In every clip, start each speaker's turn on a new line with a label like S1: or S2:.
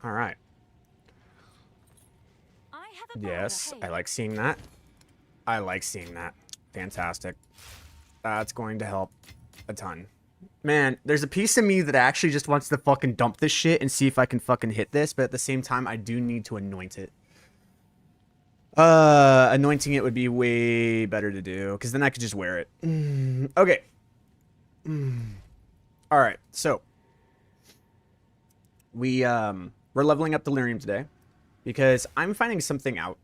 S1: All right.
S2: I have a
S1: Yes,
S2: borrower.
S1: I
S2: Hey.
S1: like seeing that. I like seeing that. Fantastic. That's going to help a ton. Man, there's a piece of me that actually just wants to fucking dump this shit and see if I can fucking hit this, but at the same time, I do need to anoint it. Anointing it would be way better to do, because then I could just wear it. Okay. All right, so we're leveling up Delirium today because I'm finding something out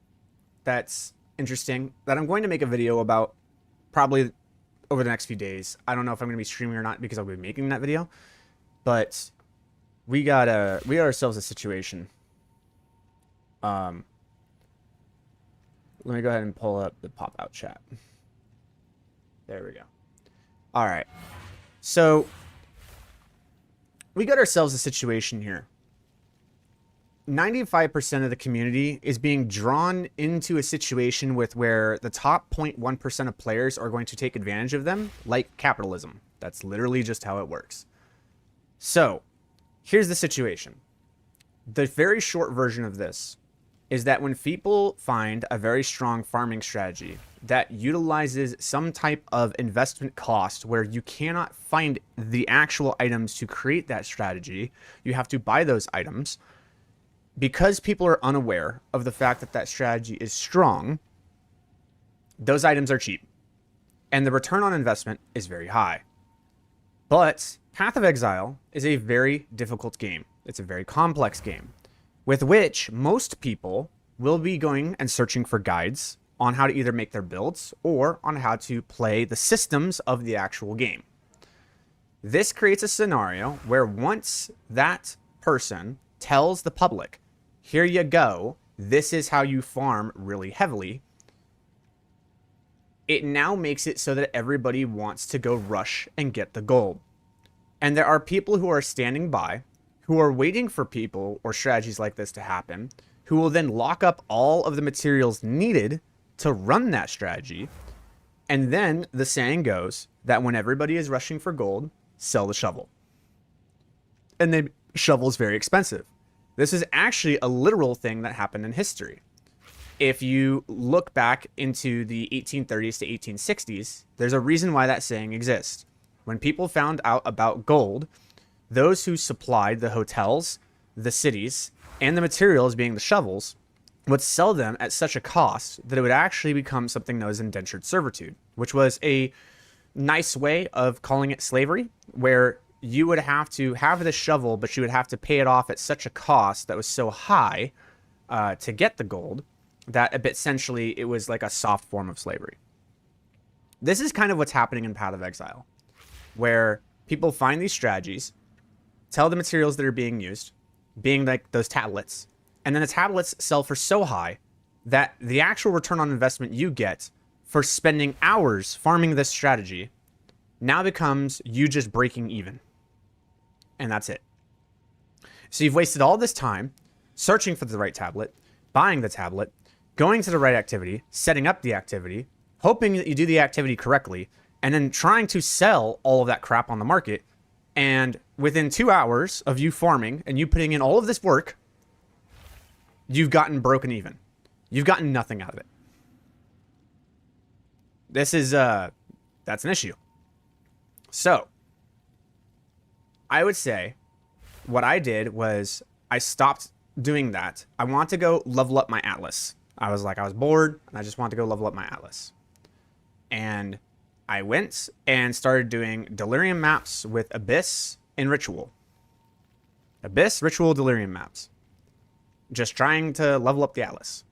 S1: that's interesting that I'm going to make a video about probably over the next few days. I don't know if I'm going to be streaming or not because I'll be making that video, but we got ourselves a situation. Let me go ahead and pull up the pop out chat. There we go. All right. So we got ourselves a situation here. 95% of the community is being drawn into a situation with where the top 0.1% of players are going to take advantage of them, like capitalism. That's literally just how it works. So, here's the situation. The very short version of this is that when people find a very strong farming strategy that utilizes some type of investment cost where you cannot find the actual items to create that strategy, you have to buy those items. Because people are unaware of the fact that that strategy is strong, those items are cheap. And the return on investment is very high. But Path of Exile is a very difficult game. It's a very complex game with which most people will be going and searching for guides on how to either make their builds or on how to play the systems of the actual game. This creates a scenario where once that person tells the public, here you go, this is how you farm really heavily, it now makes it so that everybody wants to go rush and get the gold. And there are people who are standing by, who are waiting for people or strategies like this to happen, who will then lock up all of the materials needed to run that strategy. And then the saying goes that when everybody is rushing for gold, sell the shovel. And the shovel is very expensive. This is actually a literal thing that happened in history. If you look back into the 1830s to 1860s, there's a reason why that saying exists. When people found out about gold, those who supplied the hotels, the cities, and the materials, being the shovels, would sell them at such a cost that it would actually become something known as indentured servitude, which was a nice way of calling it slavery, where you would have to have this shovel, but you would have to pay it off at such a cost that was so high to get the gold that essentially it was like a soft form of slavery. This is kind of what's happening in Path of Exile, where people find these strategies, tell the materials that are being used, being like those tablets, and then the tablets sell for so high that the actual return on investment you get for spending hours farming this strategy now becomes you just breaking even. And that's it. So you've wasted all this time searching for the right tablet, buying the tablet, going to the right activity, setting up the activity, hoping that you do the activity correctly, and then trying to sell all of that crap on the market. And within 2 hours of you farming and you putting in all of this work, you've gotten broken even. You've gotten nothing out of it. This is, that's an issue. So, I would say what I did was I stopped doing that. I want to go level up my Atlas. I was bored and I just wanted to go level up my Atlas. And I went and started doing Delirium maps with Abyss and Ritual. Abyss, Ritual, Delirium maps. Just trying to level up the Atlas.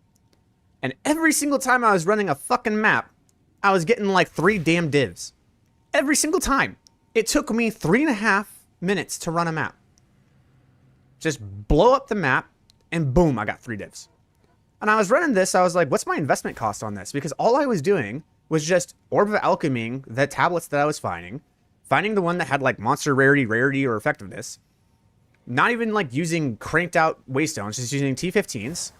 S1: And every single time I was running a fucking map, I was getting like 3 damn divs. Every single time. It took me 3.5 minutes to run a map. Just blow up the map and boom, I got 3 divs. And I was running this, I was like, what's my investment cost on this? Because all I was doing was just Orb of Alchemying the tablets that I was finding the one that had like monster rarity, or effectiveness, not even like using cranked out waystones, just using T15s,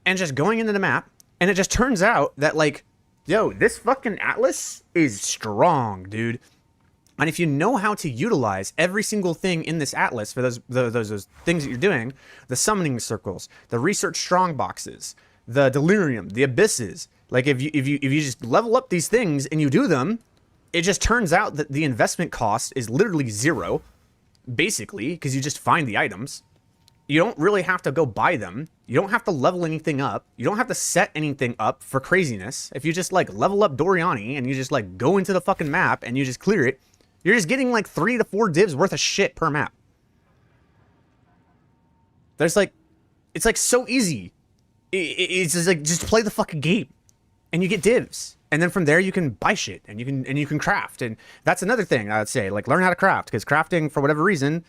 S1: and just going into the map. And it just turns out that like, yo, this fucking Atlas is strong, dude. And if you know how to utilize every single thing in this atlas for those things that you're doing, the summoning circles, the research strong boxes, the delirium, the abysses, like if you just level up these things and you do them, it just turns out that the investment cost is literally zero, basically, because you just find the items. You don't really have to go buy them. You don't have to level anything up. You don't have to set anything up for craziness. If you just like level up Doriani and you just like go into the fucking map and you just clear it, you're just getting like 3 to 4 divs worth of shit per map. There's like, it's like so easy. It's just like, just play the fucking game and you get divs. And then from there you can buy shit and you can craft. And that's another thing I would say, like learn how to craft, because crafting for whatever reason,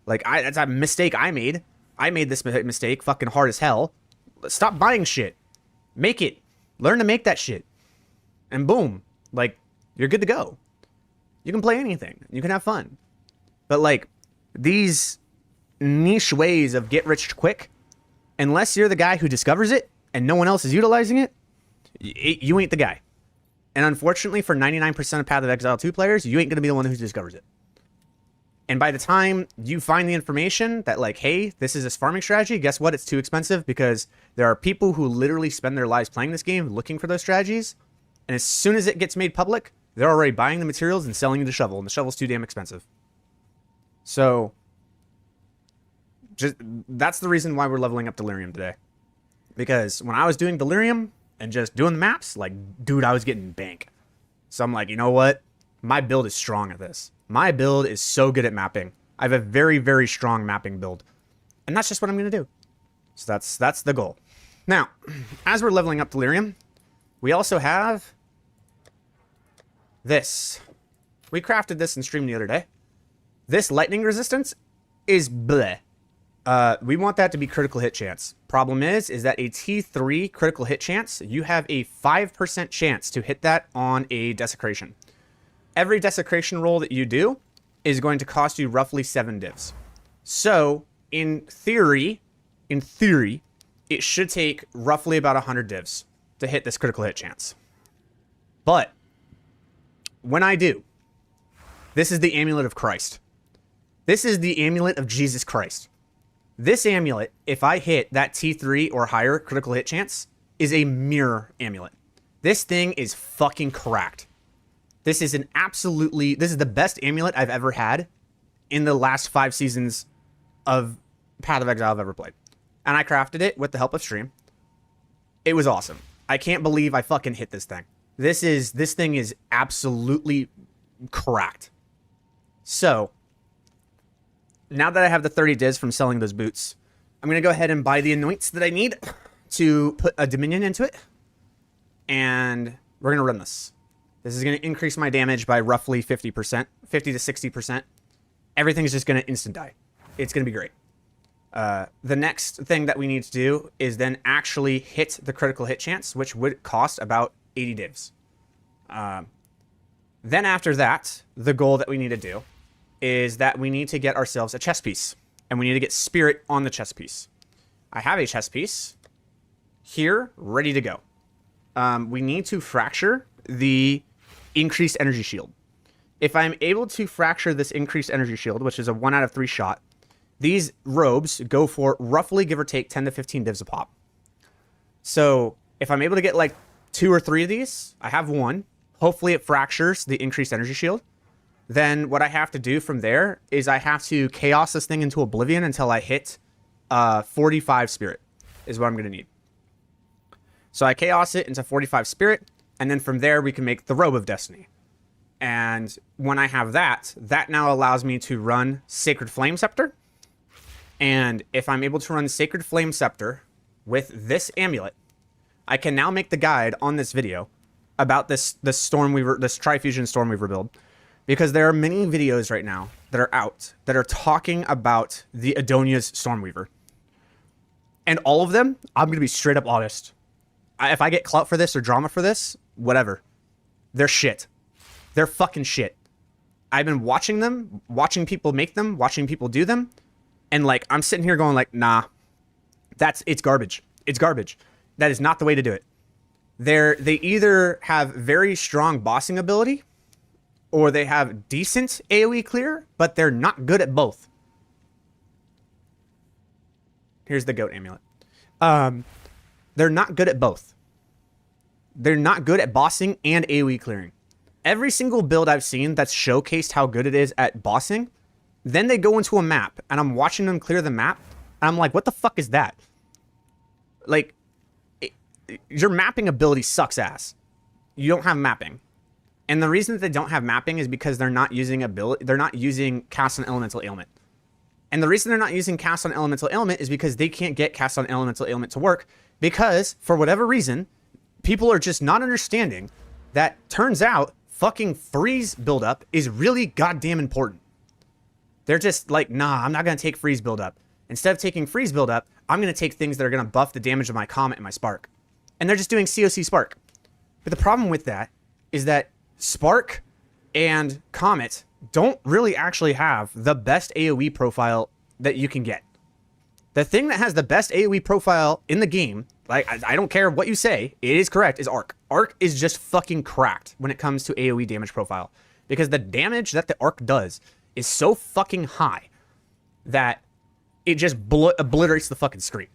S1: like that's a mistake I made. I made this mistake fucking hard as hell. Stop buying shit. Make it. Learn to make that shit. And boom, like you're good to go. You can play anything. You can have fun. But like these niche ways of get rich quick, unless you're the guy who discovers it and no one else is utilizing it, you ain't the guy. And unfortunately for 99% of Path of Exile 2 players, you ain't going to be the one who discovers it. And by the time you find the information that like, hey, this is this farming strategy, guess what? It's too expensive, because there are people who literally spend their lives playing this game looking for those strategies. And as soon as it gets made public, they're already buying the materials and selling you the shovel, and the shovel's too damn expensive. So just that's the reason why we're leveling up Delerium today. Because when I was doing Delerium and just doing the maps, like, dude, I was getting bank. So I'm like, you know what? My build is strong at this. My build is so good at mapping. I have a very, very strong mapping build. And that's just what I'm going to do. So that's the goal. Now, as we're leveling up Delerium, we also have this. We crafted this in stream the other day. This lightning resistance is bleh. We want that to be critical hit chance. Problem is that a T3 critical hit chance, you have a 5% chance to hit that on a desecration. Every desecration roll that you do is going to cost you roughly 7 divs. So, in theory, it should take roughly about 100 divs to hit this critical hit chance. But when I do, this is the amulet of Christ. This is the amulet of Jesus Christ. This amulet, if I hit that T3 or higher critical hit chance, is a mirror amulet. This thing is fucking cracked. This is this is the best amulet I've ever had in the last 5 seasons of Path of Exile I've ever played. And I crafted it with the help of stream. It was awesome. I can't believe I fucking hit this thing. This thing is absolutely cracked. So, now that I have the 30 divs from selling those boots, I'm going to go ahead and buy the anoints that I need to put a Dominion into it. And we're going to run this. This is going to increase my damage by roughly 50%, 50 to 60%. Everything's just going to instant die. It's going to be great. The next thing that we need to do is then actually hit the critical hit chance, which would cost about 80 divs. Then after that, the goal that we need to do is that we need to get ourselves a chess piece. And we need to get spirit on the chess piece. I have a chess piece here, ready to go. We need to fracture the increased energy shield. If I'm able to fracture this increased energy shield, which is a 1 out of 3 shot, these robes go for roughly, give or take, 10 to 15 divs a pop. So if I'm able to get like 2 or 3 of these, I have one. Hopefully it fractures the increased energy shield. Then what I have to do from there is I have to chaos this thing into oblivion until I hit 45 spirit is what I'm going to need. So I chaos it into 45 spirit, and then from there we can make the robe of destiny. And when I have that, that now allows me to run Sacred Flame Scepter. And if I'm able to run Sacred Flame Scepter with this amulet, I can now make the guide on this video about this Trifusion Stormweaver build. Because there are many videos right now that are out that are talking about the Adonia's Stormweaver. And all of them, I'm going to be straight up honest. If I get clout for this or drama for this, whatever. They're shit. They're fucking shit. I've been watching them, watching people make them, watching people do them. And like, I'm sitting here going like, nah, it's garbage. It's garbage. That is not the way to do it. They either have very strong bossing ability, or they have decent AoE clear, but they're not good at both. Here's the goat amulet. They're not good at both. They're not good at bossing and AoE clearing. Every single build I've seen that's showcased how good it is at bossing, then they go into a map, and I'm watching them clear the map, and I'm like, what the fuck is that? Like, your mapping ability sucks ass. You don't have mapping. And the reason that they don't have mapping is because they're not using cast on elemental ailment. And the reason they're not using cast on elemental ailment is because they can't get cast on elemental ailment to work, because for whatever reason, people are just not understanding that turns out fucking freeze buildup is really goddamn important. They're just like, nah, I'm not going to take freeze buildup. Instead of taking freeze buildup, I'm going to take things that are going to buff the damage of my comet and my spark. And they're just doing COC spark. But the problem with that is that spark and comet don't really actually have the best AoE profile that you can get. The thing that has the best AoE profile in the game, like, I don't care what you say, it is correct, is Arc. Arc is just fucking cracked when it comes to AoE damage profile. Because the damage that the Arc does is so fucking high that it just obliterates the fucking screen.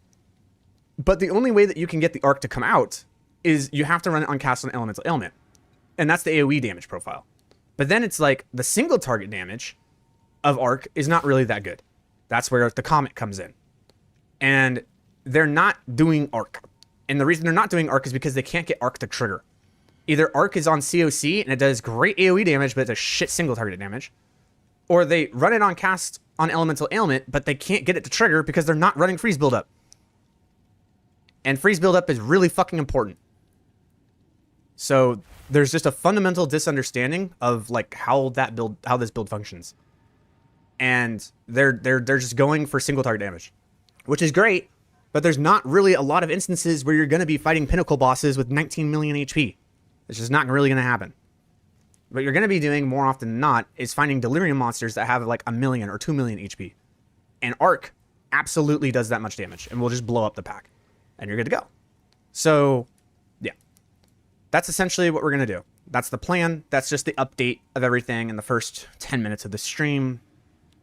S1: But the only way that you can get the Arc to come out is you have to run it on cast on elemental ailment. And that's the AoE damage profile. But then it's like the single target damage of Arc is not really that good. That's where the Comet comes in. And they're not doing Arc. And the reason they're not doing Arc is because they can't get Arc to trigger. Either Arc is on COC and it does great AoE damage, but it's a shit single target damage. Or they run it on cast on elemental ailment, but they can't get it to trigger because they're not running freeze buildup. And freeze buildup is really fucking important. So there's just a fundamental disunderstanding of like how this build functions. And they're just going for single target damage, which is great, but there's not really a lot of instances where you're going to be fighting pinnacle bosses with 19 million HP. It's just not really going to happen. What you're going to be doing more often than not is finding Delerium monsters that have like 1 million or 2 million HP. And Arc absolutely does that much damage and will just blow up the pack. And you're good to go. So, yeah. That's essentially what we're going to do. That's the plan. That's just the update of everything in the first 10 minutes of the stream.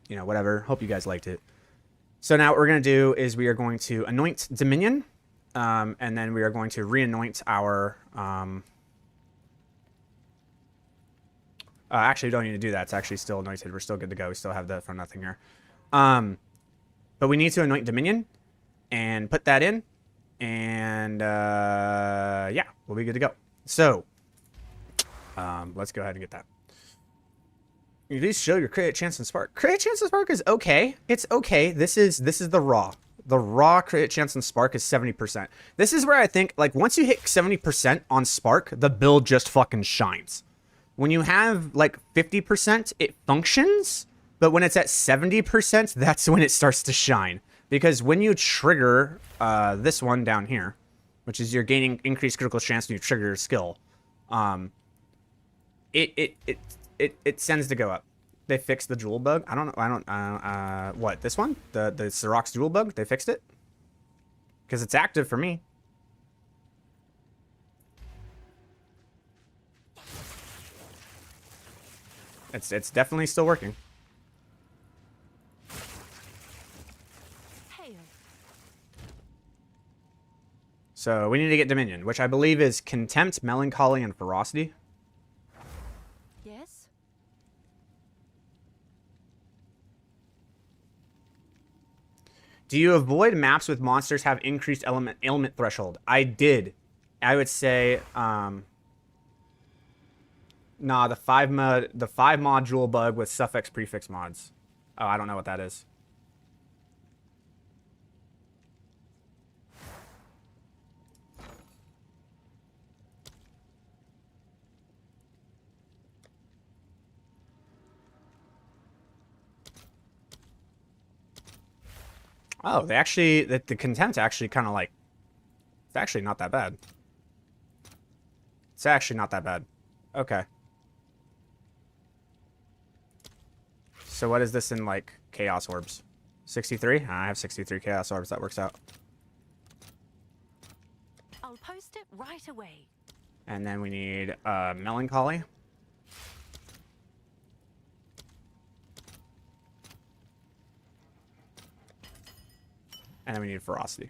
S1: You know, whatever. Hope you guys liked it. So now what we're going to do is we are going to anoint Dominion. And then we are going to re-anoint our... actually, we don't need to do that. It's actually still anointed. We're still good to go. We still have the from nothing here. But we need to anoint Dominion and put that in. And yeah, we'll be good to go. So let's go ahead and get that. You at least show your crit chance and spark. Crit chance and spark is okay. It's okay. This is the raw. The raw crit chance and spark is 70%. This is where I think, like, once you hit 70% on spark, the build just fucking shines. When you have like 50%, it functions, but when it's at 70%, that's when it starts to shine. Because when you trigger this one down here, which is you're gaining increased critical chance when you trigger your skill, it tends to go up. They fixed the jewel bug. I don't what, this one? The Sirox jewel bug? They fixed it? Because it's active for me. It's definitely still working. So we need to get Dominion, which I believe is Contempt, Melancholy, and Ferocity.
S2: Yes.
S1: Do you avoid maps with monsters have increased ailment threshold? I did. I would say, nah, the 5 module bug with suffix prefix mods. Oh, I don't know what that is. Oh, they actually, the contempt actually kind of like, it's actually not that bad. It's actually not that bad. Okay. So what is this in, like, Chaos Orbs? 63? I have 63 Chaos Orbs. That works out.
S2: I'll post it right away.
S1: And then we need Melancholy. And then we need ferocity.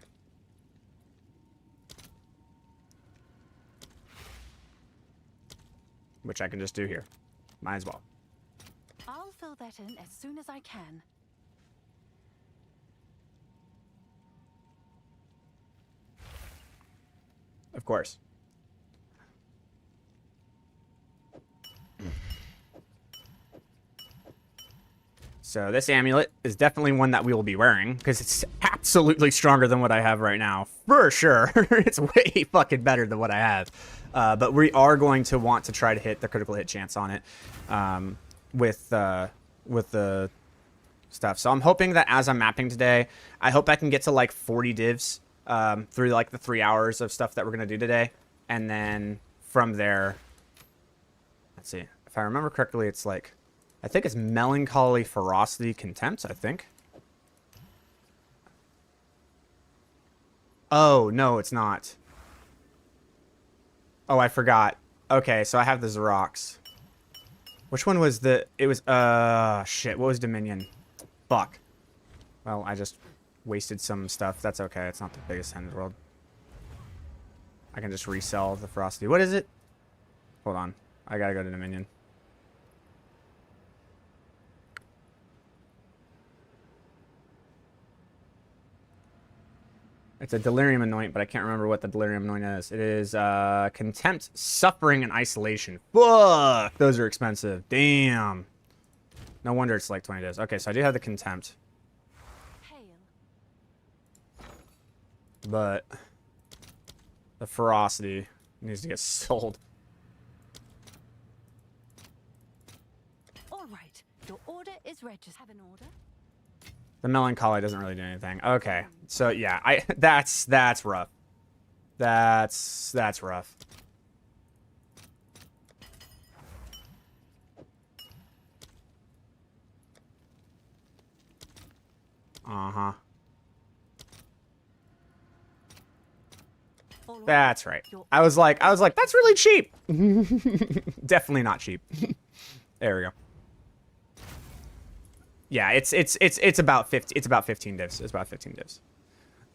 S1: Which I can just do here. Might as well.
S2: I'll fill that in as soon as I can.
S1: Of course. So this amulet is definitely one that we will be wearing because it's absolutely stronger than what I have right now. For sure. It's way fucking better than what I have. But we are going to want to try to hit the critical hit chance on it with the stuff. So I'm hoping that as I'm mapping today, I hope I can get to like 40 divs through like the 3 hours of stuff that we're going to do today. And then from there, let's see. If I remember correctly, it's like, I think it's Melancholy, Ferocity, Contempt, I think. Oh, no, it's not. Oh, I forgot. Okay, so I have the Xerox. Which one was the... It was... Shit, what was Dominion? Fuck. Well, I just wasted some stuff. That's okay. It's not the biggest end in the world. I can just resell the Ferocity. What is it? Hold on. I gotta go to Dominion. It's a Delerium Anoint, but I can't remember what the Delerium Anoint is. It is Contempt, Suffering, and Isolation. Fuck! Those are expensive. Damn. No wonder it's like 20 days. Okay, so I do have the Contempt. But the Ferocity needs to get sold.
S2: All right. Your order is registered. Have an order?
S1: The Melancholy doesn't really do anything. Okay, so yeah, that's rough. That's rough. Uh-huh. That's right. I was like, that's really cheap. Definitely not cheap. There we go. Yeah, it's about 50. It's about 15 divs. It's about 15 divs.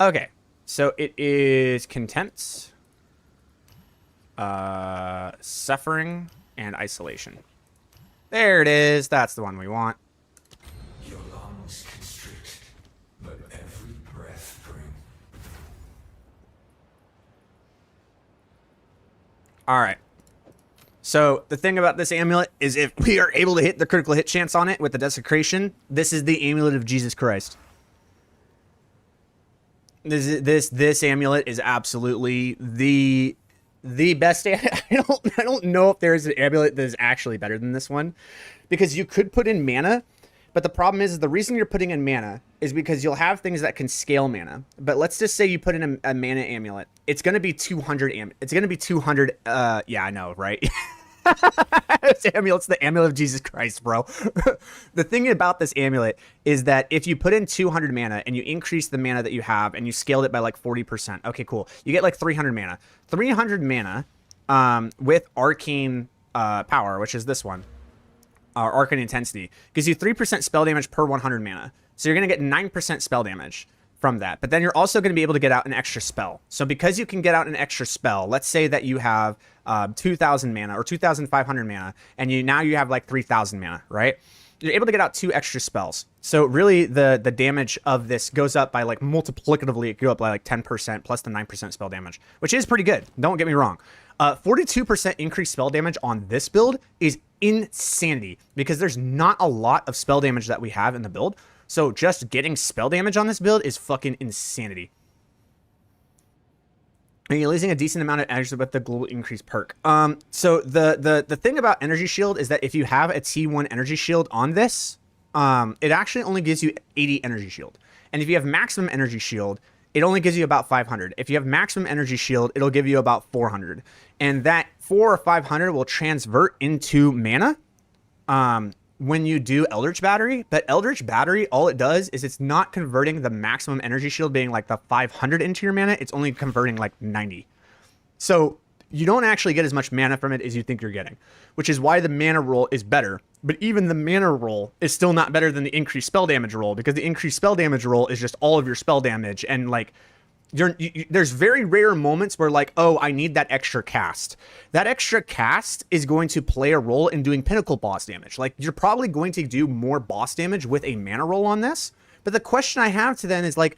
S1: Okay, so it is Contempt, Suffering, and Isolation. There it is. That's the one we want.
S3: Your lungs constrict, but every breath bring.
S1: All right. So the thing about this amulet is if we are able to hit the critical hit chance on it with the Desecration, this is the amulet of Jesus Christ. This amulet is absolutely the best. I don't know if there is an amulet that is actually better than this one, because you could put in mana, but the problem is the reason you're putting in mana is because you'll have things that can scale mana. But let's just say you put in a mana amulet, it's gonna be 200. It's gonna be 200. Yeah, I know, right? This amulet's the amulet of Jesus Christ, bro. The thing about this amulet is that if you put in 200 mana and you increase the mana that you have and you scaled it by like 40%, okay, cool. You get like 300 mana. 300 mana with arcane power, which is this one, arcane intensity, gives you 3% spell damage per 100 mana. So you're gonna get 9% spell damage from that, but then you're also going to be able to get out an extra spell. So because you can get out an extra spell, let's say that you have 2,000 mana or 2,500 mana, and now you have like 3,000 mana, right? You're able to get out 2 extra spells. So really the damage of this goes up by like multiplicatively, it goes up by like 10% plus the 9% spell damage, which is pretty good. Don't get me wrong. 42% increased spell damage on this build is insanity because there's not a lot of spell damage that we have in the build. So just getting spell damage on this build is fucking insanity. And you're losing a decent amount of energy with the global increase perk. So the thing about energy shield is that if you have a T1 energy shield on this, it actually only gives you 80 energy shield. And if you have maximum energy shield, it only gives you about 500. If you have maximum energy shield, it'll give you about 400. And that 400 or 500 will transvert into mana. When you do Eldritch Battery, but Eldritch Battery, all it does is it's not converting the maximum energy shield being like the 500 into your mana, it's only converting like 90. So you don't actually get as much mana from it as you think you're getting, which is why the mana roll is better. But even the mana roll is still not better than the increased spell damage roll, because the increased spell damage roll is just all of your spell damage. And like, there's very rare moments where like, oh, I need that extra cast. That extra cast is going to play a role in doing pinnacle boss damage. Like, you're probably going to do more boss damage with a mana roll on this. But the question I have to then is like,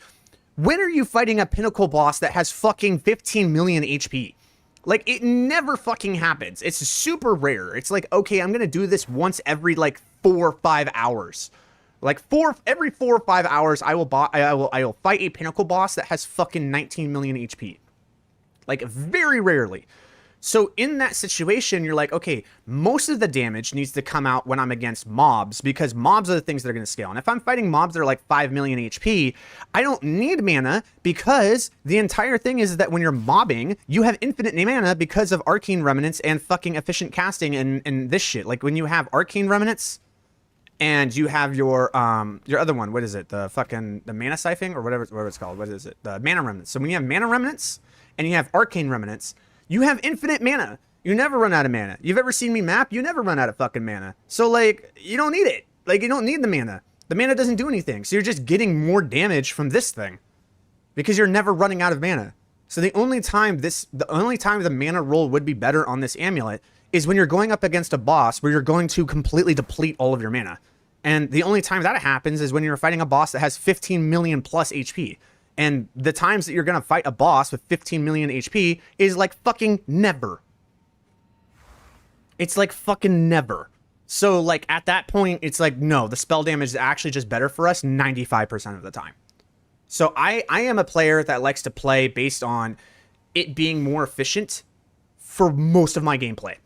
S1: when are you fighting a pinnacle boss that has fucking 15 million HP? Like, it never fucking happens. It's super rare. It's like, okay, I'm gonna do this once every like 4 or 5 hours. Like every 4 or 5 hours, I will fight a pinnacle boss that has fucking 19 million HP. Like, very rarely. So in that situation, you're like, okay, most of the damage needs to come out when I'm against mobs, because mobs are the things that are going to scale. And if I'm fighting mobs that are like 5 million HP, I don't need mana, because the entire thing is that when you're mobbing, you have infinite mana because of arcane remnants and fucking efficient casting and this shit. Like, when you have arcane remnants and you have your other one, what is it? The mana siphoning or whatever it's called. What is it? The mana remnants. So when you have mana remnants and you have arcane remnants, you have infinite mana. You never run out of mana. You've ever seen me map? You never run out of fucking mana. So, like, you don't need it. Like, you don't need the mana. The mana doesn't do anything. So you're just getting more damage from this thing, because you're never running out of mana. So the only time the mana roll would be better on this amulet is when you're going up against a boss where you're going to completely deplete all of your mana. And the only time that happens is when you're fighting a boss that has 15 million plus HP. And the times that you're going to fight a boss with 15 million HP is like fucking never. It's like fucking never. So like at that point, it's like, no, the spell damage is actually just better for us 95% of the time. So I am a player that likes to play based on it being more efficient for most of my gameplay.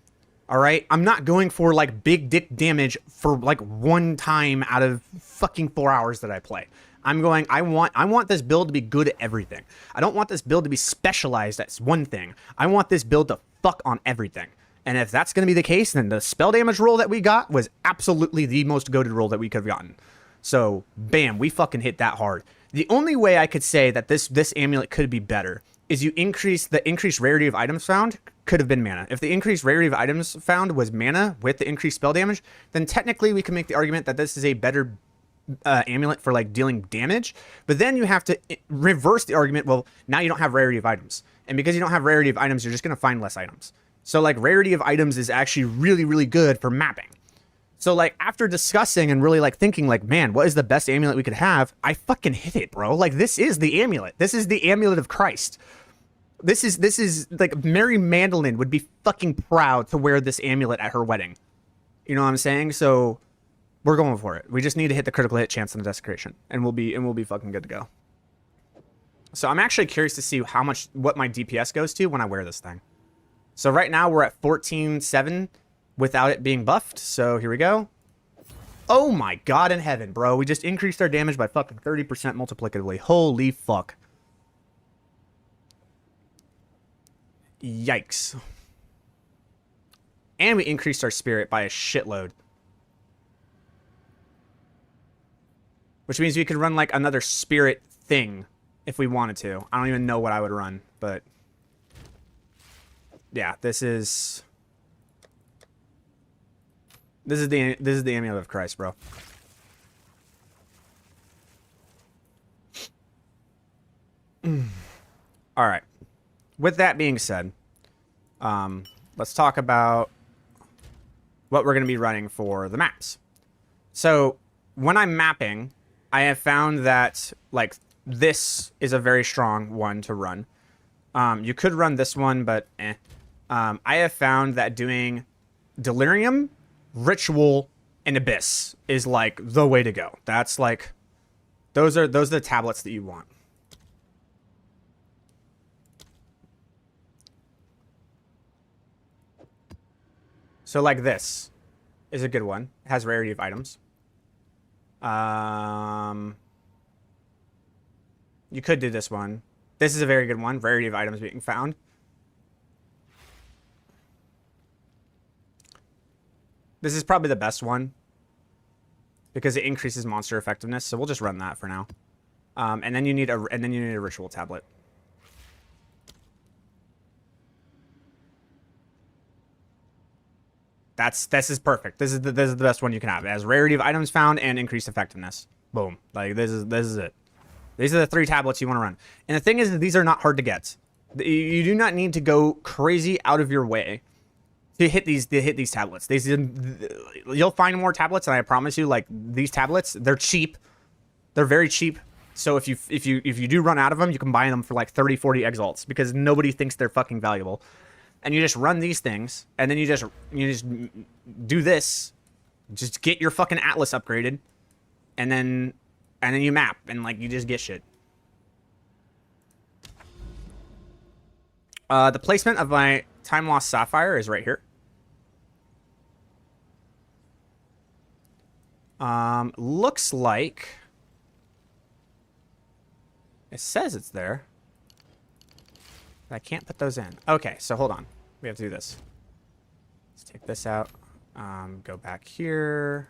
S1: All right? I'm not going for like big dick damage for like one time out of fucking 4 hours that I play. I'm going, I want this build to be good at everything. I don't want this build to be specialized at one thing. I want this build to fuck on everything. And if that's going to be the case, then the spell damage roll that we got was absolutely the most goated roll that we could have gotten. So, bam, we fucking hit that hard. The only way I could say that this amulet could be better is the increased rarity of items found could have been mana. If the increased rarity of items found was mana with the increased spell damage, then technically we can make the argument that this is a better amulet for like dealing damage. But then you have to reverse the argument. Well, now you don't have rarity of items, and because you don't have rarity of items, you're just going to find less items. So like rarity of items is actually really, really good for mapping. So like after discussing and really like thinking like, man, what is the best amulet we could have? I fucking hit it, bro. Like, this is the amulet. This is the amulet of Christ. This is like Mary Magdalene would be fucking proud to wear this amulet at her wedding. You know what I'm saying? So we're going for it. We just need to hit the critical hit chance on the desecration, and we'll be fucking good to go. So I'm actually curious to see what my DPS goes to when I wear this thing. So right now we're at 14.7 without it being buffed. So here we go. Oh my god in heaven, bro. We just increased our damage by fucking 30% multiplicatively. Holy fuck. Yikes. And we increased our spirit by a shitload. Which means we could run like another spirit thing if we wanted to. I don't even know what I would run, but yeah, this is the amulet of Christ, bro. All right. With that being said, let's talk about what we're going to be running for the maps. So when I'm mapping, I have found that like this is a very strong one to run. You could run this one, but eh. I have found that doing Delerium, Ritual, and Abyss is like the way to go. That's like those are the tablets that you want. So like this is a good one. It has rarity of items. You could do this one. This is a very good one. Rarity of items being found. This is probably the best one because it increases monster effectiveness. So we'll just run that for now. And then you need a ritual tablet. This is perfect. This is the best one you can have. It has rarity of items found and increased effectiveness. Boom. Like this is it. These are the 3 tablets you want to run. And the thing is that these are not hard to get. You do not need to go crazy out of your way to hit these tablets. You'll find more tablets, and I promise you, like these tablets, they're cheap. They're very cheap. So if you do run out of them, you can buy them for like 30, 40 exalts because nobody thinks they're fucking valuable. And you just run these things, and then you just do this. Just get your fucking Atlas upgraded, and then you map, and like you just get shit. The placement of my Time Lost Sapphire is right here. Looks like it says it's there. I can't put those in. Okay, so hold on. We have to do this. Let's take this out. Go back here.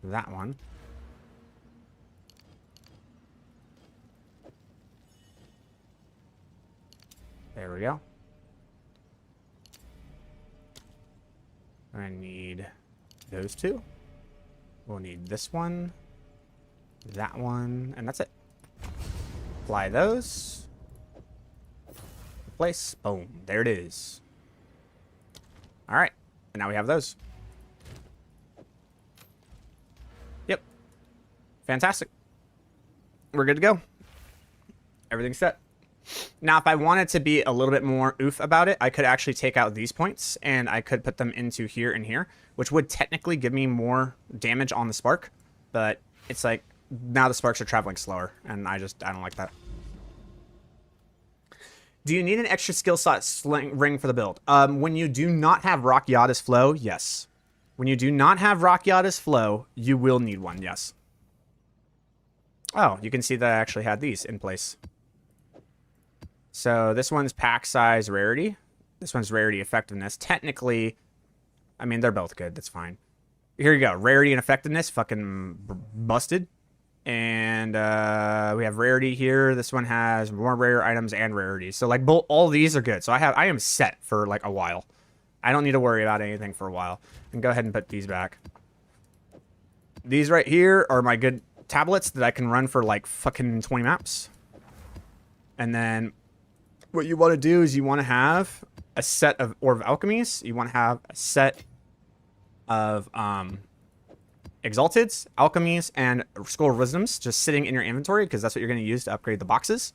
S1: That one. There we go. I need those 2. We'll need this one, that one, and that's it. Apply those. Replace. Boom. There it is. All right. And now we have those. Yep. Fantastic. We're good to go. Everything's set. Now, if I wanted to be a little bit more oof about it, I could actually take out these points and I could put them into here and here, which would technically give me more damage on the spark. But it's like now the sparks are traveling slower, and I don't like that. Do you need an extra skill slot ring for the build? When you do not have Rock Yada's Flow, yes. When you do not have Rock Yada's Flow, you will need one, yes. Oh, you can see that I actually had these in place. So this one's pack size rarity. This one's rarity effectiveness. Technically, I mean, they're both good. That's fine. Here you go. Rarity and effectiveness, fucking busted. And we have rarity here. This one has more rare items and rarity. So like all these are good. So I am set for like a while. I don't need to worry about anything for a while. And go ahead and put these back. These right here are my good tablets that I can run for like fucking 20 maps. And then what you want to do is you want to have a set of Orb of Alchemies. You want to have a set of Exalteds, Alchemies, and Scroll of Wisdoms just sitting in your inventory because that's what you're going to use to upgrade the boxes.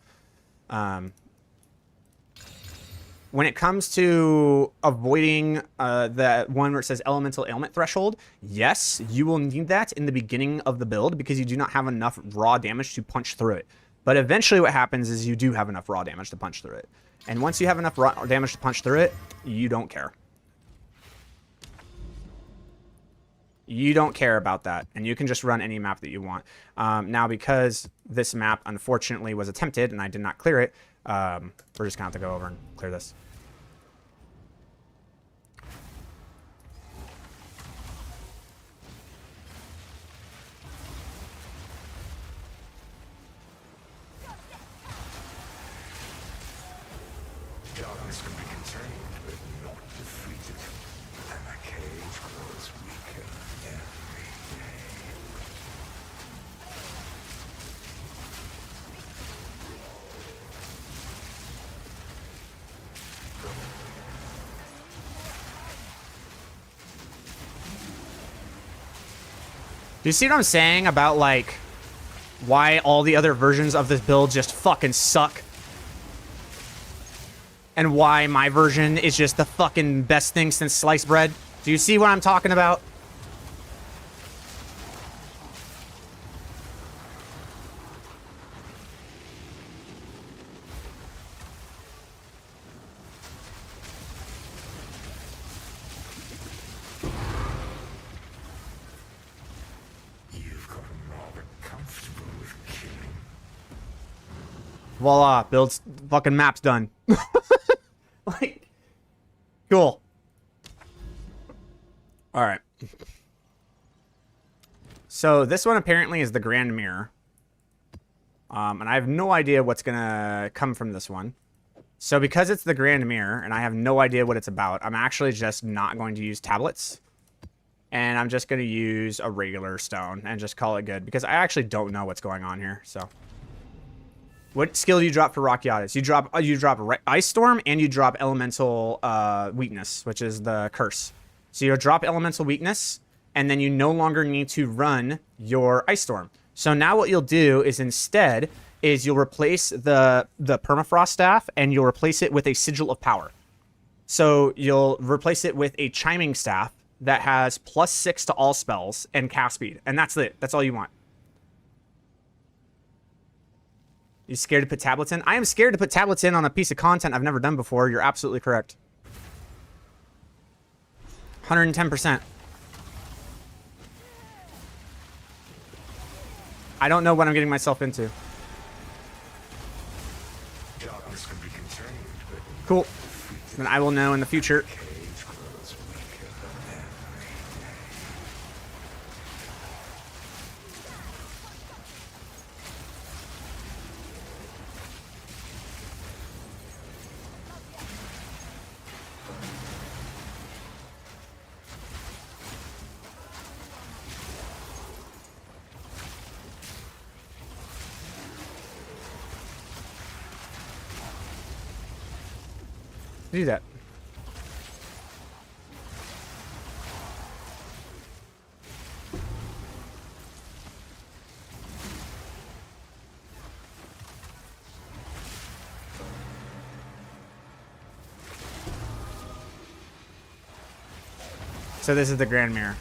S1: When it comes to avoiding the one where it says Elemental Ailment Threshold, yes, you will need that in the beginning of the build because you do not have enough raw damage to punch through it. But eventually what happens is you do have enough raw damage to punch through it. And once you have enough raw damage to punch through it, you don't care. You don't care about that. And you can just run any map that you want. Now, because this map, unfortunately, was attempted and I did not clear it, we're just going to have to go over and clear this.
S3: Darkness can be contained, but not defeated. And the cage grows weaker every day.
S1: Do you see what I'm saying about, like, why all the other versions of this build just fucking suck? And why my version is just the fucking best thing since sliced bread? Do you see what I'm talking about?
S3: You've gotten rather comfortable with killing.
S1: Voila, build's fucking map's done. Like, cool. All right. So this one apparently is the Grand Mirror. And I have no idea what's gonna come from this one. So because it's the Grand Mirror, and I have no idea what it's about, I'm actually just not going to use tablets. And I'm just going to use a regular stone and just call it good. Because I actually don't know what's going on here, so. What skill do you drop for Rakiatis? You drop Ice Storm, and you drop Elemental Weakness, which is the curse. So you'll drop Elemental Weakness, and then you no longer need to run your Ice Storm. So now what you'll do is instead is you'll replace the Permafrost Staff, and you'll replace it with a Sigil of Power. So you'll replace it with a Chiming Staff that has +6 to all spells and cast speed. And that's it. That's all you want. You scared to put tablets in? I am scared to put tablets in on a piece of content I've never done before. You're absolutely correct. 110%. I don't know what I'm getting myself into.
S3: Darkness can be contained, but
S1: Cool. Then I will know in the future.
S3: cage grows weaker every day.
S1: Do that. So this is the Grand Mirror.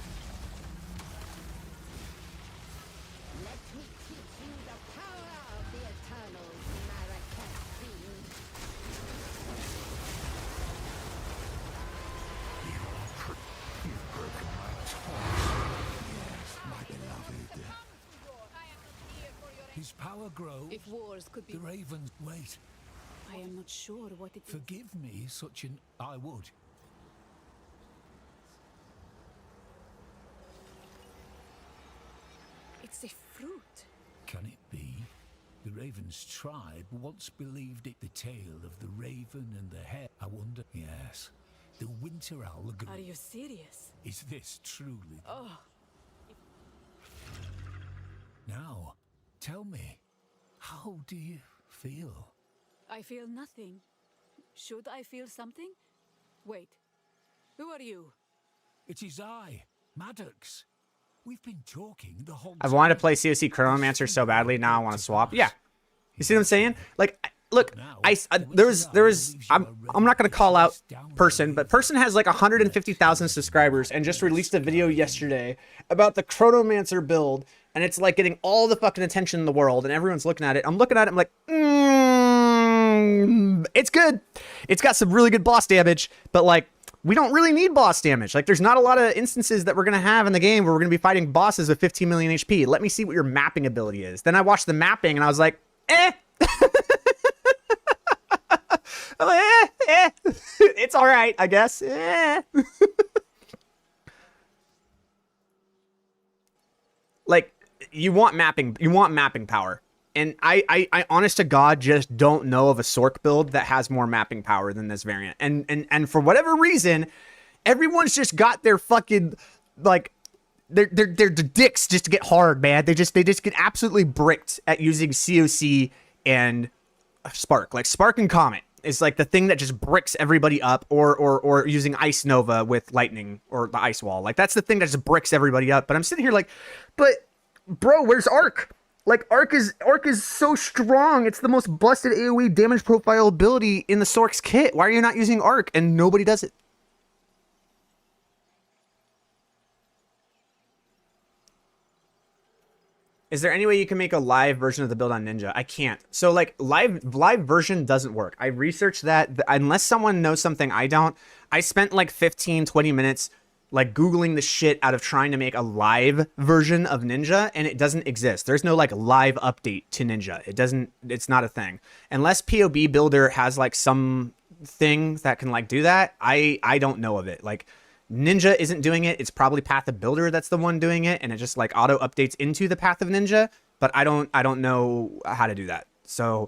S4: Let me teach you the power of the Eternals, Marrakech Fiend.
S3: You've broken my torch. Yes, my beloved.
S5: His power grows.
S6: If wars could be...
S5: The ravens wait.
S6: I am not sure what it is.
S5: Forgive me such an... I would.
S6: It's a fruit.
S5: Can it be? The Raven's tribe once believed it the tale of the raven and the hare. I wonder... Yes. The winter owl...
S6: Are you serious?
S5: Is this truly...
S6: Oh,
S5: Now, tell me, how do you feel?
S6: I feel nothing. Should I feel something? Wait. Who are you?
S5: It is I, Maddox. We've been talking the whole
S1: I've wanted to play COC Chronomancer so badly, now I want to swap. Yeah. You see what I'm saying? Like, look, I'm not going to call out Person, but Person has like 150,000 subscribers and just released a video yesterday about the Chronomancer build, and it's like getting all the fucking attention in the world, and everyone's looking at it. I'm looking at it, I'm like, it's good. It's got some really good boss damage, but like, we don't really need boss damage. Like, there's not a lot of instances that we're going to have in the game where we're going to be fighting bosses with 15 million HP. Let me see what your mapping ability is. Then I watched the mapping and I was like, eh. I'm like, it's all right, I guess. Like, you want mapping power. And I honest to God just don't know of a Sork build that has more mapping power than this variant. And for whatever reason, everyone's just got their fucking, like, their dicks just to get hard, man. They just get absolutely bricked at using COC and Spark. Like, Spark and Comet is like the thing that just bricks everybody up, or using Ice Nova with Lightning or the Ice Wall. Like, that's the thing that just bricks everybody up. But I'm sitting here like, but bro, where's Arc? Like, Arc is so strong. It's the most busted AoE damage profile ability in the Sork's kit. Why are you not using Arc? And nobody does it. Is there any way you can make a live version of the build on Ninja? I can't. So, like, live version doesn't work. I researched that. Unless someone knows something I don't. I spent like 15, 20 minutes like Googling the shit out of trying to make a live version of Ninja, and it doesn't exist. There's no like live update to Ninja. It's not a thing. Unless PoB Builder has like some thing that can like do that, I don't know of it. Like, Ninja isn't doing it. It's probably Path of Builder that's the one doing it, and it just like auto updates into the Path of Ninja, but I don't know how to do that. So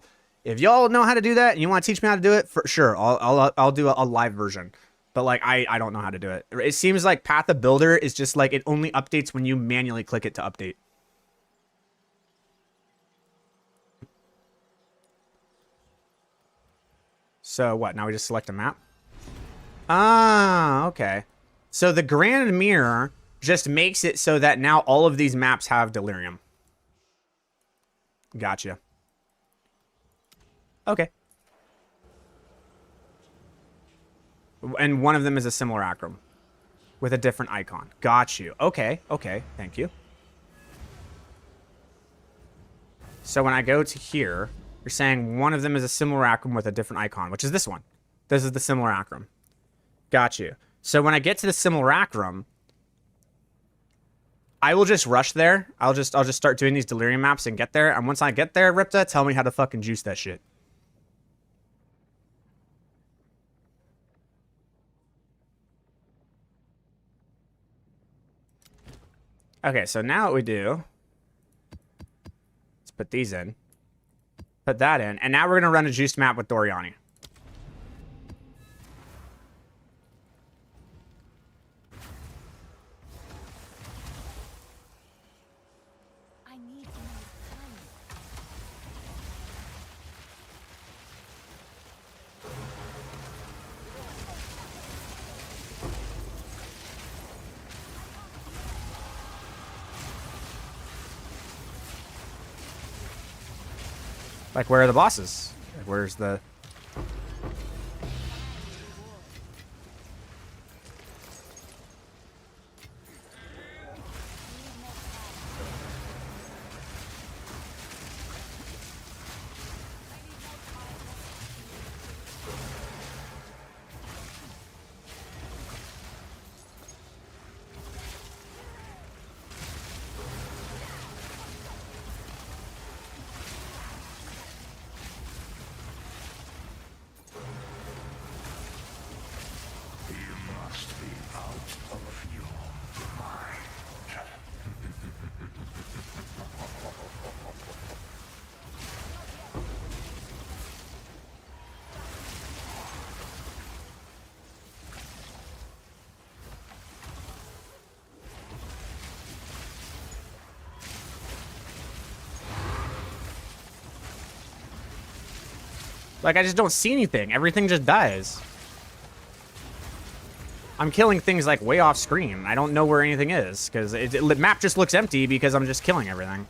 S1: If y'all know how to do that and you want to teach me how to do it, for sure, I'll do a live version. But like I don't know how to do it. It seems like Path of Builder is just like it only updates when you manually click it to update. So what? Now we just select a map? Ah, okay. So the Grand Mirror just makes it so that now all of these maps have Delerium. Gotcha. Okay. And one of them is a simulacrum with a different icon. Got you. Okay, okay. Thank you. So when I go to here, you're saying one of them is a simulacrum with a different icon, which is this one. This is the simulacrum. Got you. So when I get to the simulacrum, I will just rush there. I'll just start doing these Delirium maps and get there. And once I get there, Ripta, tell me how to fucking juice that shit. Okay, so now what we do, let's put these in. Put that in. And now we're going to run a juiced map with Doriani.
S2: I need to know time.
S1: Like, where are the bosses? Like, where's the... Like, I just don't see anything. Everything just dies. I'm killing things, like, way off screen. I don't know where anything is, because the map just looks empty because I'm just killing everything.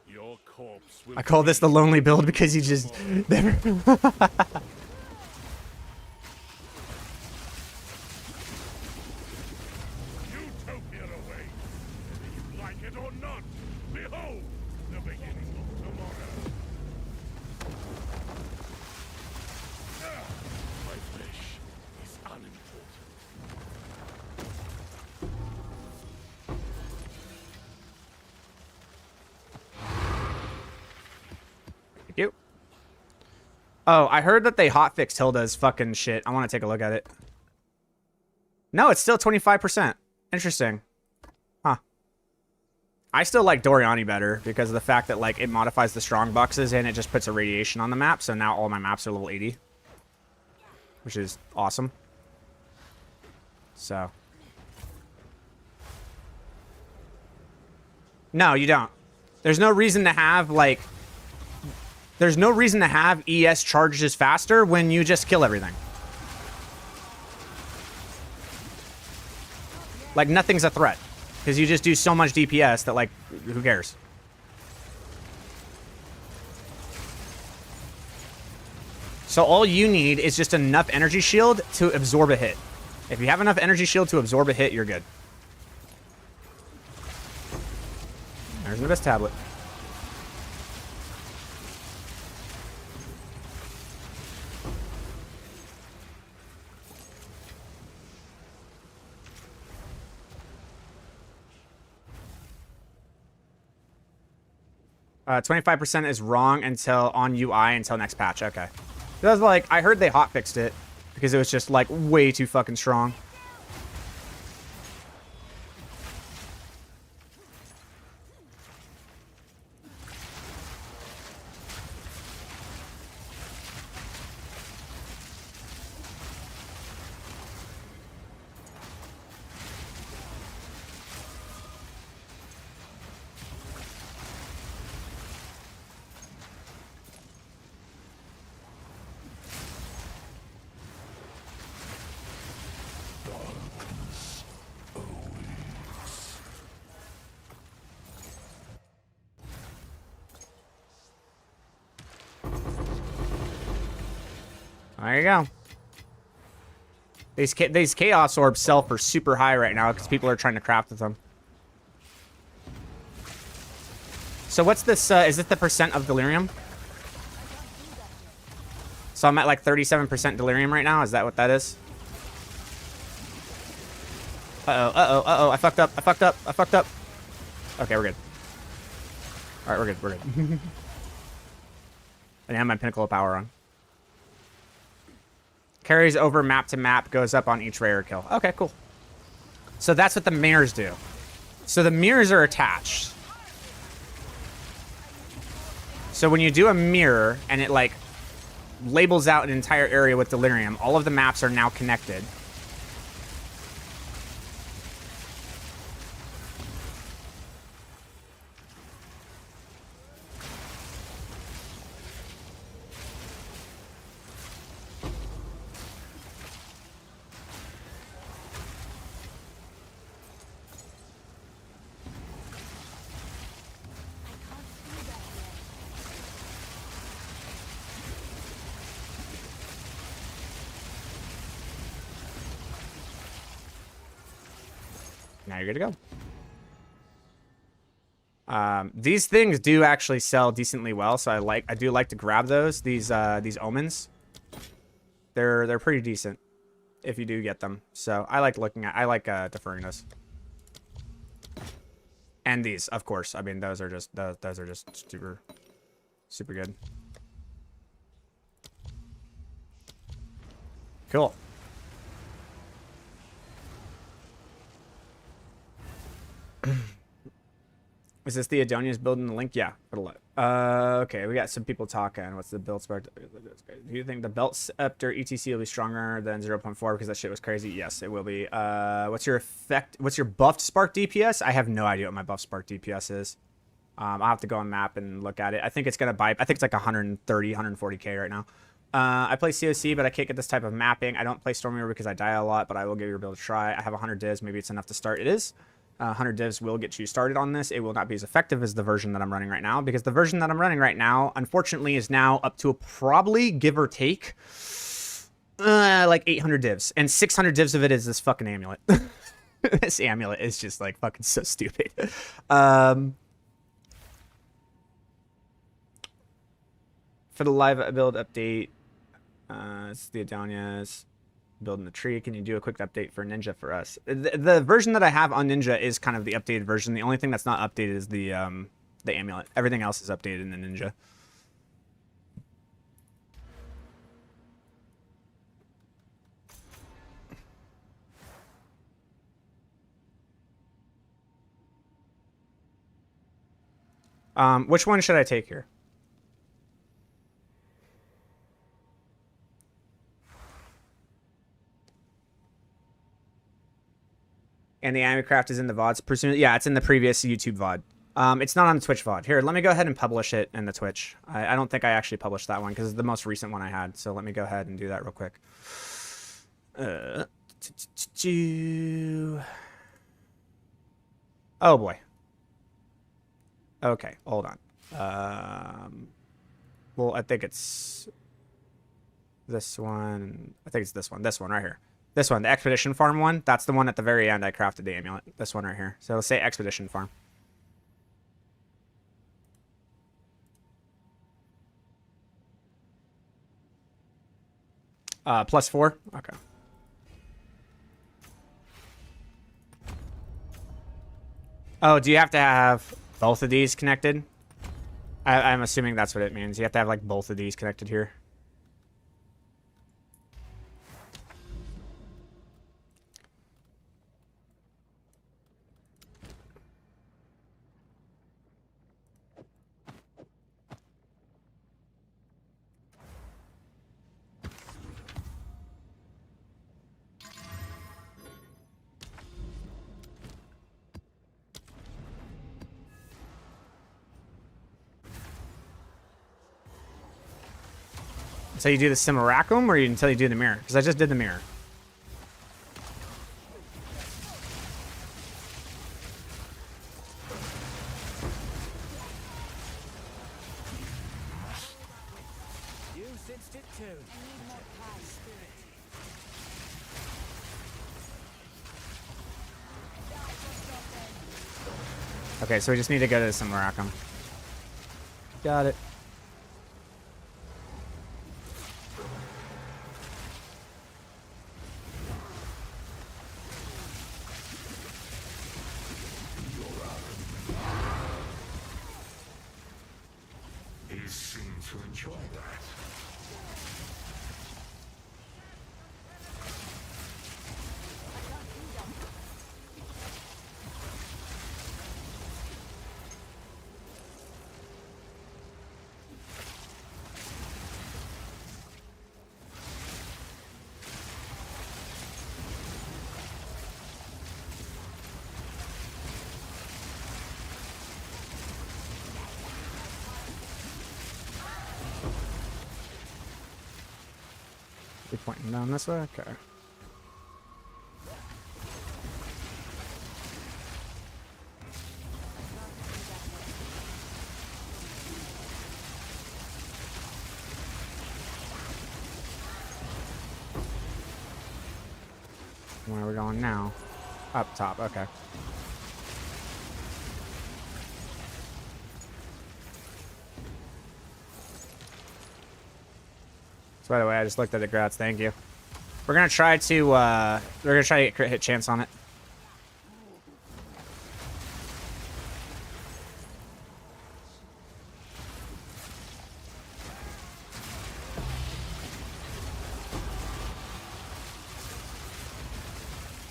S3: Your corpse will
S1: I call this the lonely build because you just... never...
S3: utopia away. Whether you like it or not, behold the beginning of tomorrow. My flesh is unimportant.
S1: Thank you. Oh, I heard that they hotfixed Hilda's fucking shit. I want to take a look at it. No, it's still 25%. Interesting. Huh. I still like Doriani better because of the fact that, like, it modifies the strong boxes and it just puts a radiation on the map. So now all my maps are level 80. Which is awesome. So. No, you don't. There's no reason to have, like... There's no reason to have ES charges faster when you just kill everything. Like, nothing's a threat. Because you just do so much DPS that, like, who cares? So all you need is just enough energy shield to absorb a hit. If you have enough energy shield to absorb a hit, you're good. There's the best tablet. – 25% is wrong until on UI until next patch. Okay. So that's like, I heard they hotfixed it because it was just like way too fucking strong. There you go. These chaos orbs sell for super high right now because people are trying to craft with them. So what's this? Is this the percent of delirium? So I'm at like 37% delirium right now. Is that what that is? Uh-oh. I fucked up. Okay, we're good. All right, we're good. I have my pinnacle of power on. Carries over map to map, goes up on each rare kill. Okay, cool. So that's what the mirrors do. So the mirrors are attached. So when you do a mirror and it like labels out an entire area with delirium, all of the maps are now connected. Now you're good to go. These things do actually sell decently well, so I do like to grab those. These omens. They're pretty decent if you do get them. So I like deferring those. And these, of course. I mean, those are just super good. Cool. Is this the Adonia's building the link? Yeah. Okay, we got some people talking. What's the build spark? Do you think the belt scepter ETC will be stronger than 0.4 because that shit was crazy? Yes, it will be. What's your effect? What's your buffed spark DPS? I have no idea what my buffed spark DPS is. I'll have to go on map and look at it. I think it's gonna buy. I think it's like 130, 140k right now. I play COC, but I can't get this type of mapping. I don't play Stormweaver because I die a lot, but I will give your build a try. I have 100 divs. Maybe it's enough to start. It is. 100 divs will get you started on this. It will not be as effective as the version that I'm running right now, because the version that I'm running right now, unfortunately, is now up to probably, give or take, like 800 divs. And 600 divs of it is this fucking amulet. This amulet is just like fucking so stupid. For the live build update, it's the Adonias. Building the tree. Can you do a quick update for Ninja for us? The version that I have on Ninja is kind of the updated version. The only thing that's not updated is the amulet. Everything else is updated in the Ninja. Which one should I take here? And the Animecraft is in the VODs. Presumably, yeah, it's in the previous YouTube VOD. It's not on the Twitch VOD. Here, let me go ahead and publish it in the Twitch. I don't think I actually published that one because it's the most recent one I had. So let me go ahead and do that real quick. Oh, boy. Okay, hold on. Well, I think it's this one. I think it's this one. This one right here. This one, the Expedition Farm one, that's the one at the very end I crafted the amulet. This one right here. So let's say Expedition Farm. +4? Okay. Oh, do you have to have both of these connected? I'm assuming that's what it means. You have to have like both of these connected here. So you do the Simulacrum or until you do the mirror? Because I just did the mirror.
S7: You sit
S5: against it too.
S2: I need more time.
S1: Okay, so we just need to go to some Rackham. Got it.
S3: He seemed to enjoy that.
S1: We pointing down this way? Okay. Where are we going now? Up top, okay. So by the way, I just looked at the grats, thank you. We're gonna try to get crit hit chance on it.
S2: I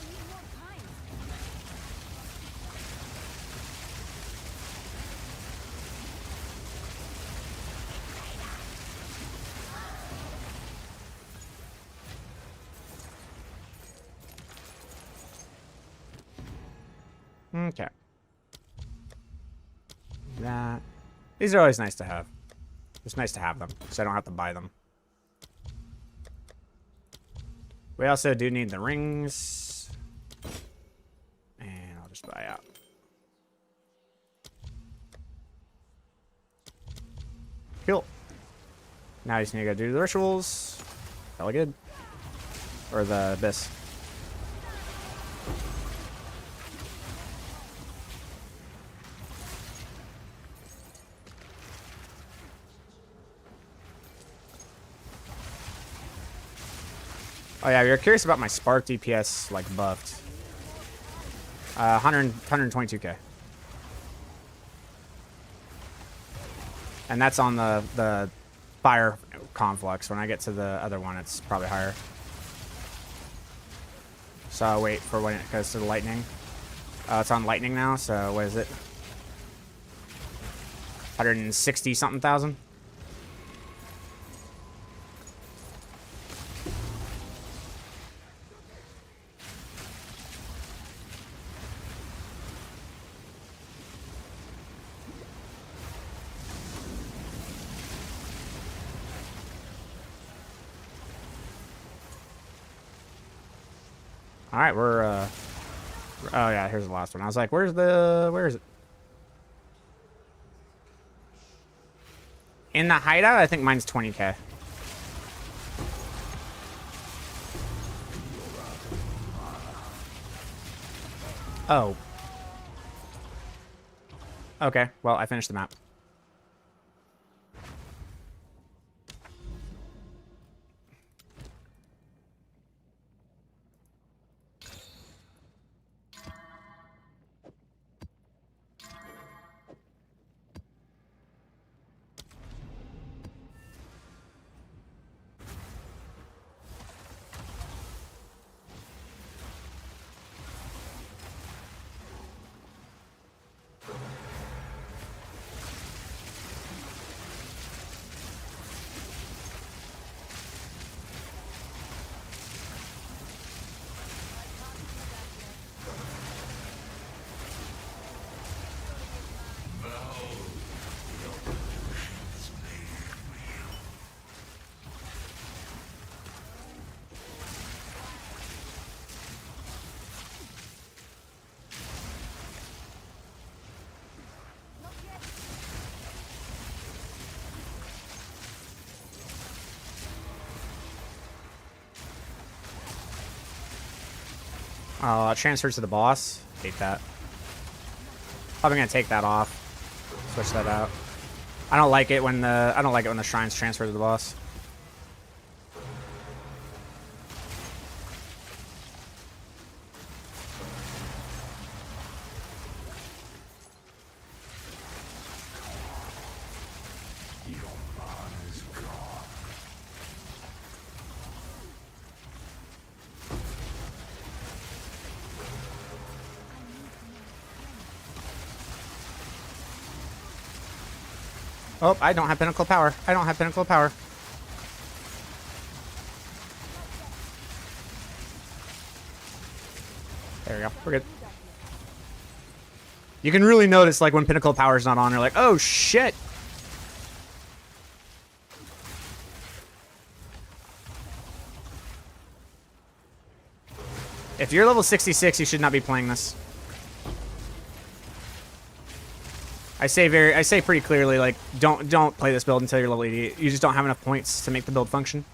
S2: need more time.
S1: Okay. That. These are always nice to have. It's nice to have them, so I don't have to buy them. We also do need the rings. And I'll just buy out. Cool. Now I just need to go do the rituals. Hella good. Or the abyss. Oh yeah, you're curious about my spark DPS like buffed. 122k. And that's on the fire conflux. When I get to the other one, it's probably higher. So I'll wait for when it goes to the lightning. It's on lightning now, so what is it? 160 something thousand. All right, we're oh yeah, here's the last one. I was like, where is it? In the hideout, I think mine's 20k. Oh. Okay, well, I finished the map. Transfers to the boss. Hate that. Probably gonna take that off. Switch that out. I don't like it when the shrines transfer to the boss. Oh, I don't have pinnacle power. I don't have pinnacle power. There we go. We're good. You can really notice, like, when pinnacle power's not on, you're like, oh, shit. If you're level 66, you should not be playing this. I say pretty clearly, like, don't play this build until you're level 80. You just don't have enough points to make the build function.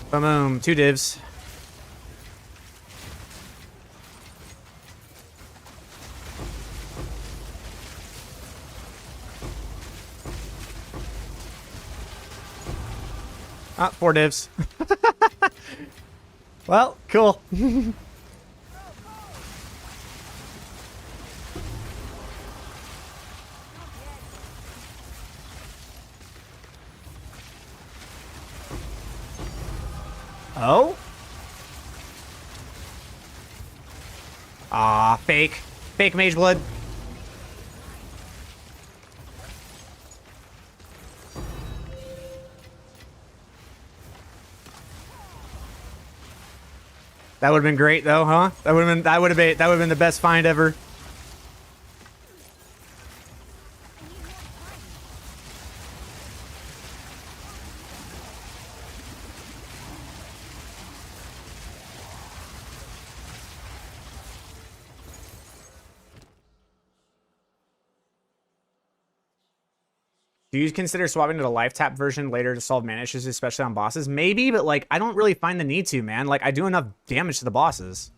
S1: Boom, 2 divs. Ah, 4 divs. Well, cool. Oh? Ah, fake. Fake mage blood. That would have been great though, huh? That would have been the best find ever. Do you consider swapping to the life tap version later to solve mana issues, especially on bosses? Maybe, but like I don't really find the need to, man. Like I do enough damage to the bosses.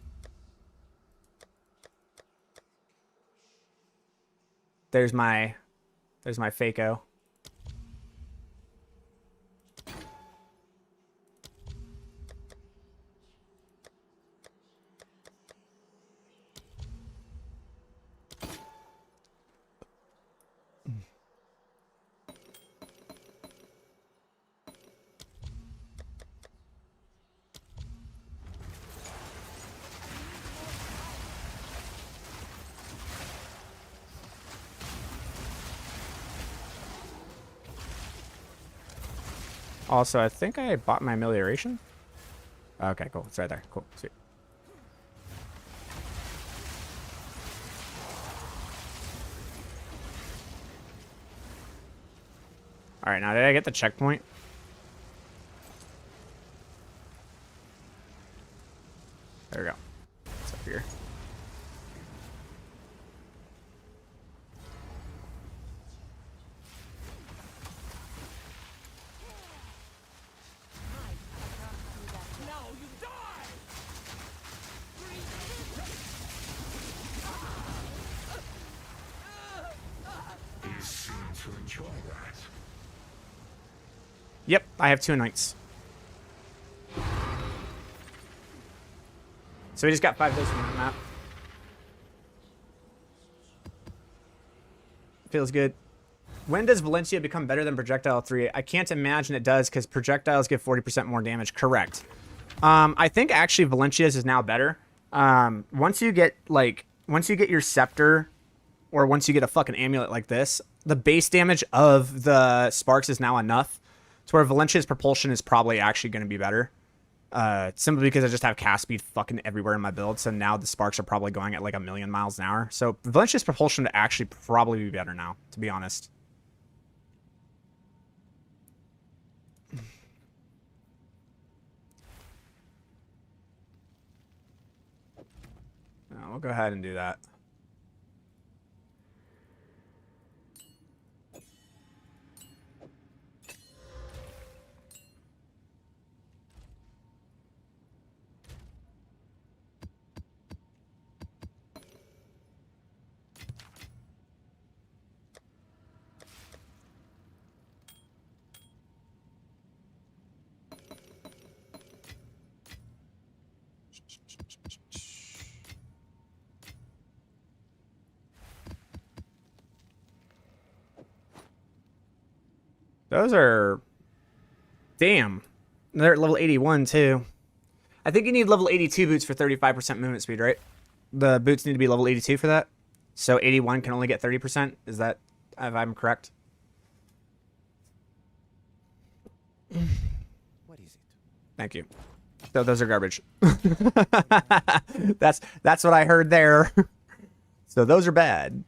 S1: There's my Fako. Also, I think I bought my amelioration. Okay, cool. It's right there. Cool. Sweet. All right, now did I get the checkpoint? There we go. It's up here.
S3: You seem to enjoy that.
S1: Yep, I have 2 anoints. So we just got 5 doses from that map. Feels good. When does Valencia become better than Projectile 3? I can't imagine it does because projectiles give 40% more damage. Correct. I think actually Valencia's is now better. Once you get your scepter, or once you get a fucking amulet like this, the base damage of the sparks is now enough to where Valencia's propulsion is probably actually going to be better. Simply because I just have cast speed fucking everywhere in my build, so now the sparks are probably going at like 1,000,000 miles an hour. So Valencia's propulsion would actually probably be better now, to be honest. We'll go ahead and do that. Those are... Damn. They're at level 81, too. I think you need level 82 boots for 35% movement speed, right? The boots need to be level 82 for that. So 81 can only get 30%. Is that... if I'm correct?
S7: What is it?
S1: Thank you. So those are garbage. That's what I heard there. So those are bad.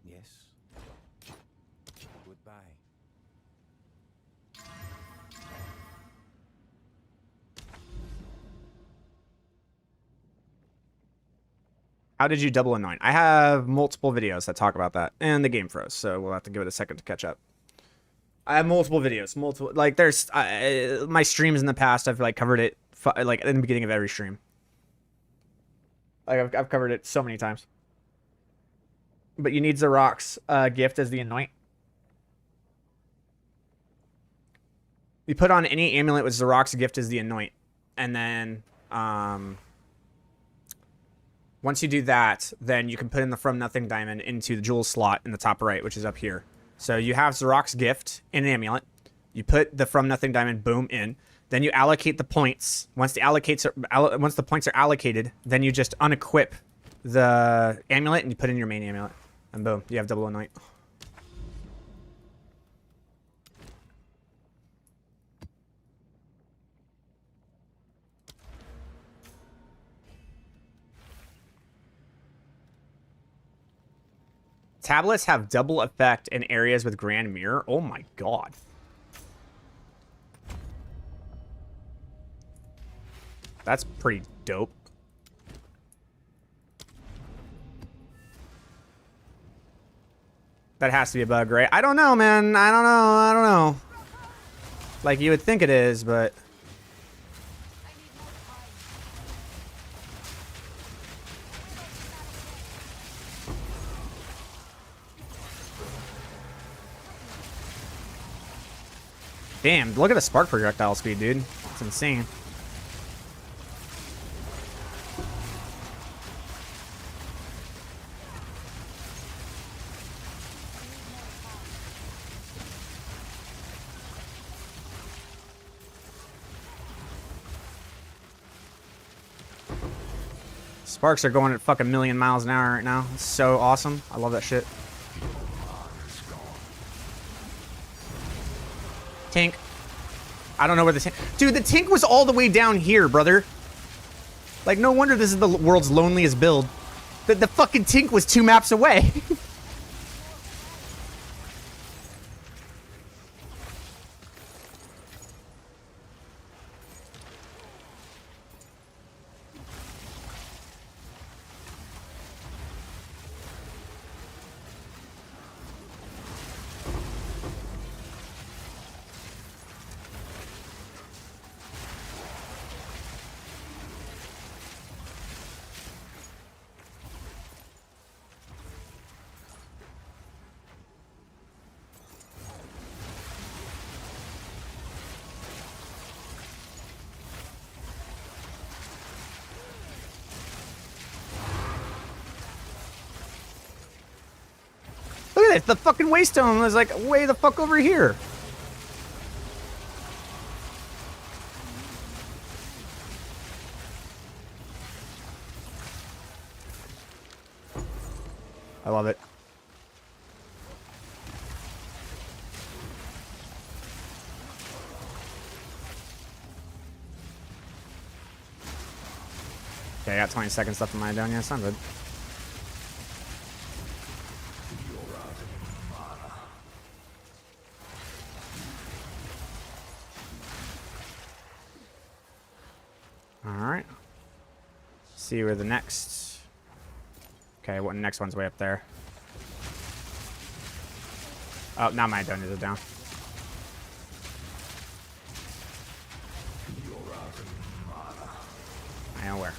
S7: Yes. Goodbye.
S1: How did you double anoint? I have multiple videos that talk about that, and the game froze, so we'll have to give it a second to catch up. I have multiple videos, like there's my streams in the past. I've like covered it like in the beginning of every stream. Like I've covered it so many times. But you need Zarok's gift as the anoint. You put on any amulet with Zarok's gift as the anoint, and then once you do that, then you can put in the From Nothing diamond into the jewel slot in the top right, which is up here. So you have Zarok's gift in an amulet. You put the From Nothing diamond, boom, in. Then you allocate the points. Once the points are allocated, then you just unequip the amulet and you put in your main amulet. And boom, you have double anoint. Tablets have double effect in areas with Grand Mirror. Oh my god. That's pretty dope. That has to be a bug, right? I don't know, man. I don't know. Like, you would think it is, but... Damn, look at the spark projectile speed, dude. It's insane. Sparks are going at fucking 1,000,000 miles an hour right now. It's so awesome. I love that shit. Tank. I don't know where the tank... Dude, the tank was all the way down here, brother. Like, no wonder this is the world's loneliest build. The fucking tank was 2 maps away. at it. The fucking waystone was like way the fuck over here. I love it. Okay, I got 20 seconds left in my down. Yeah, it's not good. Alright. See where the next... Okay, what next one's way up there? Oh, now my down is down. I know where.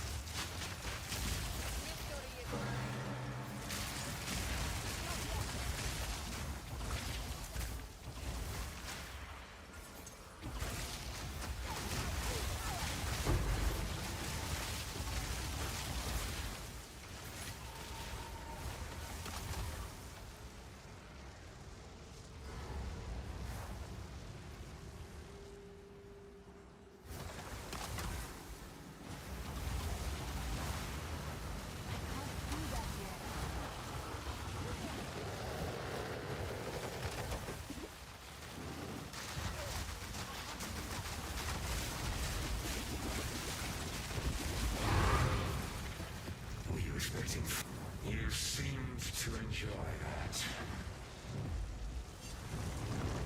S3: You seemed to enjoy that.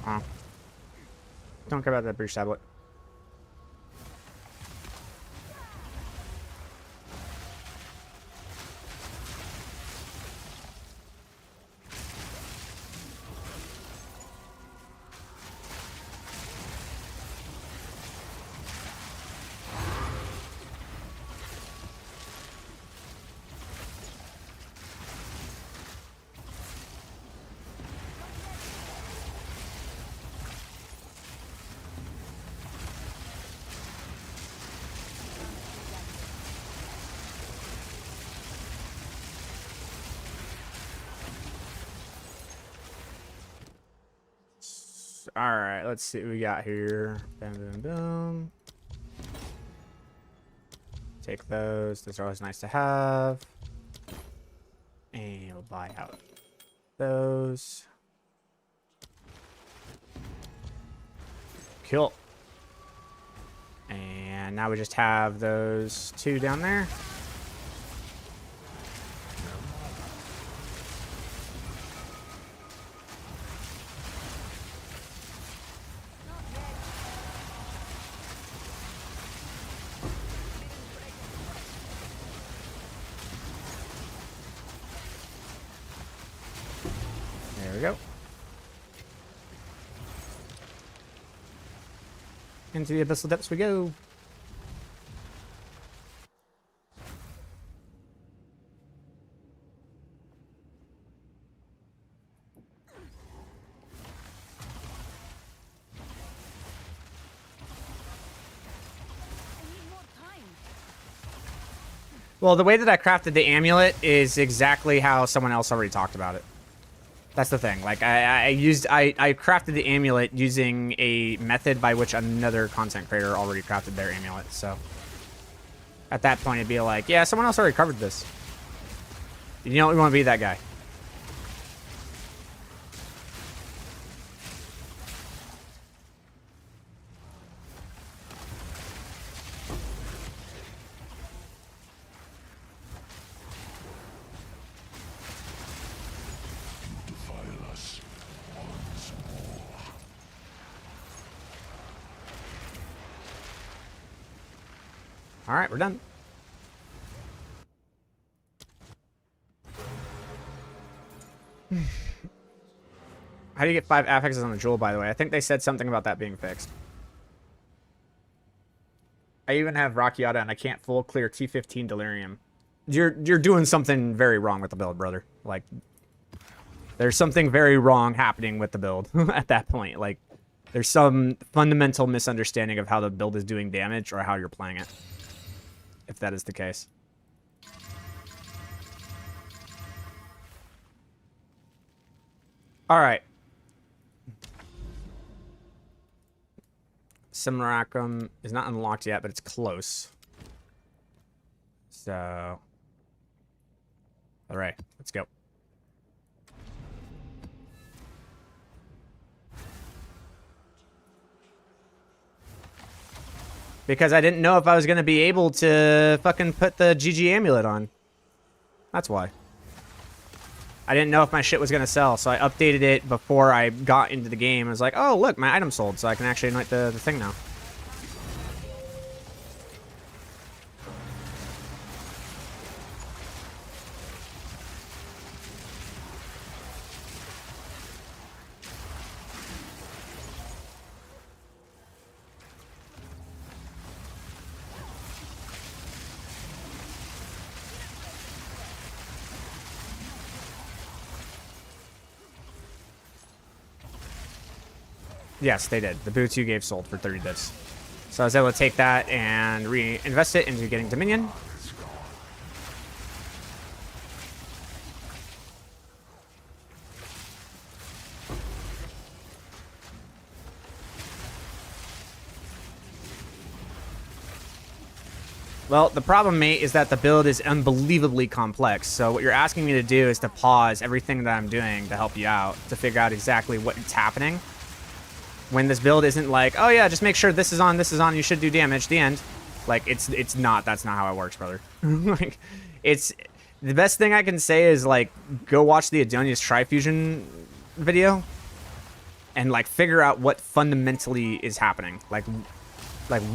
S1: Oh. Don't care about that breach tablet. Alright, let's see what we got here. Boom, boom, boom. Take those. Those are always nice to have. And we'll buy out those. Cool. And now we just have those two down there. There we go. Into the abyssal depths we go. Well, the way that I crafted the amulet is exactly how someone else already talked about it. That's the thing. Like, I crafted the amulet using a method by which another content creator already crafted their amulet. So at that point, it'd be like, yeah, someone else already covered this. You don't want to be that guy. All right, we're done. How do you get 5 affixes on the jewel, by the way? I think they said something about that being fixed. I even have Rockiata, and I can't full clear T15 Delerium. You're doing something very wrong with the build, brother. Like, there's something very wrong happening with the build at that point. Like, there's some fundamental misunderstanding of how the build is doing damage or how you're playing it. If that is the case. All right. Simulacrum is not unlocked yet, but it's close. So, all right, let's go. Because I didn't know if I was going to be able to fucking put the GG amulet on. That's why. I didn't know if my shit was going to sell, so I updated it before I got into the game. I was like, oh, look, my item sold, so I can actually anoint the thing now. Yes, they did. The boots you gave sold for 30 bits. So I was able to take that and reinvest it into getting Dominion. Well, the problem, mate, is that the build is unbelievably complex. So what you're asking me to do is to pause everything that I'm doing to help you out, to figure out exactly what's happening. When this build isn't like, oh yeah, just make sure this is on, you should do damage, the end. Like, it's not, that's not how it works, brother. Like, it's, the best thing I can say is, like, go watch the Adonius Trifusion video and, like, figure out what fundamentally is happening. Like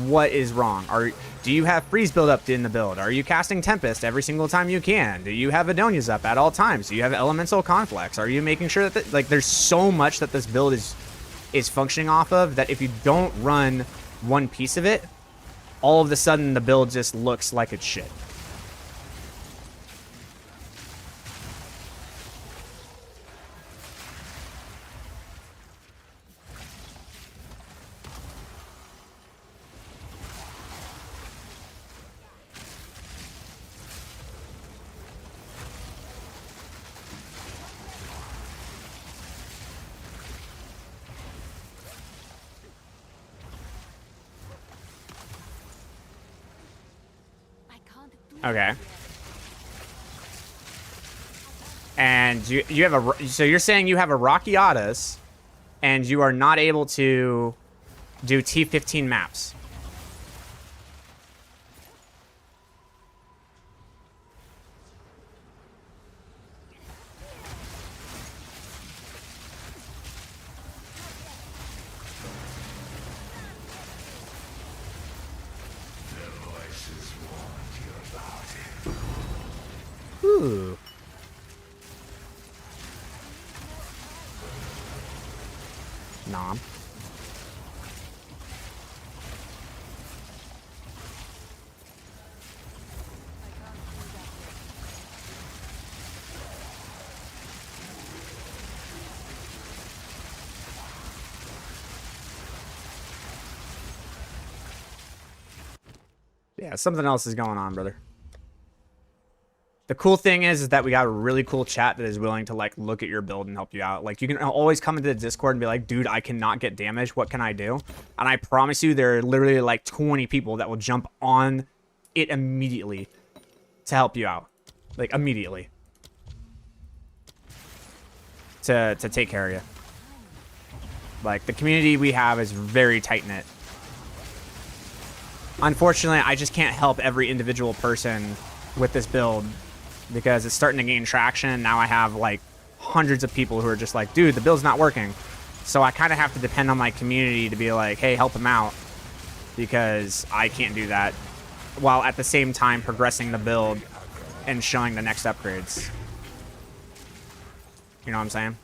S1: what is wrong? Do you have freeze build up in the build? Are you casting Tempest every single time you can? Do you have Adonias up at all times? Do you have Elemental Conflicts? Are you making sure that, like, there's so much that this build is functioning off of that if you don't run one piece of it, all of a sudden the build just looks like it's shit.
S2: I can't do
S1: Okay. And you have a, so you're saying you have a Rockiatas and you are not able to do T15 maps. Ooh. Nom. Yeah, something else is going on, brother. The cool thing is that we got a really cool chat that is willing to, like, look at your build and help you out. Like, you can always come into the Discord and be like, dude, I cannot get damage. What can I do? And I promise you there are literally like 20 people that will jump on it immediately to help you out. Like, immediately. To take care of you. Like, the community we have is very tight-knit. Unfortunately, I just can't help every individual person with this build because it's starting to gain traction. Now I have, like, hundreds of people who are just like, dude, the build's not working. So I kind of have to depend on my community to be like, hey, help them out, because I can't do that while at the same time progressing the build and showing the next upgrades. You know what I'm saying?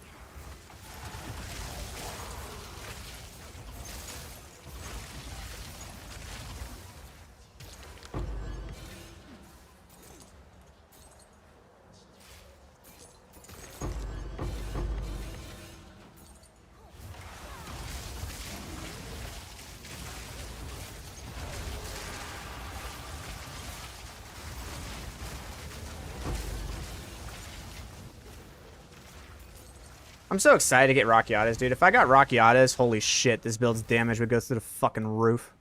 S1: I'm so excited to get Rockiatas, dude. If I got Rockiatas, holy shit, this build's damage would go through the fucking roof.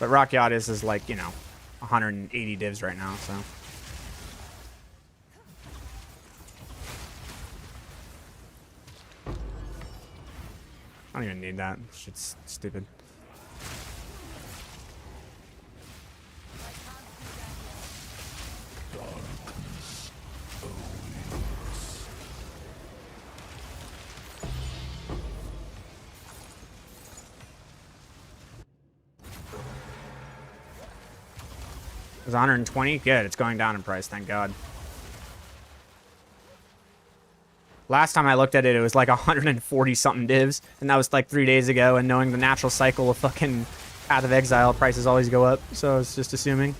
S1: But Rockiatas is like, you know, 180 divs right now, so. I don't even need that. Shit's stupid. It was 120? Good, it's going down in price, thank God. Last time I looked at it, it was like 140 something divs, and that was like 3 days ago, and knowing the natural cycle of fucking Path of Exile, prices always go up, so I was just assuming.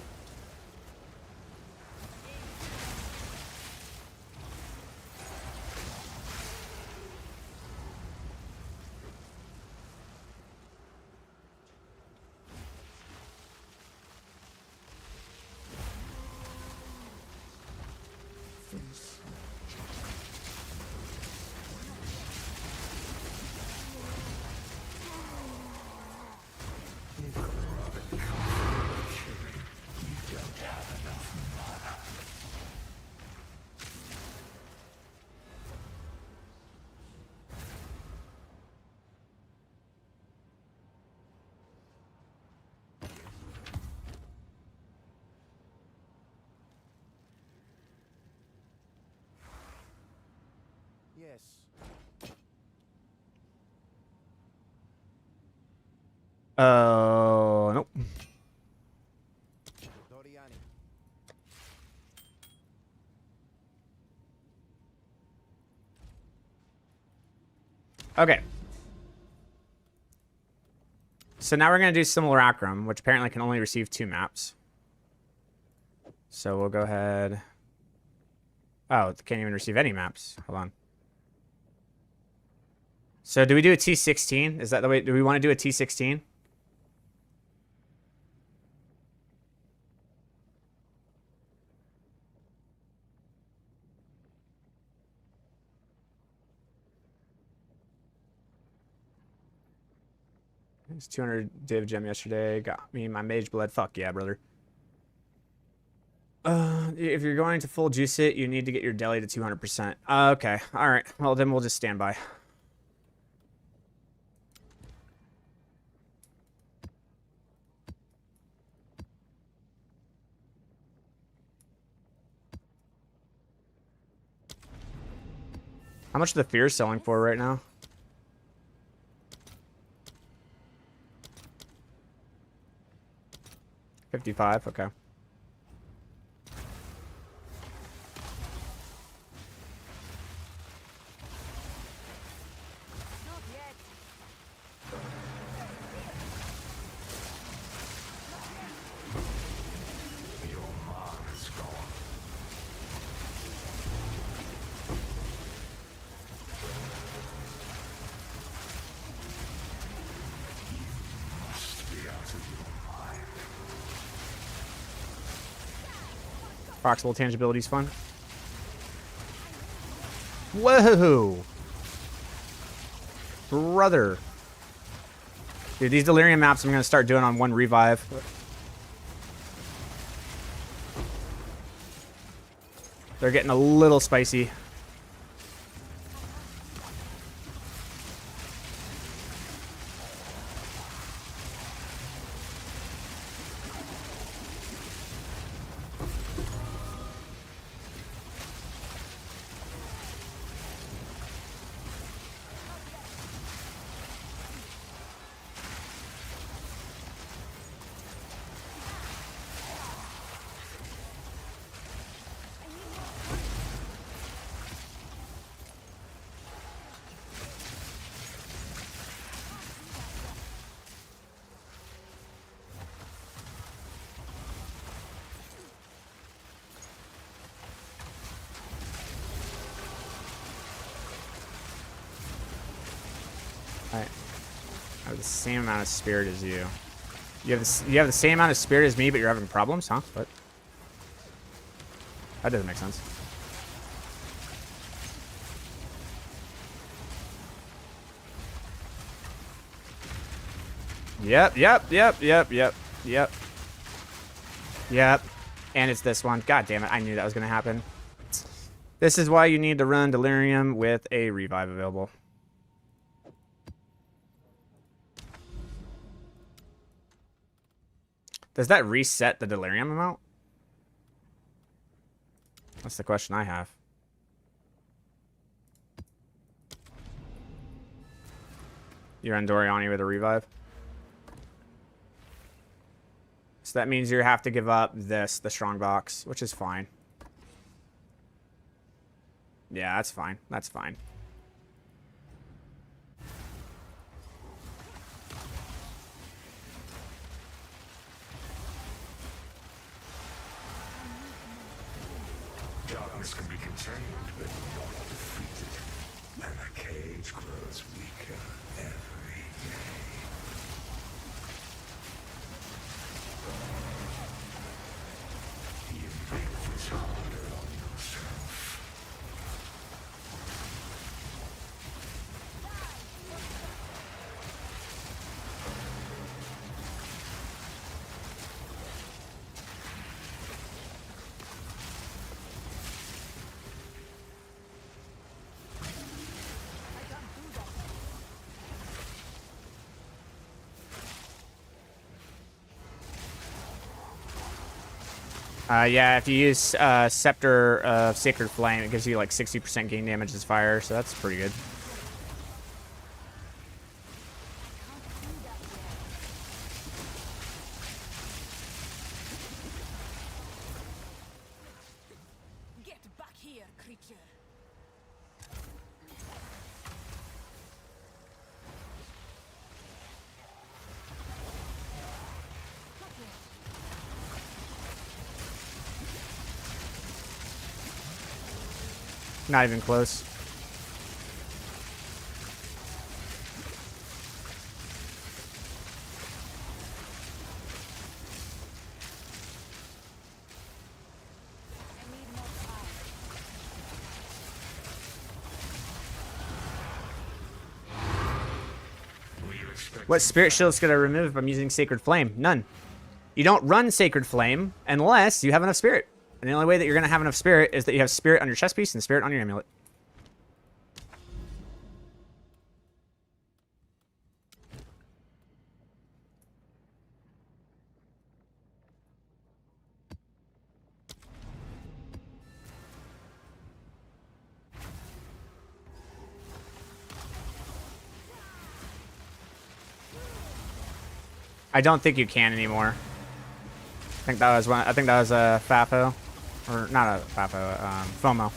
S7: Yes.
S1: Nope.
S7: Doriani.
S1: Okay. So now we're going to do Simulacrum, which apparently can only receive 2 maps. So we'll go ahead. Oh, it can't even receive any maps. Hold on. So do we do a T16? Is that the way? Do we want to do a T16? It was 200 div gem yesterday. Got me my mage blood. Fuck yeah, brother. If you're going to full juice it, you need to get your deli to 200%. Okay. All right. Well, then we'll just stand by. How much are the fears selling for right now? $55. Okay. Proximal tangibility is fun. Whoa! Brother. Dude, these Delerium maps I'm going to start doing on 1 revive. They're getting a little spicy. I have the same amount of spirit as you. You have the same amount of spirit as me, but you're having problems, huh? What? That doesn't make sense. Yep. And it's this one. God damn it. I knew that was going to happen. This is why you need to run Delerium with a revive available. Does that reset the Delerium amount? That's the question I have. You're on Doriani with a revive. So that means you have to give up this, the strong box, which is fine. Yeah, that's fine. That's fine.
S3: Darkness can be contained, but not defeated. And the cage grows weaker every day. You make this harder on yourself.
S1: Yeah, if you use Scepter of Sacred Flame, it gives you like 60% gain damage as fire, so that's pretty good.
S6: Get back here, creature.
S1: Not even close. What spirit shield is going to remove if I'm using Sacred Flame? None. You don't run Sacred Flame unless you have enough spirit. And the only way that you're going to have enough spirit is that you have spirit on your chest piece and spirit on your amulet. I don't think you can anymore. I think that was one. I think that was a FAFO, or not a FAFO, FOMO.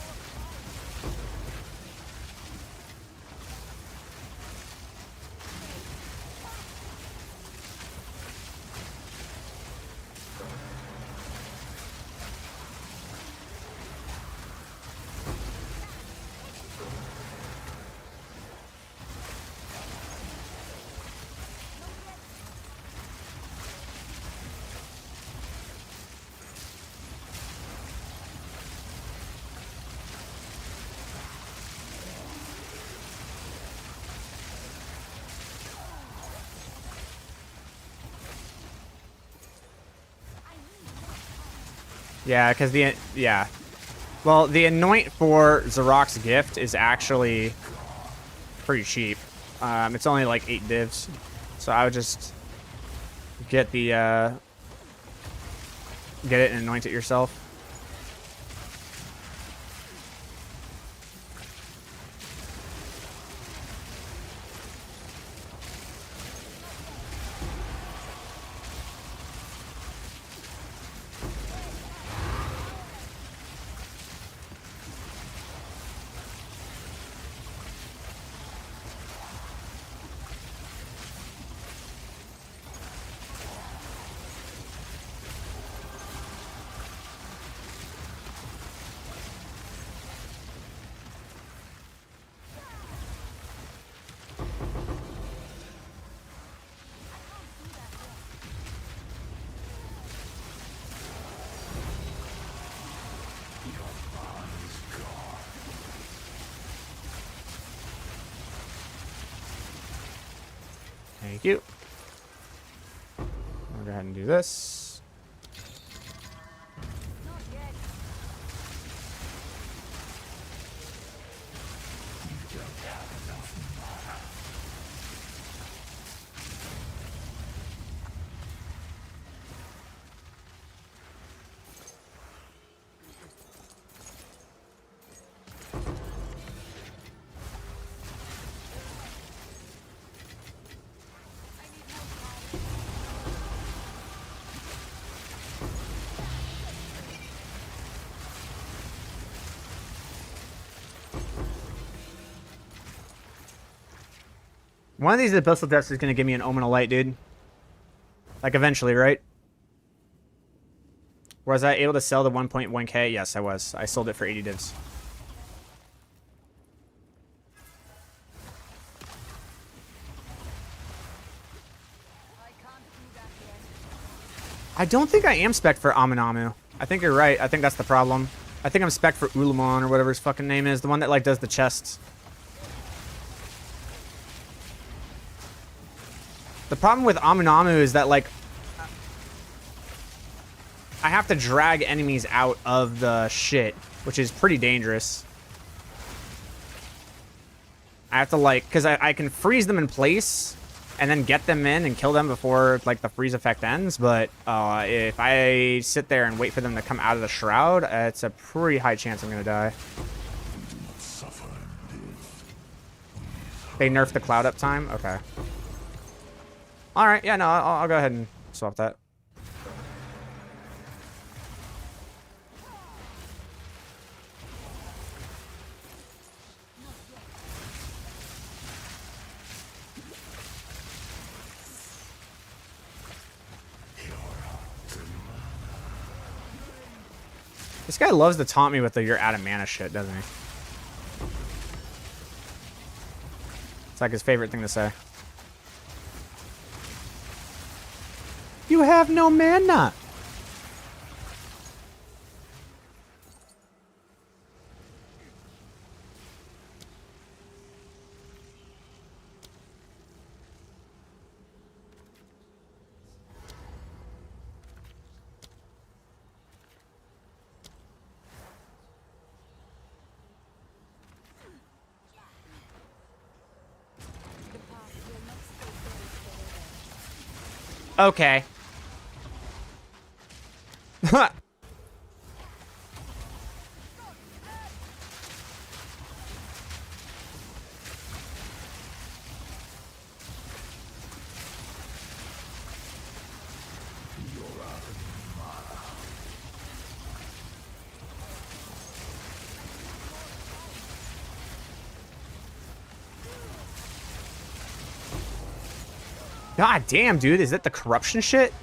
S1: Yeah, because well, the anoint for Zarok's gift is actually pretty cheap. It's only like 8 divs, so I would just get the get it and anoint it yourself. Thank you. I'll go ahead and do this. One of these abyssal depths is going to give me an Omen of Light, dude. Like, eventually, right? Was I able to sell the 1.1k? Yes, I was. I sold it for 80 divs. I don't think I am spec for Aminamu. I think you're right. I think that's the problem. I think I'm spec for Ulamon or whatever his fucking name is. The one that, like, does the chests. The problem with Aminamu is that, like, I have to drag enemies out of the shit, which is pretty dangerous. I have to, like, because I can freeze them in place and then get them in and kill them before, like, the freeze effect ends. But if I sit there and wait for them to come out of the shroud, it's a pretty high chance I'm going to die. They nerfed the cloud up time? Okay. All right, yeah, no, I'll go ahead and swap that. This guy loves to taunt me with the "you're out of mana" shit, doesn't he? It's like his favorite thing to say. You have no mana. Okay. God damn, dude. Is that the corruption shit?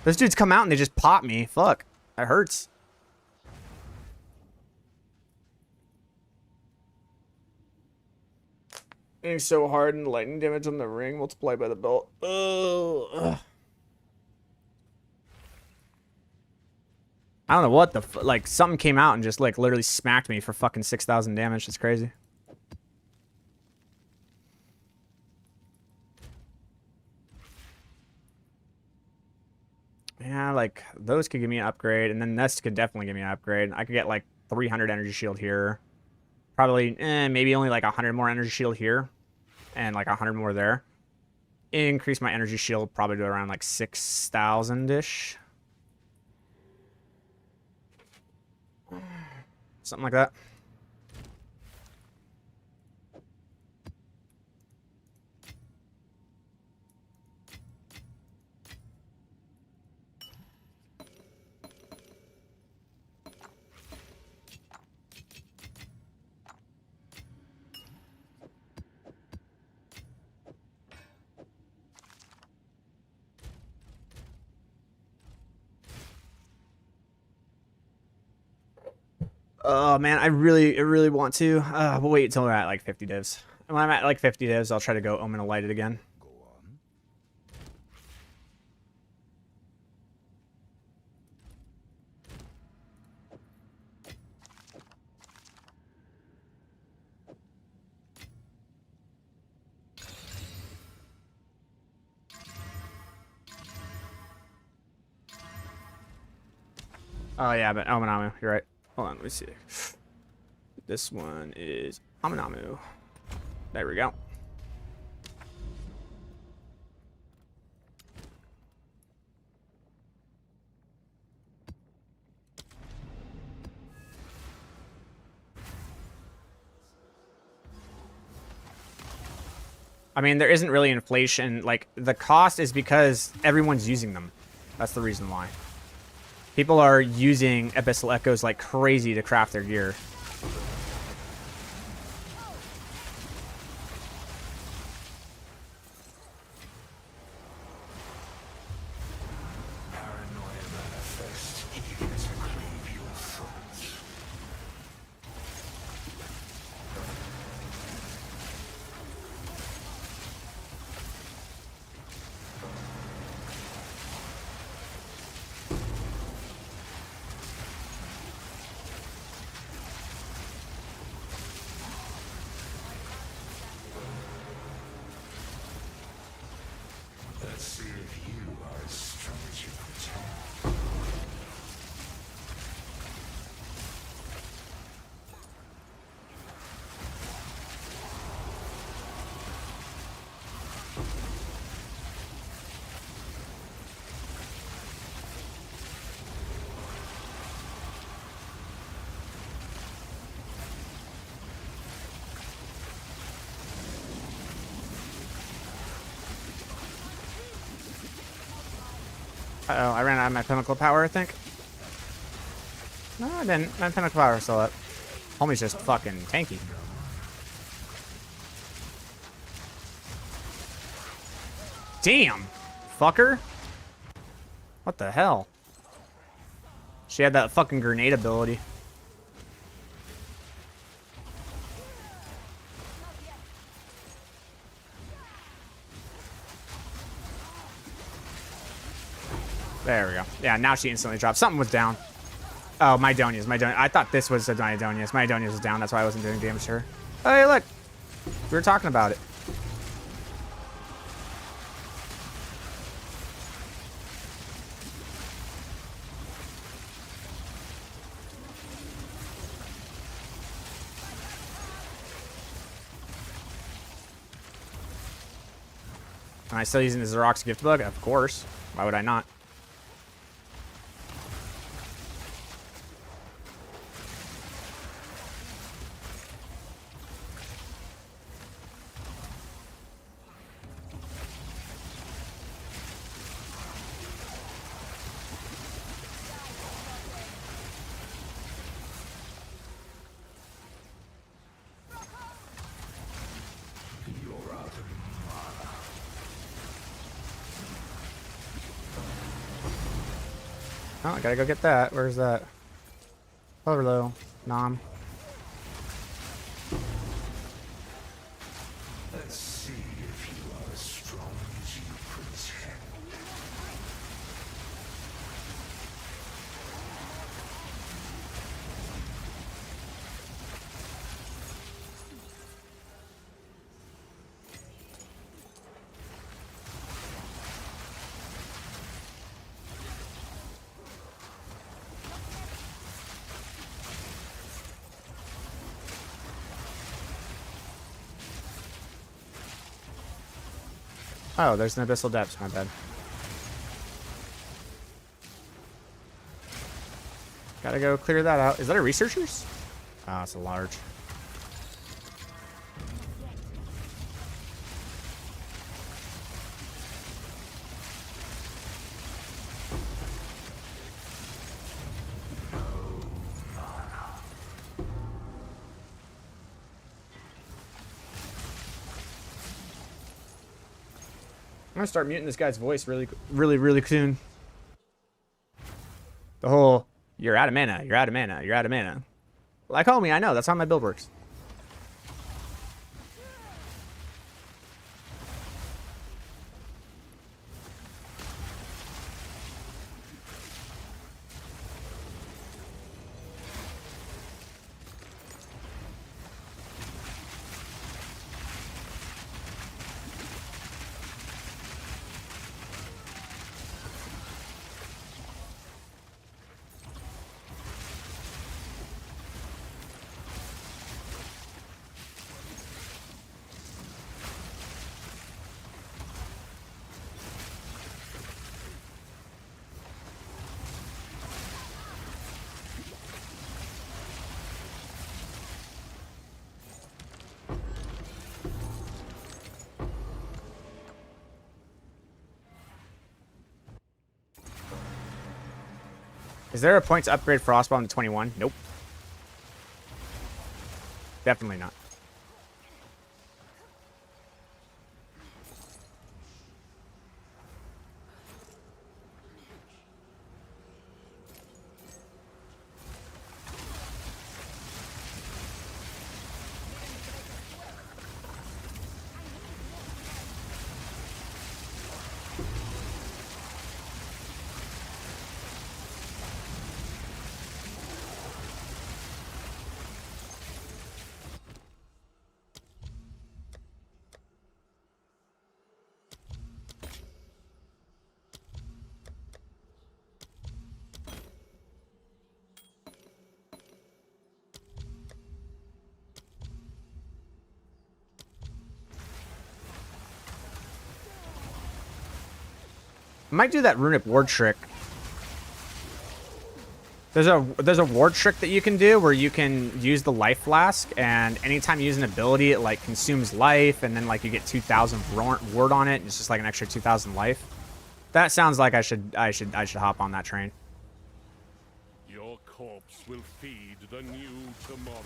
S1: Those dudes come out and they just pop me. Fuck. That hurts. Hitting so hard and lightning damage on the ring multiplied by the belt. Ugh. I don't know what the like something came out and just like literally smacked me for fucking 6,000 damage. That's crazy. Yeah, like those could give me an upgrade, and then this could definitely give me an upgrade. I could get like 300 energy shield here. Probably, maybe only like 100 more energy shield here, and like 100 more there. Increase my energy shield probably to around like 6,000-ish. Something like that. Oh man, I really want to. We'll wait until we're at like 50 divs. When I'm at like 50 divs, I'll try to go Omen of Light it again.
S3: Go on.
S1: Oh yeah, but Omanamu, you're right. Hold on, let me see. This one is Omanamu. There we go. I mean, there isn't really inflation. Like, the cost is because everyone's using them. That's the reason why. People are using Abyssal Echoes like crazy to craft their gear.
S3: Paranoia manifests, eager to cleave your thoughts. Let's see if you are as strong as you pretend.
S1: Uh-oh, I ran out of my pinnacle power, I think. No, I didn't. My pinnacle power is still up. Homie's just fucking tanky. Damn! Fucker! What the hell? She had that fucking grenade ability. There we go. Yeah, now she instantly dropped. Something was down. Oh, my Donia's. I thought this was a Donia's. My Donia's was down. That's why I wasn't doing damage to her. Oh, hey, look. We were talking about it. Am I still using the Xerox gift bug? Of course. Why would I not?
S3: You're out of mana.
S1: Oh, I gotta go get that. Where's that? Overlow. Nom.
S3: Let's see if you are as strong as you pretend.
S1: Oh, there's an Abyssal Depths. My bad. Gotta go clear that out. Is that a Researcher's? Oh, it's a large. I'm gonna start muting this guy's voice really soon. The whole, you're out of mana, you're out of mana, you're out of mana. Like, homie, I know, that's how my build works. Is there a point to upgrade Frostbomb to 21? Nope. Definitely not. I might do that runic ward trick. There's a ward trick that you can do where you can use the life flask, and anytime you use an ability, it like consumes life, and then like you get 2,000 ward on it. And it's just like an extra 2,000 life. That sounds like I should hop on that train.
S8: Your corpse will feed the new tomorrow.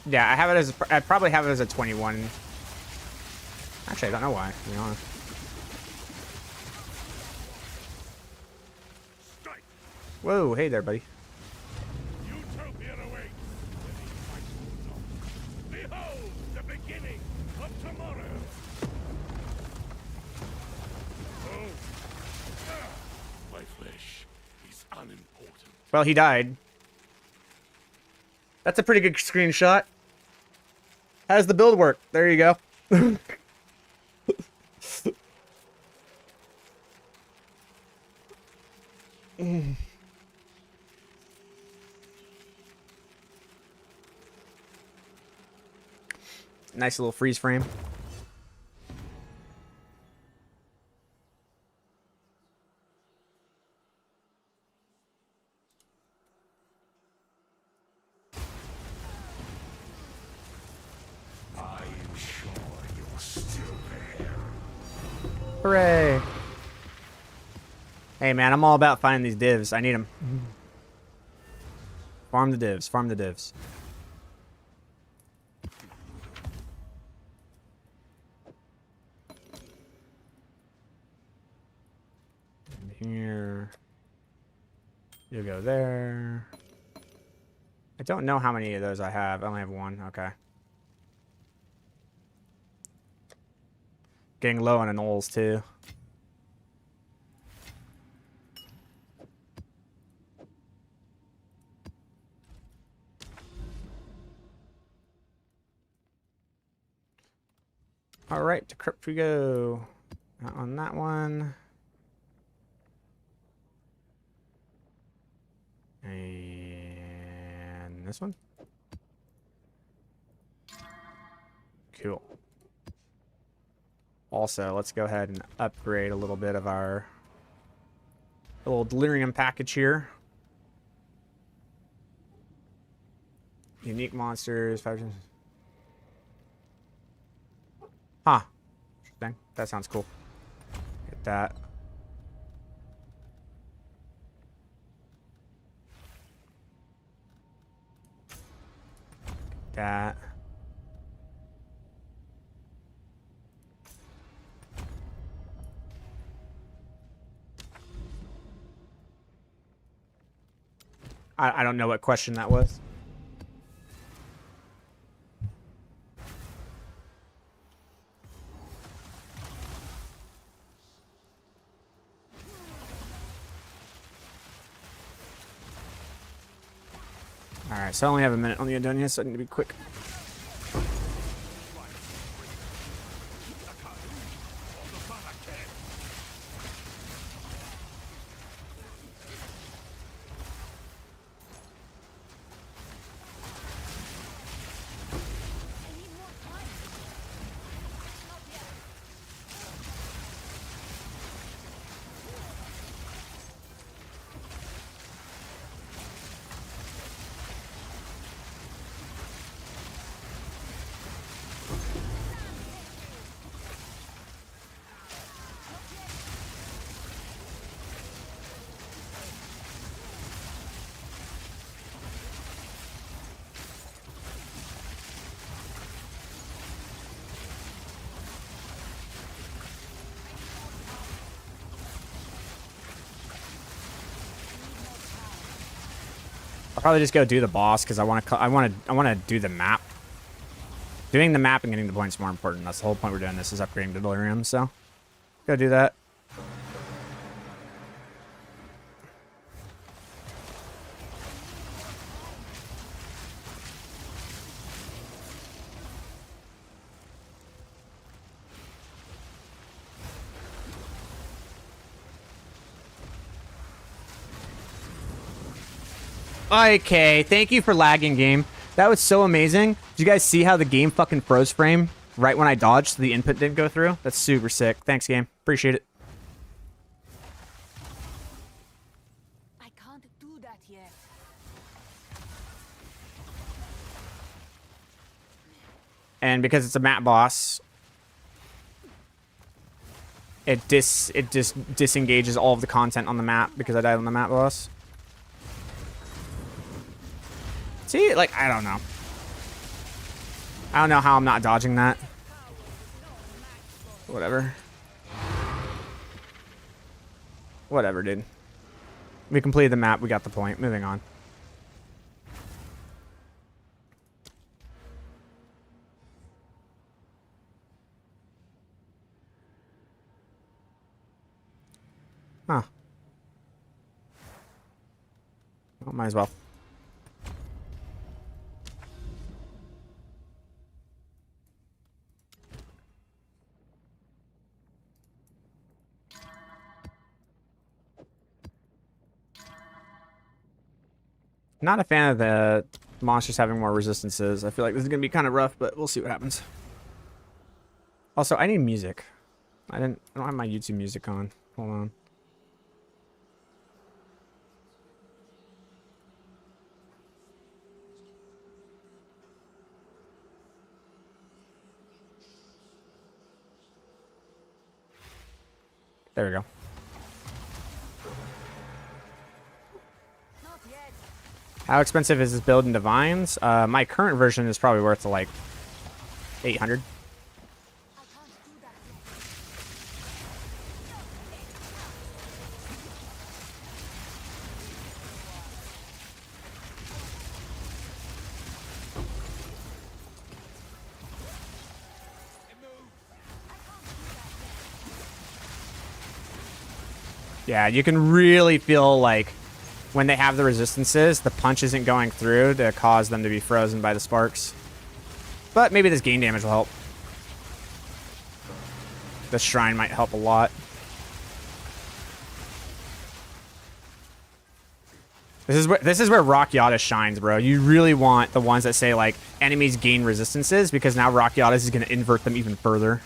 S1: Yeah, I probably have it as a 21. Actually, I don't know why, to be honest.
S8: Strike!
S1: Whoa, hey there, buddy.
S8: Utopia awaits! Behold the beginning of tomorrow! Oh! My flesh is unimportant.
S1: Well, he died. That's a pretty good screenshot. How's the build work? There you go. Nice little freeze frame.
S3: Are you sure you're still there?
S1: Hooray. Hey man, I'm all about finding these divs. I need them. Farm the divs, farm the divs. Here. You go there. I don't know how many of those I have. I only have one. Okay. Getting low on the knolls too. All right, to crypt we go. Not on that one. And this one. Cool. Also, let's go ahead and upgrade a little bit of our little Delerium package here. Unique monsters. Huh. Interesting. That sounds cool. Get that. Get that. I don't know what question that was. Alright, so I only have a minute on the Adonia, so I need to be quick. I'll probably just go do the boss because I want to do the map. Doing the map and getting the points is more important. That's the whole point we're doing this, is upgrading to Delerium. So go do that. Okay, thank you for lagging, game. That was so amazing. Did you guys see how the game fucking froze frame right when I dodged so the input didn't go through? That's super sick. Thanks, game. Appreciate it.
S2: I can't do that yet.
S1: And because it's a map boss, it just disengages all of the content on the map because I died on the map boss. See, like, I don't know. I don't know how I'm not dodging that. Whatever. Whatever, dude. We completed the map. We got the point. Moving on. Huh. Well, might as well. Not a fan of the monsters having more resistances. I feel like this is going to be kind of rough, but we'll see what happens. Also, I need music. I don't have my YouTube music on. Hold on. There we go. How expensive is this build in Divines? My current version is probably worth like 800. Yeah, you can really feel like when they have the resistances, the punch isn't going through to cause them to be frozen by the sparks. But maybe this gain damage will help. The shrine might help a lot. This is where Rock Yada shines, bro. You really want the ones that say like enemies gain resistances, because now Rock Yada is going to invert them even further.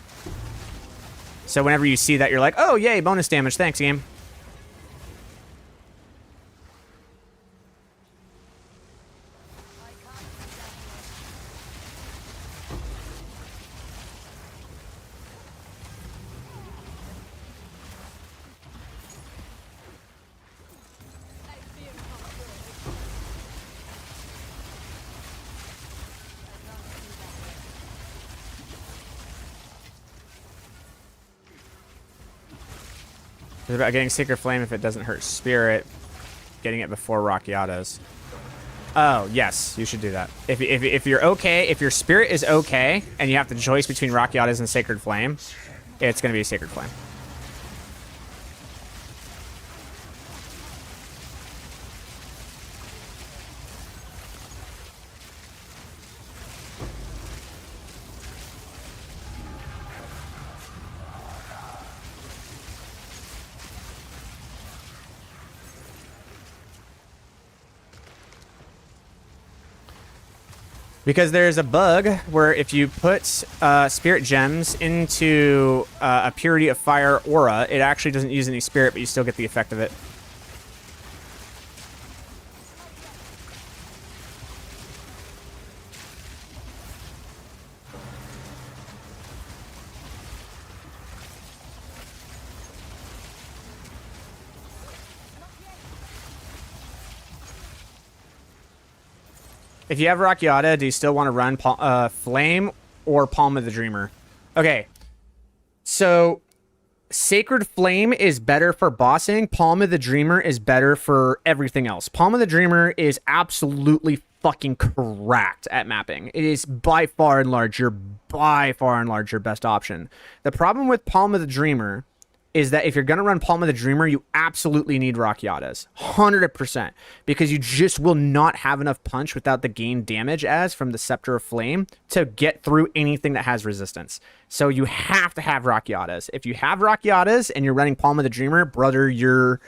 S1: So whenever you see that, you're like, oh yay, bonus damage. Thanks, game. It's about getting Sacred Flame if it doesn't hurt Spirit. Getting it before Rock Yada's. Oh, yes, you should do that. If you're okay, if your Spirit is okay, and you have the choice between Rock Yada's and Sacred Flame, it's going to be Sacred Flame. Because there's a bug where if you put spirit gems into a Purity of Fire aura, it actually doesn't use any spirit, but you still get the effect of it. If you have Rock Yada, do you still want to run Flame or Palm of the Dreamer? Okay, so Sacred Flame is better for bossing. Palm of the Dreamer is better for everything else. Palm of the Dreamer is absolutely fucking cracked at mapping. It is by far and large your best option. The problem with Palm of the Dreamer is that if you're going to run Palm of the Dreamer, you absolutely need Rakiatas. 100%. Because you just will not have enough punch without the gain damage as from the Scepter of Flame to get through anything that has resistance. So you have to have Rakiatas. If you have Rakiatas and you're running Palm of the Dreamer, brother, you're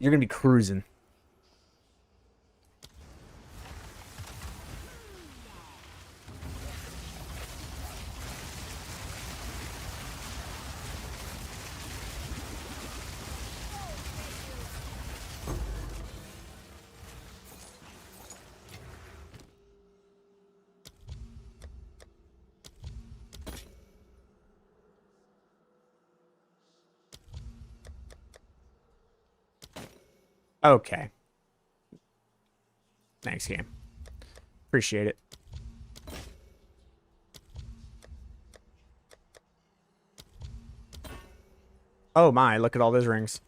S1: going to be cruising. Okay. Thanks, game. Appreciate it. Oh my, look at all those rings.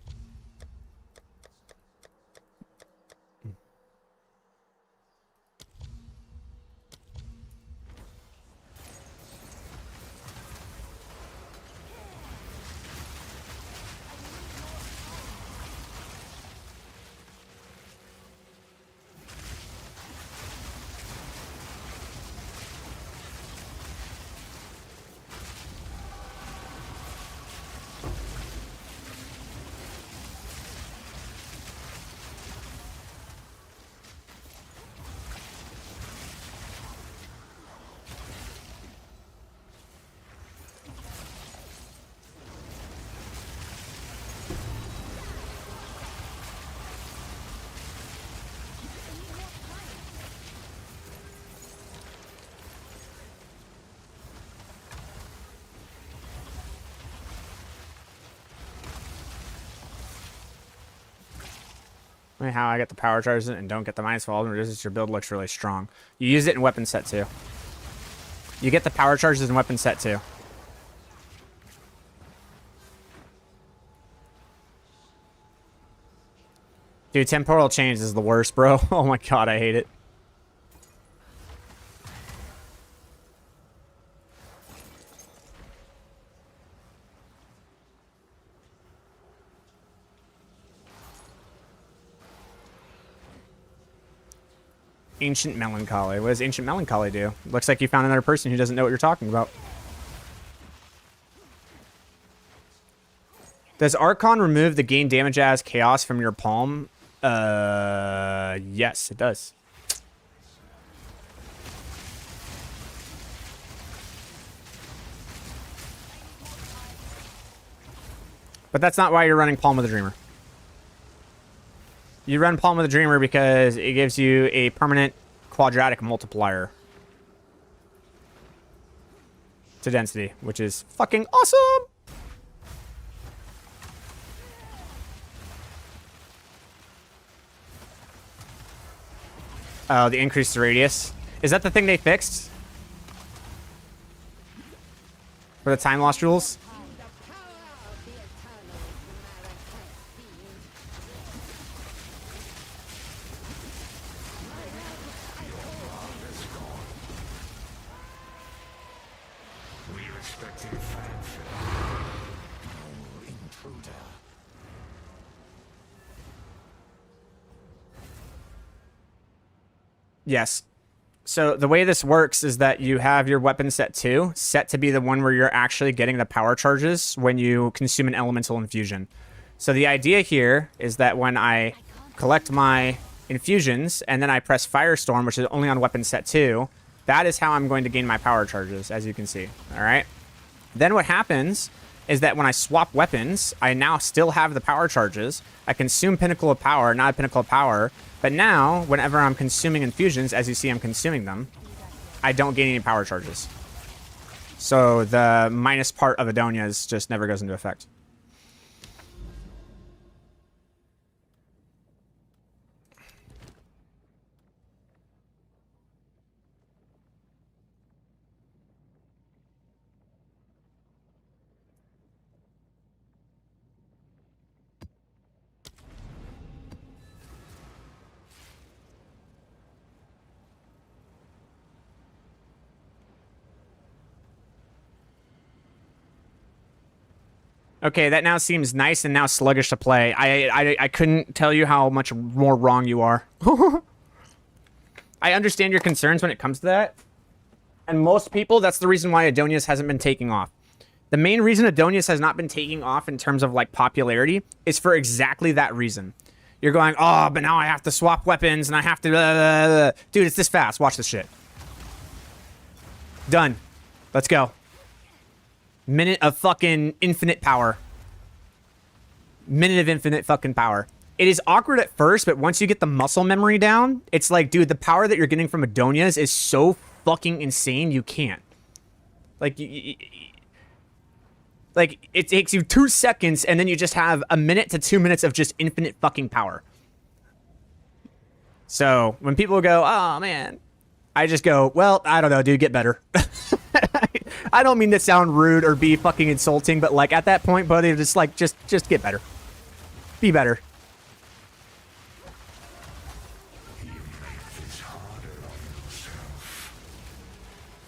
S1: I mean, how I get the power charges and don't get the minus fall, or just your build looks really strong. You use it in weapon set too. You get the power charges in weapon set too. Dude, temporal change is the worst, bro. Oh my god, I hate it. Ancient Melancholy. What does Ancient Melancholy do? Looks like you found another person who doesn't know what you're talking about. Does Archon remove the gain damage as chaos from your palm? Yes, it does. But that's not why you're running Palm of the Dreamer. You run Palm of the Dreamer because it gives you a permanent quadratic multiplier to density, which is fucking awesome. Oh, the increased radius. Is that the thing they fixed? For the time loss rules? Yes. So the way this works is that you have your weapon set 2 set to be the one where you're actually getting the power charges when you consume an elemental infusion. So the idea here is that when I collect my infusions and then I press Firestorm, which is only on weapon set 2, that is how I'm going to gain my power charges, as you can see. All right. Then what happens is that when I swap weapons, I now still have the power charges. I consume Pinnacle of Power, not a Pinnacle of Power. But now, whenever I'm consuming infusions, as you see I'm consuming them, I don't gain any power charges. So the minus part of Adonia's just never goes into effect. Okay, that now seems nice and now sluggish to play. I couldn't tell you how much more wrong you are. I understand your concerns when it comes to that. And most people, that's the reason why Adonius hasn't been taking off. The main reason Adonius has not been taking off in terms of, like, popularity is for exactly that reason. You're going, oh, but now I have to swap weapons and I have to... Dude, it's this fast. Watch this shit. Done. Let's go. Minute of fucking infinite power. Minute of infinite fucking power. It is awkward at first, but once you get the muscle memory down, it's like, dude, the power that you're getting from Adonias is so fucking insane, you can't. Like, like, it takes you 2 seconds, and then you just have a minute to 2 minutes of just infinite fucking power. So, when people go, oh, man, I just go, well, I don't know, dude, get better. I don't mean to sound rude or be fucking insulting, but, like, at that point, buddy, just, like, just get better. Be better.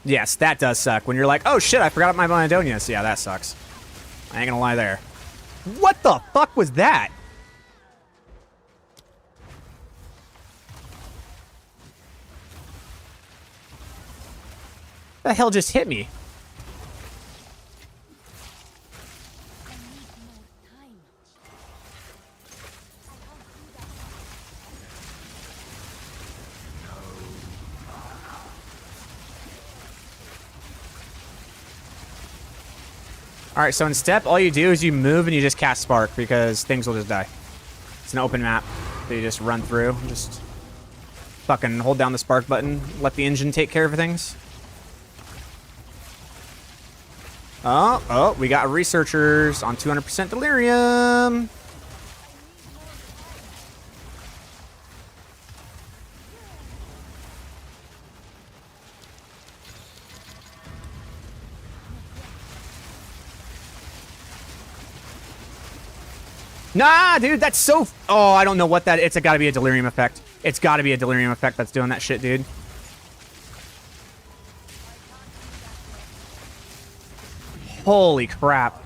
S1: Yes, that does suck. When you're like, oh, shit, I forgot my Adonius. Yeah, that sucks. I ain't gonna lie there. What the fuck was that? The hell just hit me? Alright, so in step, all you do is you move and you just cast Spark because things will just die. It's an open map. So you just run through. Just fucking hold down the Spark button. Let the engine take care of things. Oh, we got researchers on 200% Delerium. Nah, dude, that's so... Oh, I don't know what that... It's gotta be a Delirium effect. It's gotta be a Delirium effect that's doing that shit, dude. Holy crap.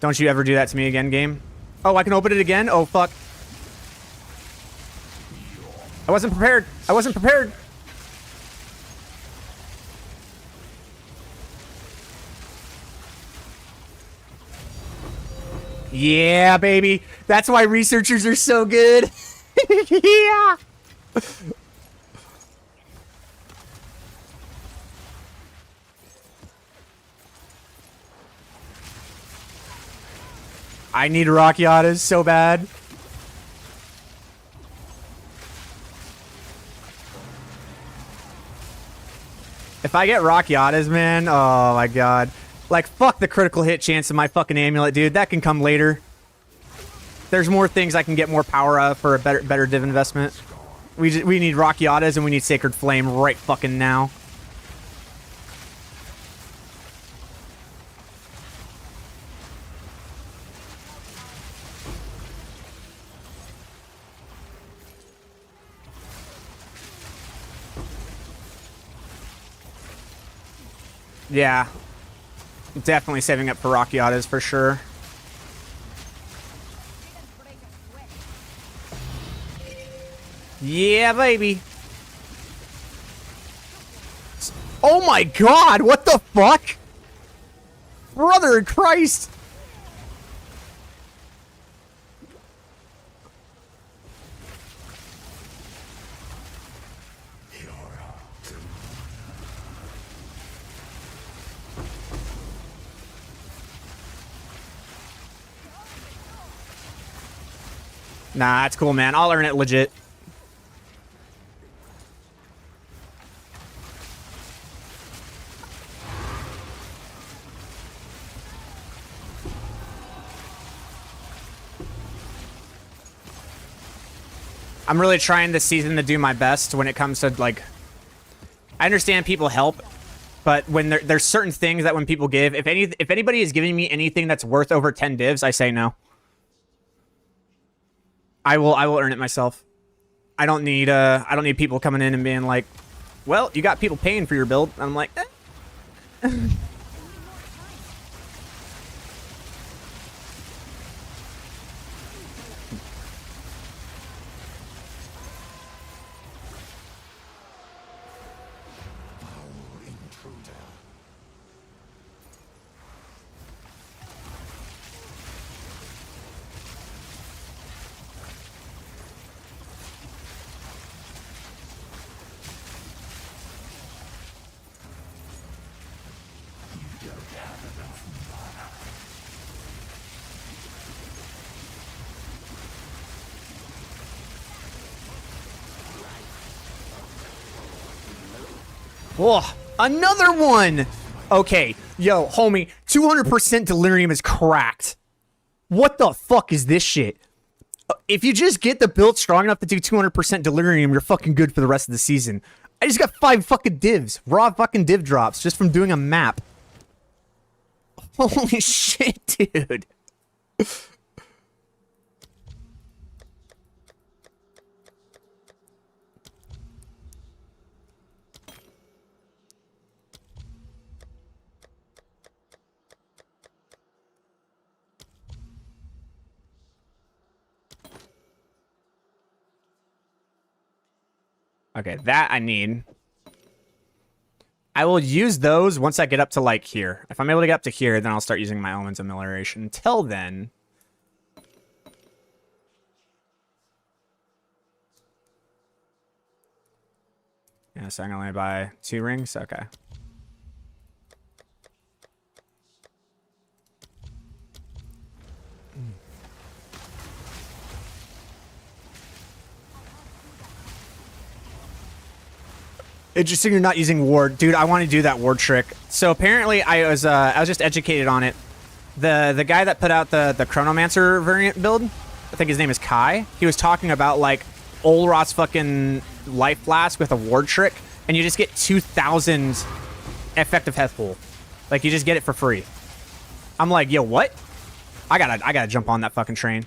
S1: Don't you ever do that to me again, game. Oh, I can open it again? Oh, fuck. I wasn't prepared. I wasn't prepared. Yeah, baby. That's why researchers are so good. Yeah. I need Rockiatas so bad. If I get Rockiatas, man, oh my god. Like, fuck the critical hit chance of my fucking amulet, dude. That can come later. There's more things I can get more power of for a better div investment. We need Rockiatas and we need Sacred Flame right fucking now. Yeah. Definitely saving up for Rockiatas for sure. Yeah, baby. Oh my god, what the fuck? Brother in Christ. Nah, it's cool, man. I'll earn it legit. I'm really trying this season to do my best when it comes to, like... I understand people help, but when there's certain things that when people give... If anybody is giving me anything that's worth over 10 divs, I say no. I will earn it myself. I don't need people coming in and being like, well, you got people paying for your build. And I'm like, eh. Oh, another one. Okay, yo, homie, 200% Delirium is cracked. What the fuck is this shit? If you just get the build strong enough to do 200% Delirium, you're fucking good for the rest of the season. I just got 5 fucking divs. Raw fucking div drops just from doing a map. Holy shit, dude. Okay, that I need. I will use those once I get up to, like, here. If I'm able to get up to here, then I'll start using my Elements of Amelioration. Until then... Yeah, so I'm gonna only buy 2 rings? Okay. Interesting you're not using ward. Dude, I want to do that ward trick. So apparently I was just educated on it. The guy that put out the Chronomancer variant build, I think his name is Kai, he was talking about like Olrot's fucking life flask with a ward trick, and you just get 2,000 effective health pool. Like you just get it for free. I'm like, yo, what? I gotta jump on that fucking train.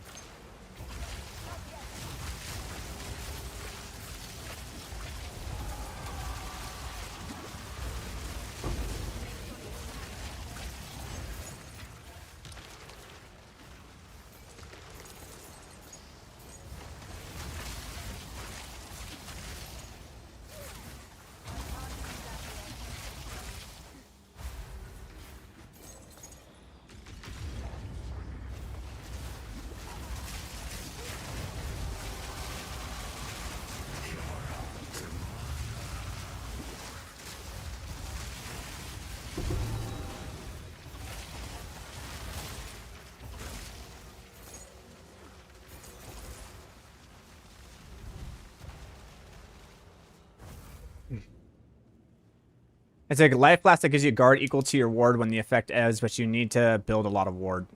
S1: It's a life blast that gives you guard equal to your ward when the effect ends, but you need to build a lot of ward.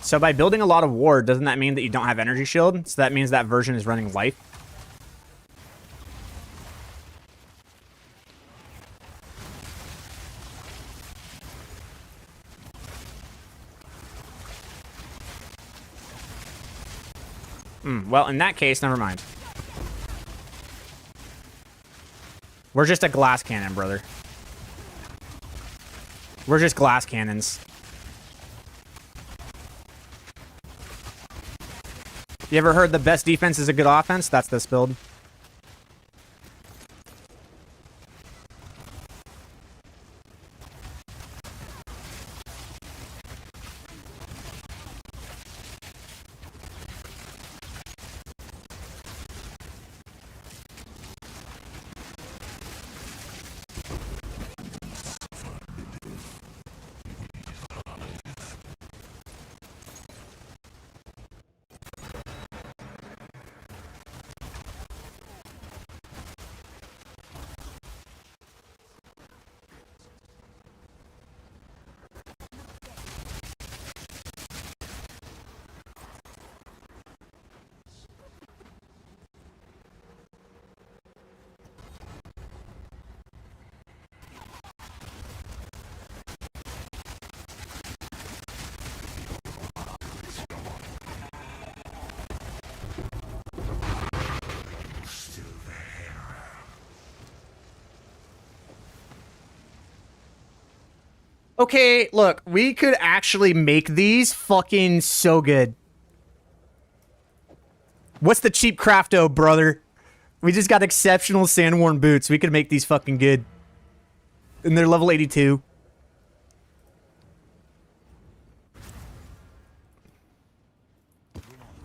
S1: So by building a lot of ward, doesn't that mean that you don't have energy shield? So that means that version is running life. Well, in that case, never mind. We're just a glass cannon, brother. We're just glass cannons. You ever heard the best defense is a good offense? That's this build. Okay, look, we could actually make these fucking so good. What's the cheap crafto, brother? We just got exceptional sand-worn boots. We could make these fucking good. And they're level 82.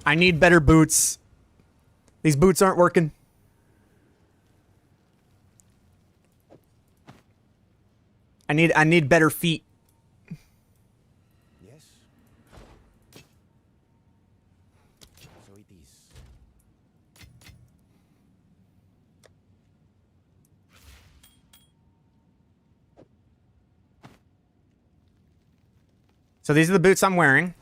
S1: I need better boots. These boots aren't working. I need better feet.
S7: Yes. So it is.
S1: So these are the boots I'm wearing.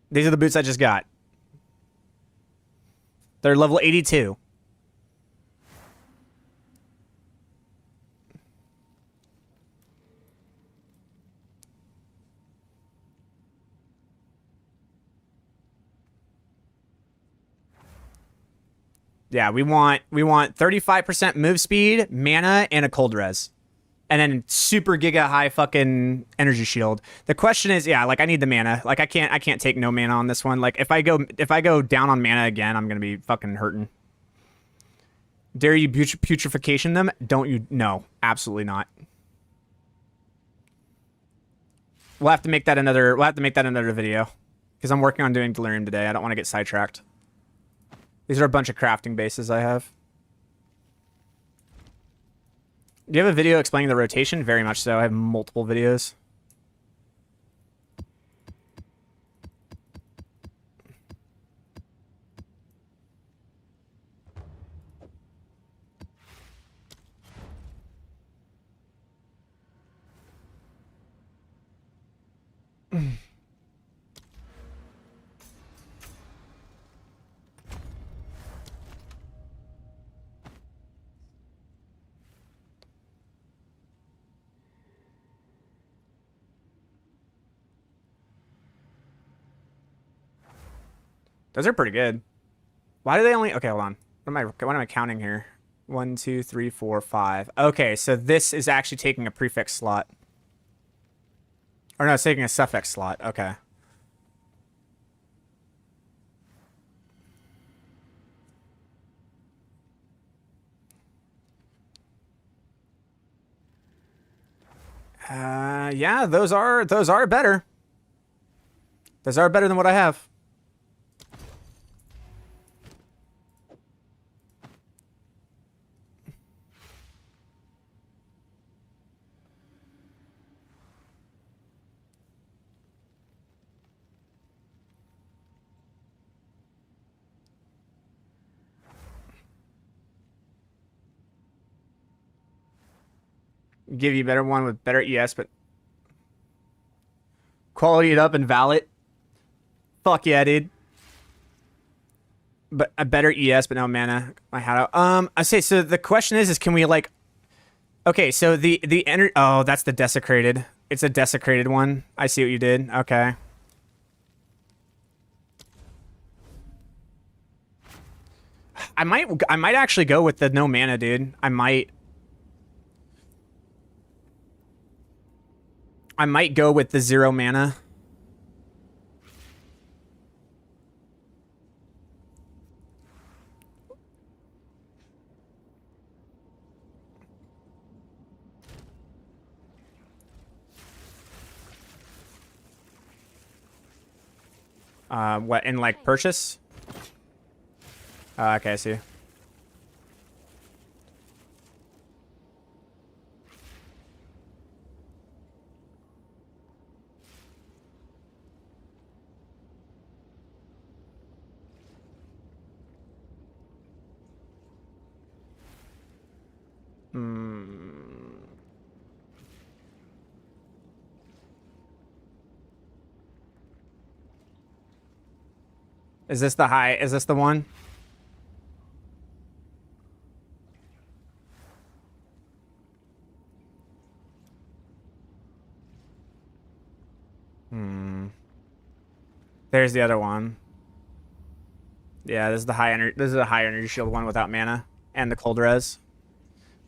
S1: These are the boots I just got. They're level 82. Yeah, we want 35% move speed, mana, and a cold res. And then super giga high fucking energy shield. The question is, yeah, like I need the mana. Like I can't take no mana on this one. Like if I go down on mana again, I'm gonna be fucking hurting. Dare you putrefaction them? Don't you? No, absolutely not. We'll have to make that another. We'll have to make that another video because I'm working on doing Delerium today. I don't want to get sidetracked. These are a bunch of crafting bases I have. Do you have a video explaining the rotation? Very much so. I have multiple videos. Those are pretty good. Why do they only... Okay, hold on. What am I counting here? 1, 2, 3, 4, 5. Okay, so this is actually taking a prefix slot. Or no, it's taking a suffix slot. Okay. Yeah, those are better. Those are better than what I have. Give you a better one with better ES, but quality it up and valid. Fuck yeah, dude. But a better ES, but no mana. I had I say so. The question is can we like? Okay, so the oh, that's the desecrated. It's a desecrated one. I see what you did. Okay. I might actually go with the no mana, dude. I might go with the 0 mana. What, in like purchase? Okay, I see. Is this the high? Is this the one? There's the other one. Yeah, this is the high energy. This is a high energy shield one without mana and the cold res.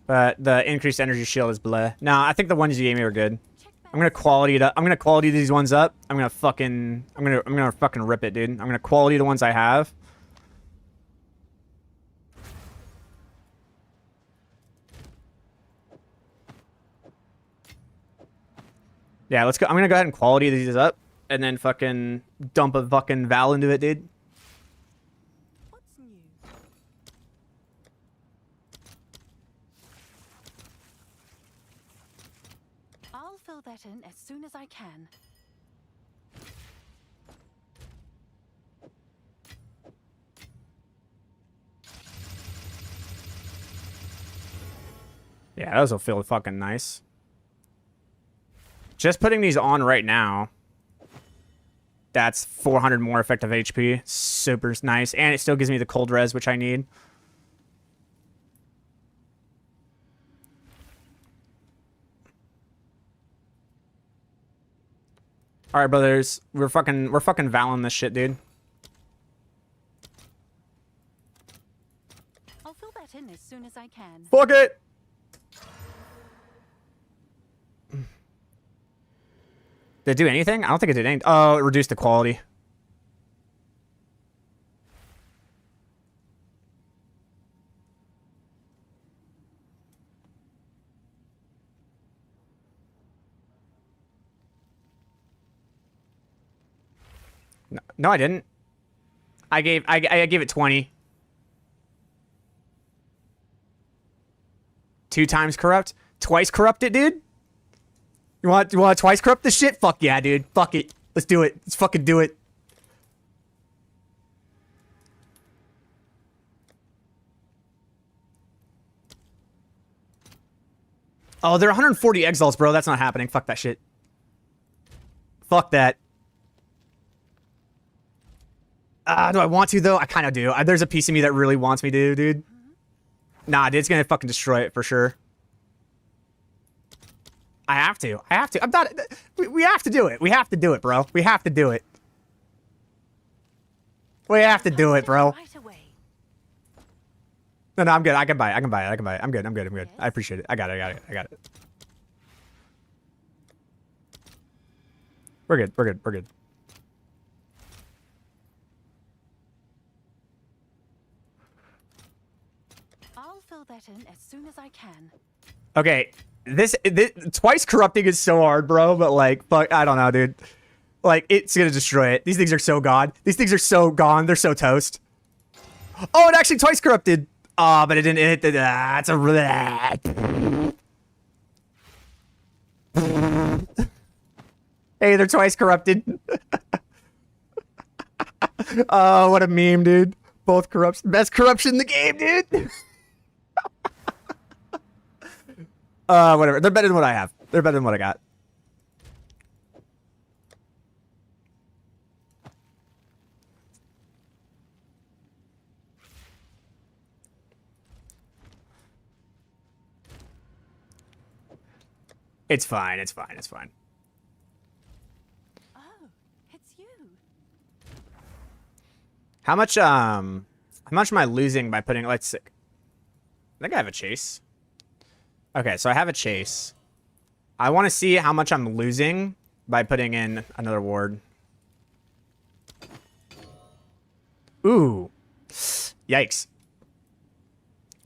S1: But the increased energy shield is bleh. No, I think the ones you gave me are good. I'm gonna quality it up. I'm gonna quality these ones up. I'm gonna fucking rip it, dude. I'm gonna quality the ones I have. Yeah, let's go. I'm gonna go ahead and quality these up, and then fucking dump a fucking Val into it, dude.
S2: What's new?
S6: I'll fill that in as soon as I can.
S1: Yeah, those will feel fucking nice. Just putting these on right now. That's 400 more effective HP. Super nice. And it still gives me the cold res, which I need. All right, brothers. We're fucking valing this shit, dude.
S6: I'll fill that in as soon as I can.
S1: Fuck it. Did it do anything? I don't think it did anything. Oh, it reduced the quality. No, I didn't. I gave it 20. 2 times corrupt? Twice corrupt it, dude? You want to twice corrupt this shit? Fuck yeah, dude. Fuck it. Let's do it. Let's fucking do it. Oh, they're 140 exiles, bro. That's not happening. Fuck that shit. Fuck that. Do I want to, though? I kind of do. There's a piece of me that really wants me to, dude. Nah, dude, it's gonna fucking destroy it for sure. I have to. I have to. I'm not. We have to do it. We have to do it, bro. We have to do it. We have to do it, bro.
S6: Right away.
S1: No, I'm good. I can buy it. I can buy it. I can buy it. I'm good. I'm good. I'm good. I appreciate it. I got it. I got it. I got it. We're good. We're good. We're good.
S6: I'll fill that in as soon as I can.
S1: Okay. This twice corrupting is so hard, bro, but like, fuck, I don't know, dude. Like, it's gonna destroy it. These things are so gone. These things are so gone. They're so toast. Oh, it actually twice corrupted. Oh, but it didn't hit the... That's a... Hey, they're twice corrupted. Oh, what a meme, dude. Both corrupts. Best corruption in the game, dude. Whatever. They're better than what I have. They're better than what I got. It's fine. It's fine. It's fine.
S6: Oh, it's you.
S1: How much am I losing by putting, let's see. I think I have a chase. Okay, so I have a chase. I want to see how much I'm losing by putting in another ward. Ooh. Yikes.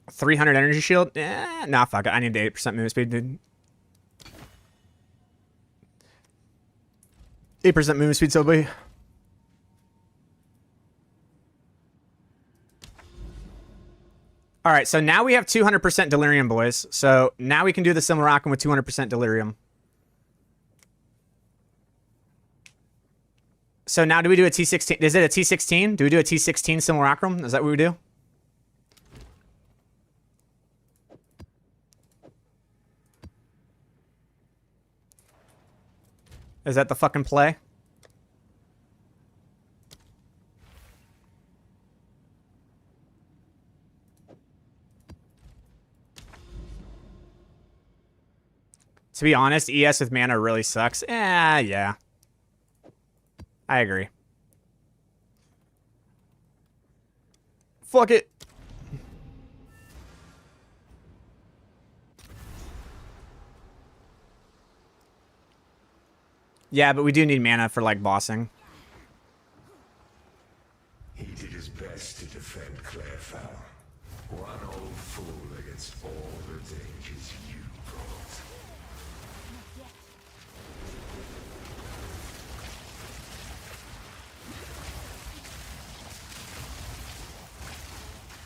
S1: 300 energy shield? Nah, fuck it. I need the 8% movement speed, dude. 8% movement speed, so boy. All right, so now we have 200% Delerium, boys. So now we can do the Simulacrum with 200% Delerium. So now do we do a T16? Is it a T16? Do we do a T16 Simulacrum? Is that what we do? Is that the fucking play? To be honest, ES with mana really sucks. Yeah. I agree. Fuck it. Yeah, but we do need mana for, like, bossing.
S3: He did his best to defend Clarefowl. One old fool against all the dangers you brought.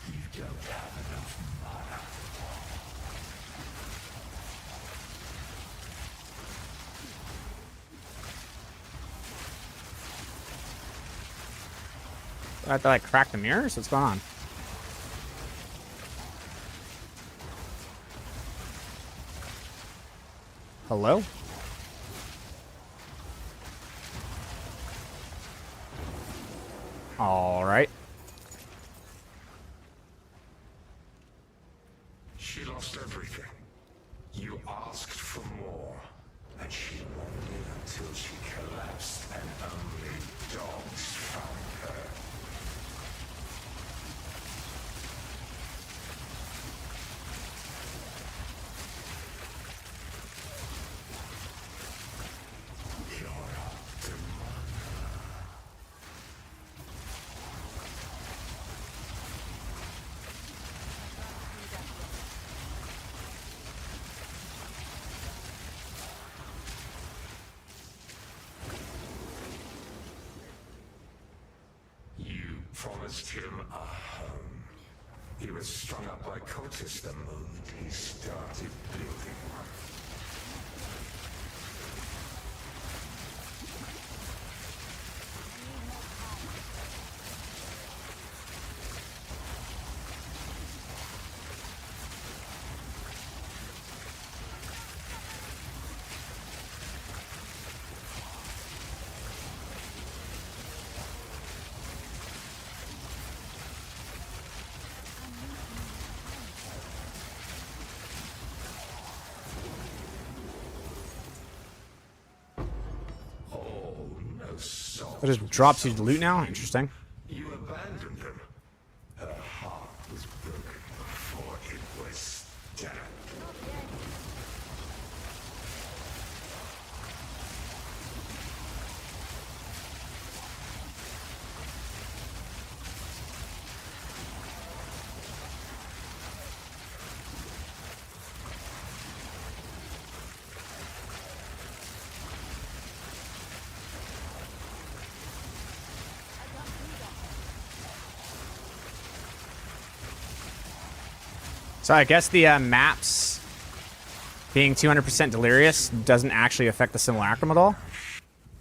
S3: You don't have enough mana.
S1: I have to, like, crack the mirrors? What's going on? Hello? All right.
S3: She lost everything. You asked for more, and she wanted until she collapsed, and only dogs found her. You're up to You promised him a home. He was strung up by cultists the moment he started building one. Oh, no soft.
S1: It just drops you to loot now? Interesting.
S3: You abandoned them. Her heart was broken before it was done.
S1: So I guess the maps being 200% delirious doesn't actually affect the simulacrum at all.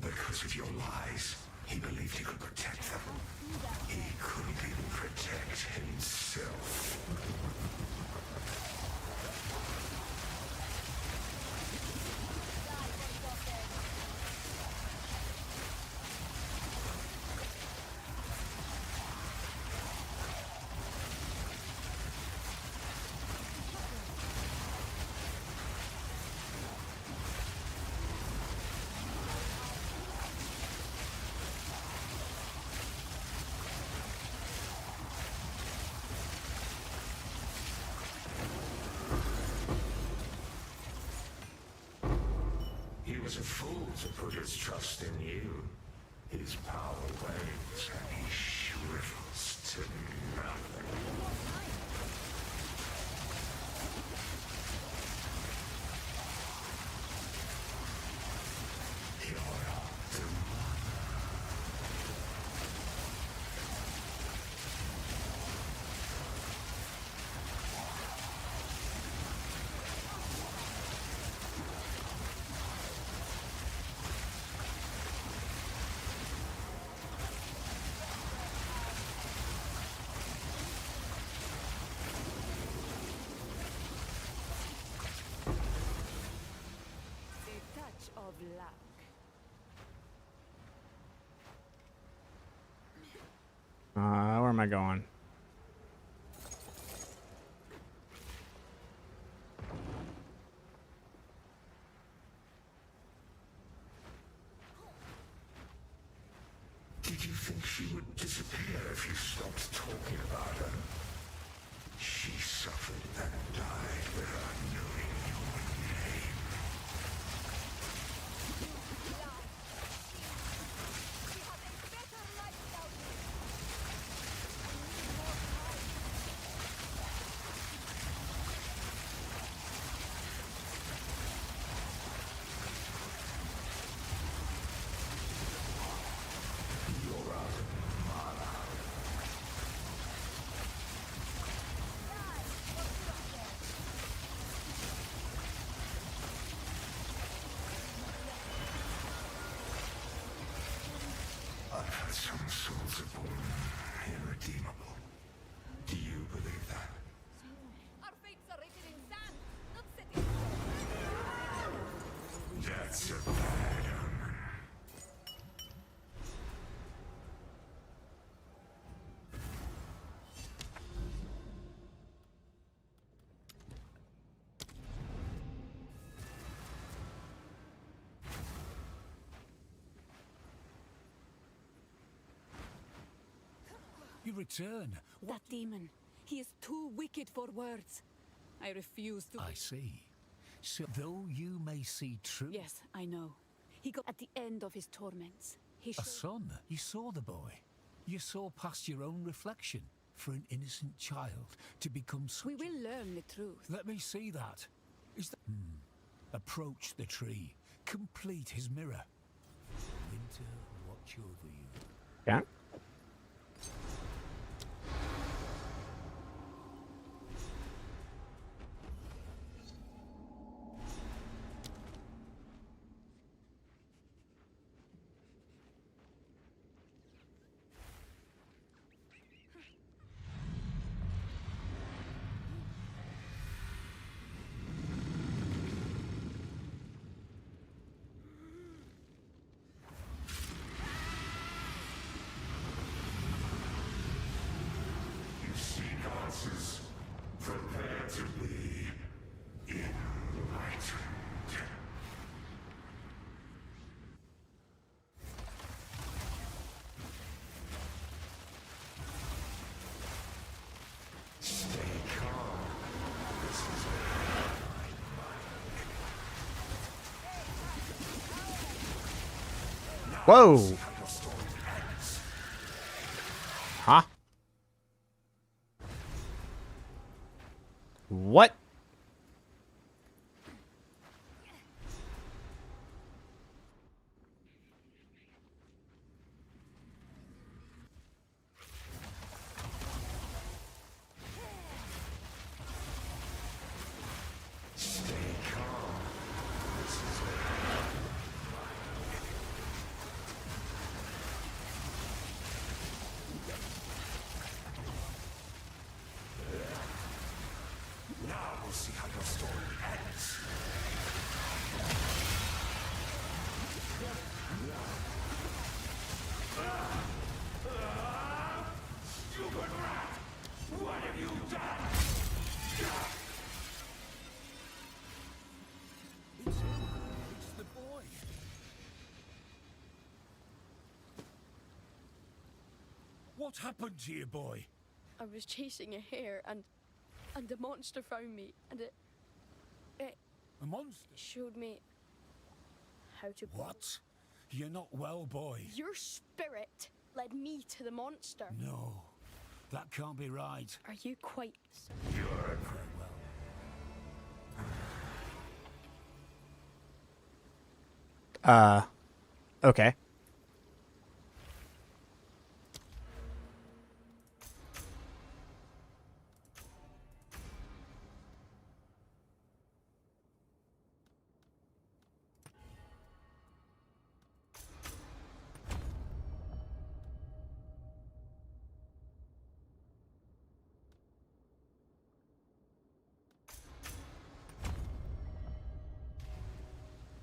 S3: Because of your lies, he believed he could protect them. He couldn't even protect himself. He was a fool to put his trust in you. His power wanes and he shrivels to nothing. You're up to
S6: A touch of luck.
S1: Where am I going?
S3: Did you think she would disappear if you stopped talking about her? that some souls are born irredeemable. Do you believe that?
S2: Our fates are written in sand, not set in stone.
S3: That's a bad omen.
S5: You return.
S6: That demon. He is too wicked for words. I refuse to.
S5: I see. So, though you may see true...
S6: Yes, I know. He got at the end of his torments. He
S5: A
S6: showed...
S5: son. You saw the boy. You saw past your own reflection. For an innocent child to become such...
S6: We will learn the truth.
S5: Let me see that. Is that... Approach the tree. Complete his mirror. Winter, watch over you.
S1: Yeah.
S3: You seek answers. Prepare to be enlightened. Stay calm. This is
S1: Whoa.
S3: how your story ends.
S1: Huh? What?
S3: Stay calm. This is now we'll see how your story ends. Stupid rat! What have you done?
S5: It's him. It's the boy. What happened to you, boy?
S9: I was chasing a hare and the monster found me and it
S5: A monster?
S9: showed me how to...
S5: What? You're not well, boy.
S9: Your spirit led me to the monster.
S5: No, that can't be right.
S9: Are you quite...
S5: Farewell.
S1: Okay.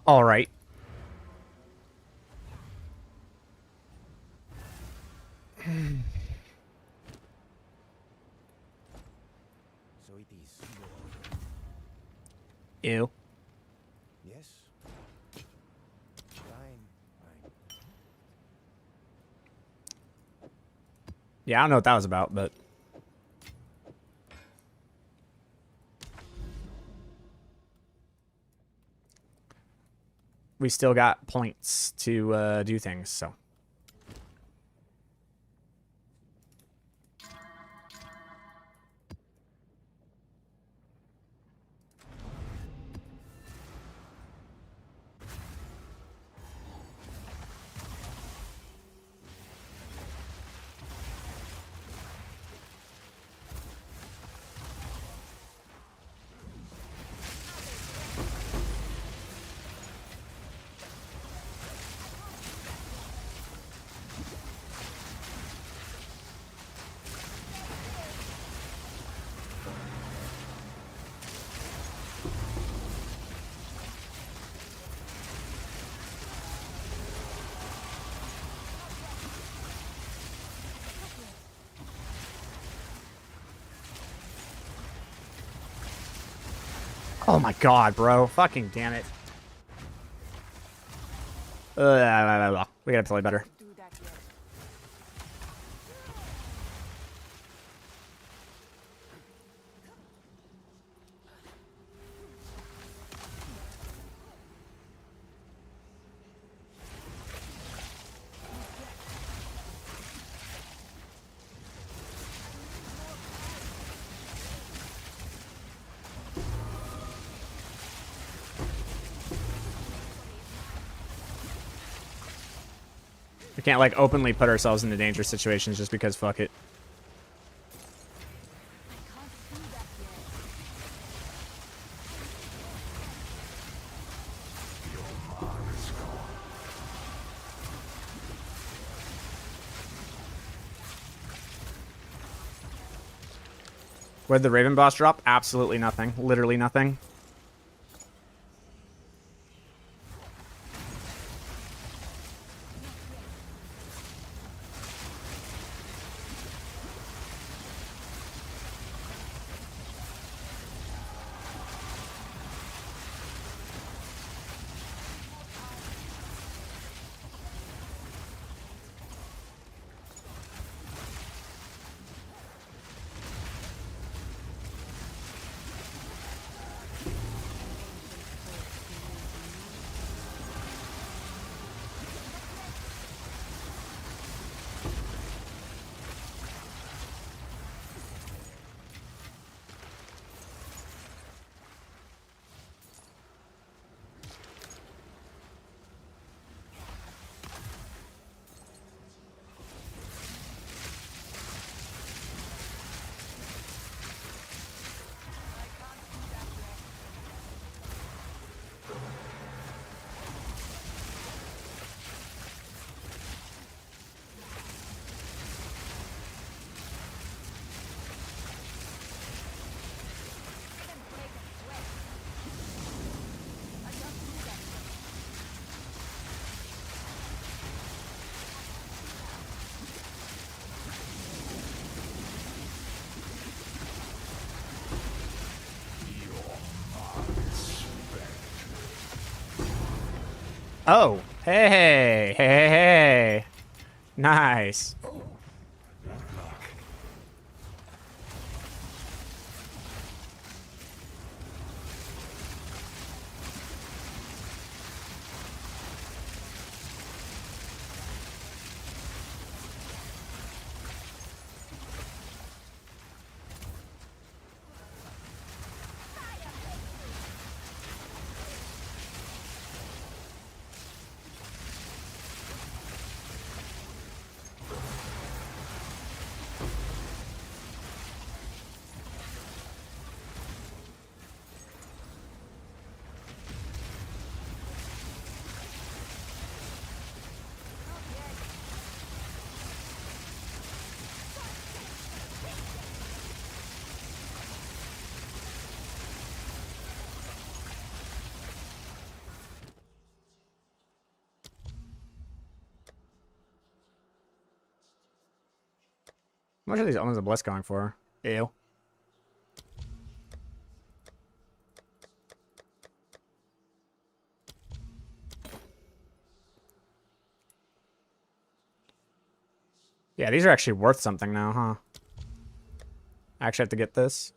S1: All right.
S7: So it is.
S1: Ew.
S7: Yes? Fine, fine.
S1: Yeah, I don't know what that was about, but we still got points to do things, so. Oh my god, bro. Fucking damn it. We gotta play better.
S2: Do that yet.
S1: We can't, like, openly put ourselves into dangerous situations just because fuck it.
S2: I can't do that yet.
S1: Where'd the Raven boss drop? Absolutely nothing. Literally nothing. Oh, hey, hey, hey, hey, hey. Nice. How much are these Omens of Bliss going for? Ew. Yeah, these are actually worth something now, huh? I actually have to get this.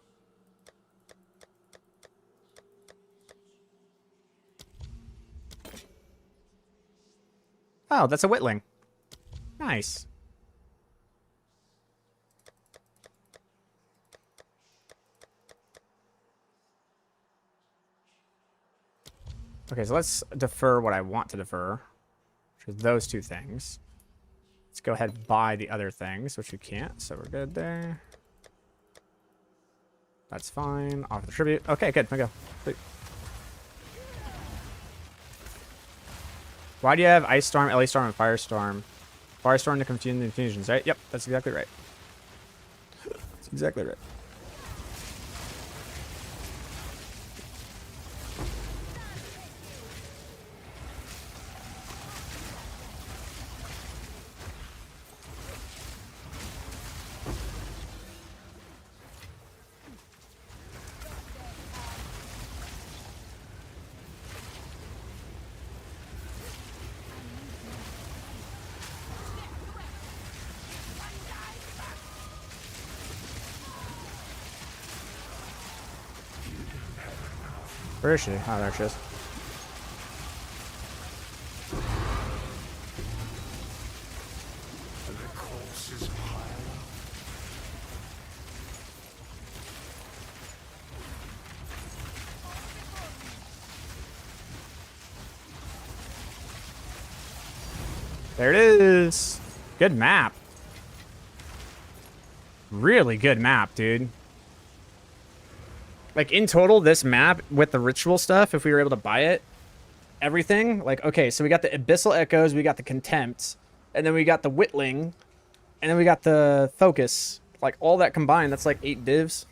S1: Oh, that's a Witling. Nice. Okay, so let's defer what I want to defer, which is those two things. Let's go ahead and buy the other things, which we can't, so we're good there. That's fine. Offer the tribute. Okay, good. We go. Sweet. Why do you have Ice Storm, LA Storm, and Firestorm? Firestorm to confuse the infusions, right? Yep, that's exactly right. That's exactly right. Where is she? Oh, there she is.
S3: The corpses pile up.
S1: There it is. Good map. Really good map, dude. Like, in total, this map, with the ritual stuff, if we were able to buy it, everything, like, okay, so we got the Abyssal Echoes, we got the Contempt, and then we got the Whittling, and then we got the Focus. Like, all that combined, that's like 8 divs.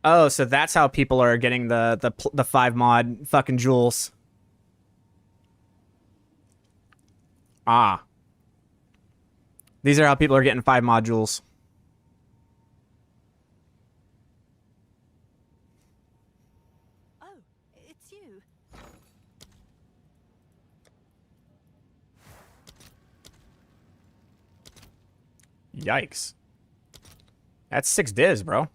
S1: Oh, so that's how people are getting the 5 mod fucking jewels. Ah. These are how people are getting 5 modules.
S2: Oh, it's you.
S1: Yikes. That's 6 divs, bro.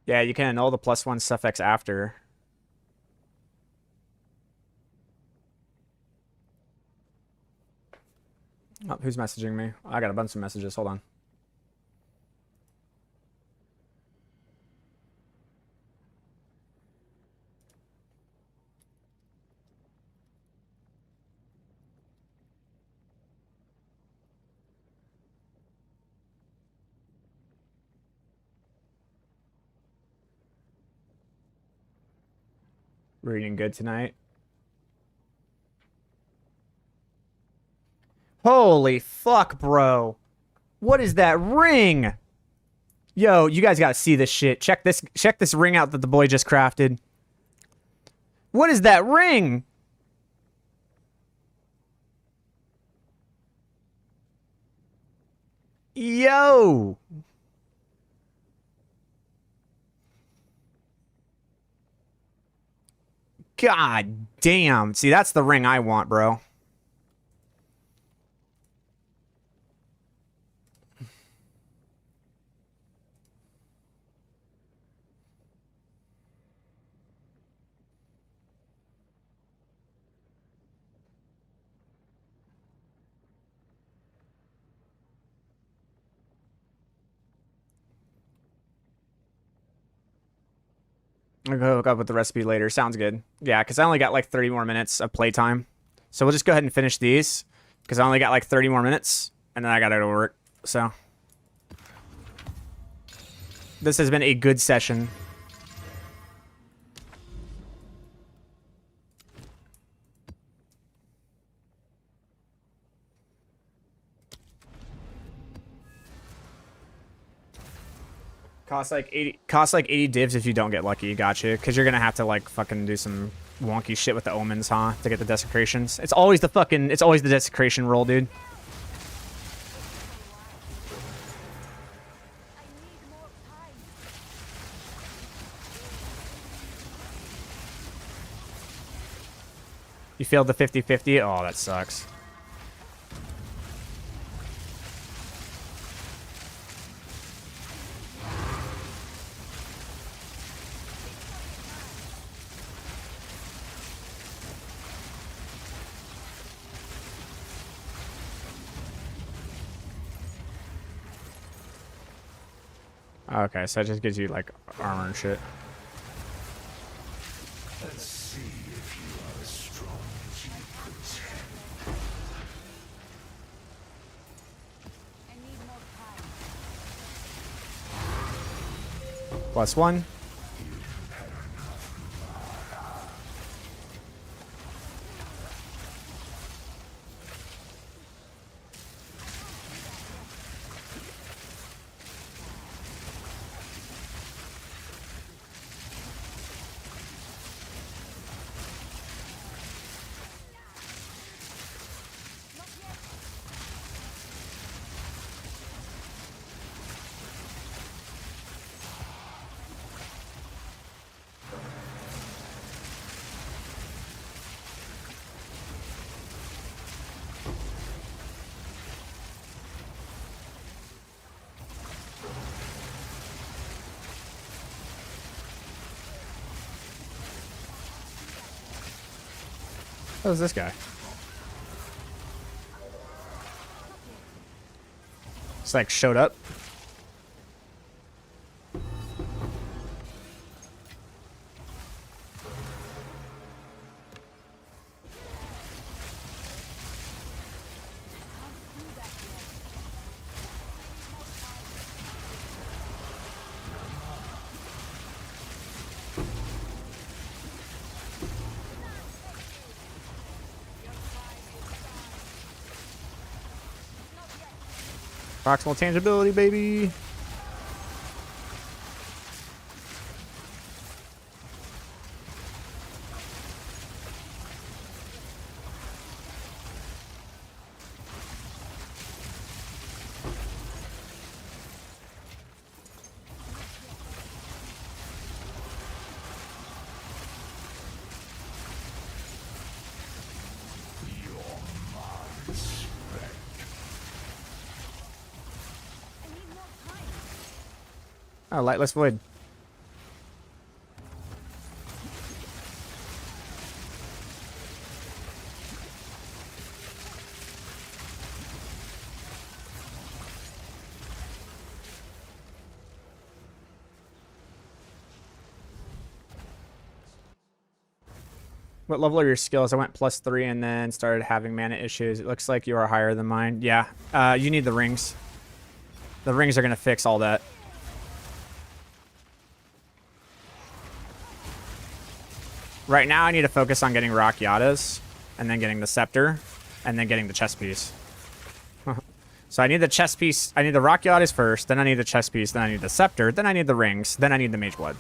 S1: Yeah, you can annul the +1 suffix after. Oh, who's messaging me? I got a bunch of messages. Hold on. Reading good tonight. Holy fuck, bro. What is that ring? Yo, you guys gotta see this shit. Check this ring out that the boy just crafted. What is that ring? Yo. God damn. See, that's the ring I want, bro. I'll go hook up with the recipe later. Sounds good. Yeah, because I only got like 30 more minutes of playtime. So we'll just go ahead and finish these. Because I only got like 30 more minutes. And then I gotta go to work. So. This has been a good session. Costs like 80 divs if you don't get lucky. Gotcha. Because you're gonna have to like fucking do some wonky shit with the omens, huh? To get the desecrations. It's always the desecration roll, dude. You failed the 50-50? Oh, that sucks. Okay, so it just gives you, like, armor and shit.
S3: Let's see if you are as strong as you pretend.
S2: I need more time.
S1: +1. Who's this guy? Just like showed up. Proximal tangibility, baby. Oh, Lightless Void. What level are your skills? I went +3 and then started having mana issues. It looks like you are higher than mine. Yeah, you need the rings. The rings are going to fix all that. Right now, I need to focus on getting Rakyatas, and then getting the Scepter, and then getting the chess piece. So I need the chess piece. I need the Rakyatas first, then I need the chess piece, then I need the Scepter, then I need the rings, then I need the Mage Blood.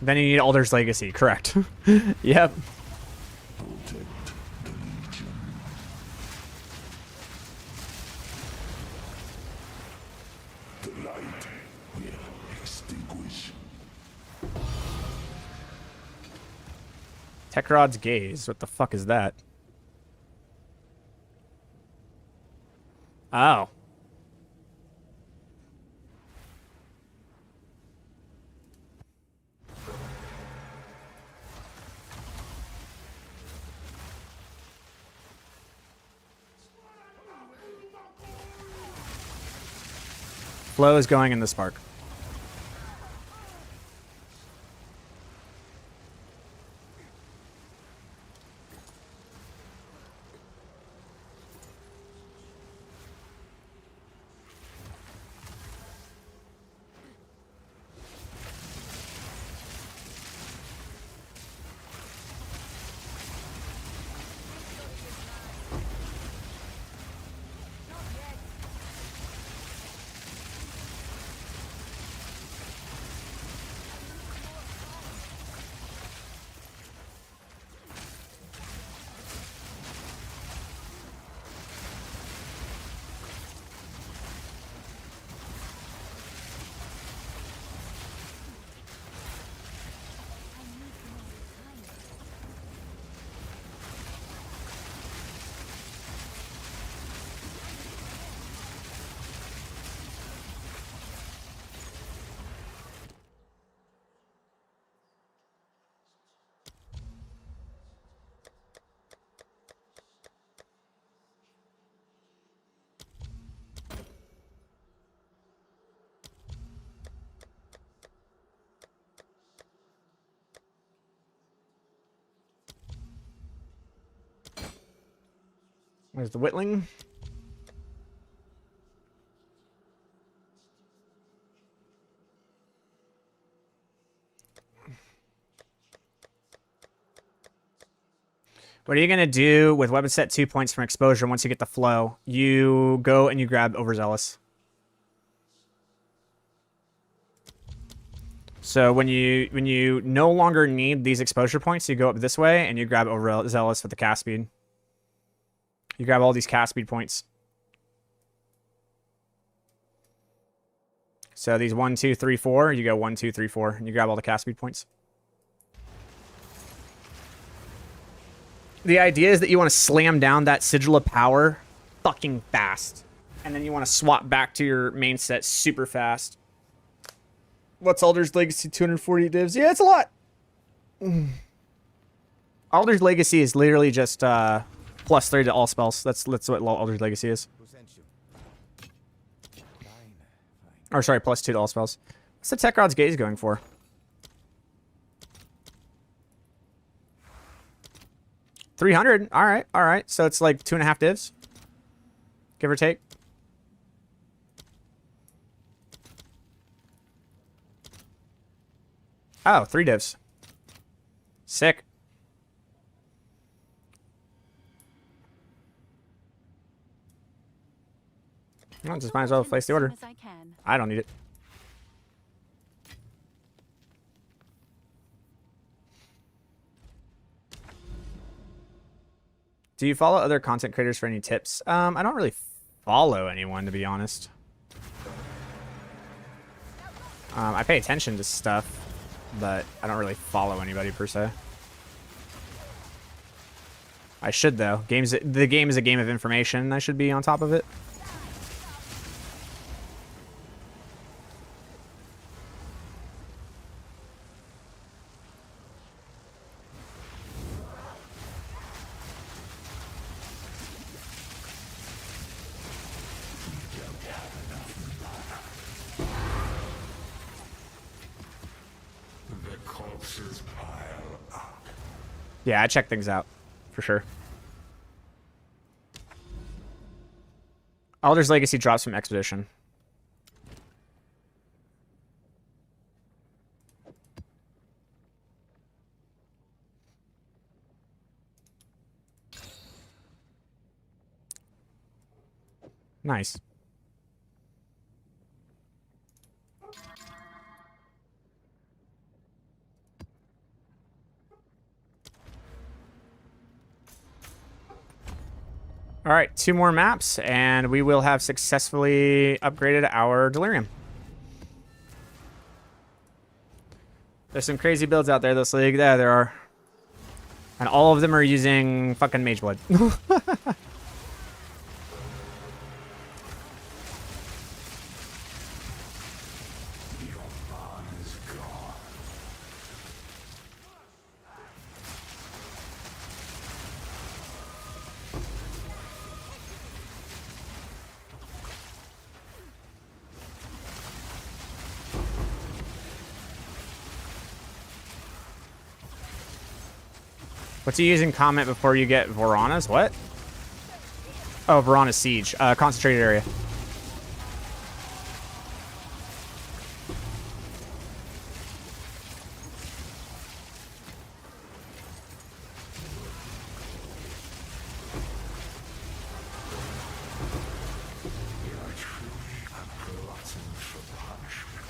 S1: Then you need Alder's Legacy, correct. Yep.
S3: The light will extinguish.
S1: Tekrod's Gaze. What the fuck is that? Oh. Flow is going in the Spark. There's the Whitling. What are you going to do with weapon set 2 points from exposure once you get the flow? You go and you grab Overzealous. So when you no longer need these exposure points, you go up this way and you grab Overzealous with the cast speed. You grab all these cast speed points. So these 1, 2, 3, 4, you go 1, 2, 3, 4, and you grab all the cast speed points. The idea is that you want to slam down that Sigil of Power fucking fast. And then you want to swap back to your main set super fast. What's Alder's Legacy? 240 divs? Yeah, it's a lot. Alder's Legacy is literally just +3 to all spells. That's what Alder's Legacy is.
S7: Who sent you? Fine, fine.
S1: Or sorry, +2 to all spells. What's the Tech Rod's Gaze going for? 300. All right, all right. So it's like 2.5 divs, give or take. Oh, 3 divs. Sick. Well, just might as well place the order. I don't need it. Do you follow other content creators for any tips? I don't really follow anyone, to be honest. I pay attention to stuff, but I don't really follow anybody per se. I should though. The game is a game of information. I should be on top of it.
S3: The corpses pile up.
S1: Yeah, I check things out for sure. Alder's Legacy drops from Expedition. Nice. All right, 2 more maps, and we will have successfully upgraded our Delirium. There's some crazy builds out there this league. Yeah, there are. And all of them are using fucking Mage Blood. What's he using comment before you get Vorana's? What? Oh, Vorana's Siege. Concentrated area.
S3: You're truly a glutton for punishment.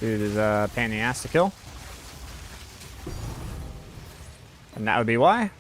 S1: Dude is a pain in the ass to kill. And that would be why.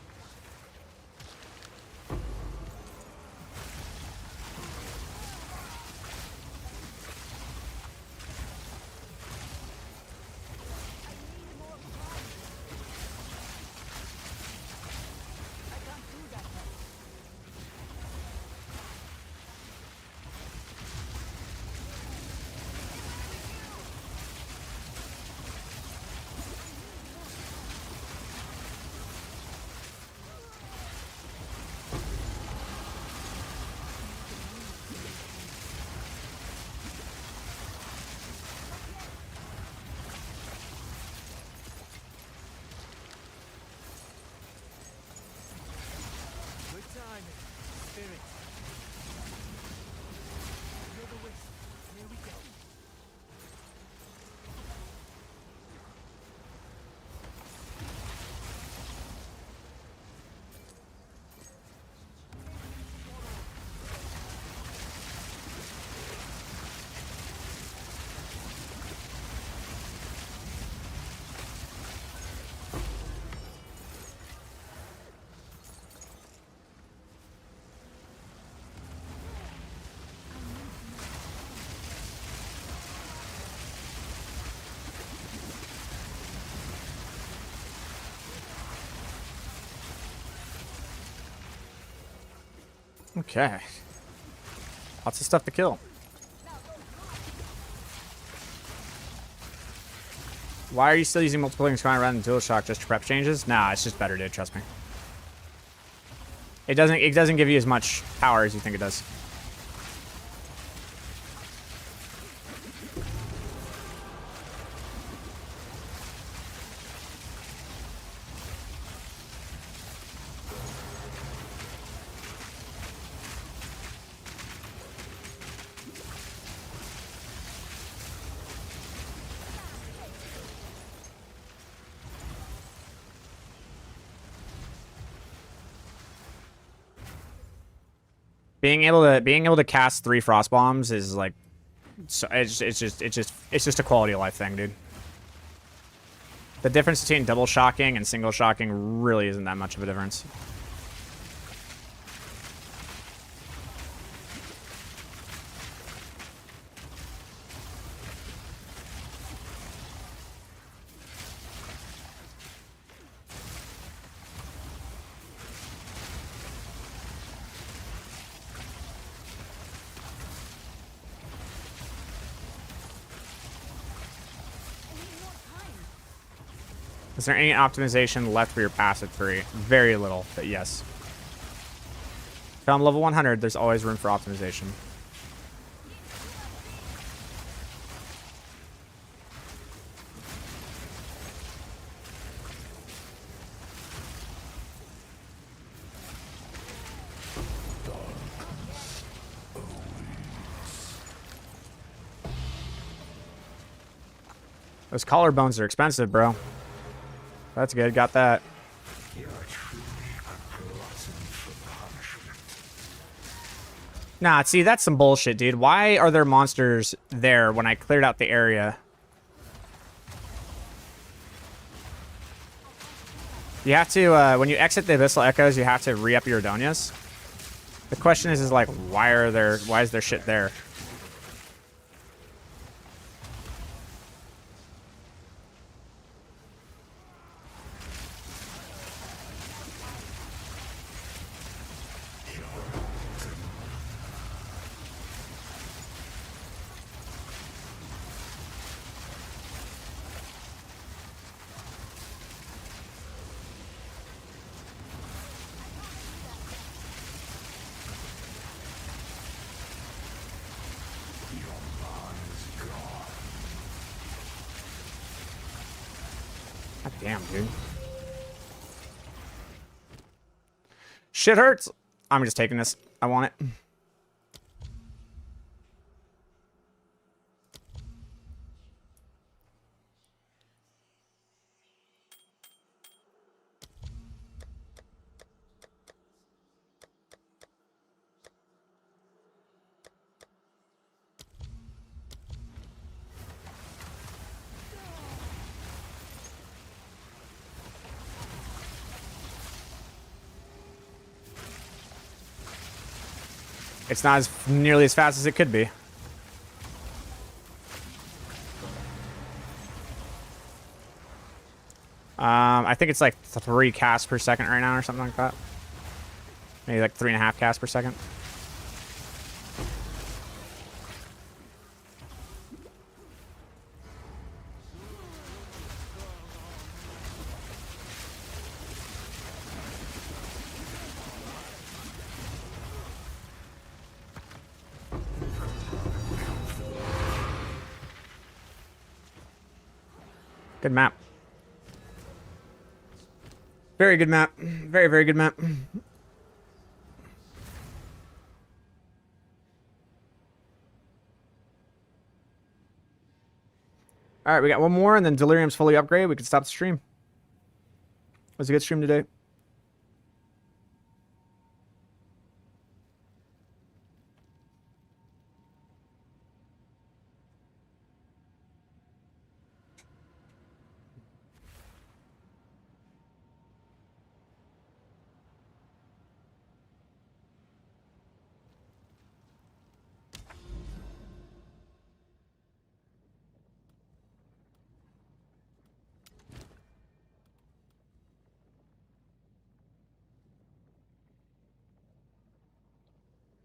S1: Okay. Lots of stuff to kill. Why are you still using multiple things going around in dual shock just to prep changes? Nah, it's just better, dude. Trust me. It doesn't give you as much power as you think it does. Being able to cast 3 frost bombs is like, so it's just a quality of life thing, dude. The difference between double shocking and single shocking really isn't that much of a difference. Is there any optimization left for your passive tree? Very little, but yes. If I'm level 100, there's always room for optimization. Those collarbones are expensive, bro. That's good, got that. Nah, see, that's some bullshit, dude. Why are there monsters there when I cleared out the area? You have to, when you exit the Abyssal Echoes, you have to re-up your Adonias. The question is like, why is there shit there? God damn, dude. Shit hurts. I'm just taking this. I want it. It's not nearly as fast as it could be. I think it's like 3 casts per second right now or something like that. Maybe like 3.5 casts per second. Good map. Very good map. Very, very good map. All right, we got one more, and then Delirium's fully upgraded. We can stop the stream. It was a good stream today.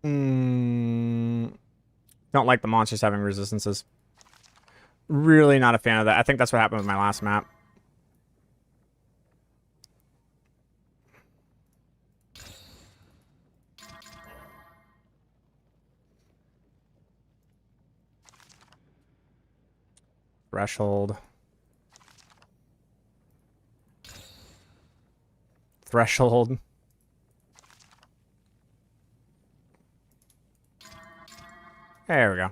S1: Don't like the monsters having resistances. Really not a fan of that. I think that's what happened with my last map. Threshold. Threshold. There we go.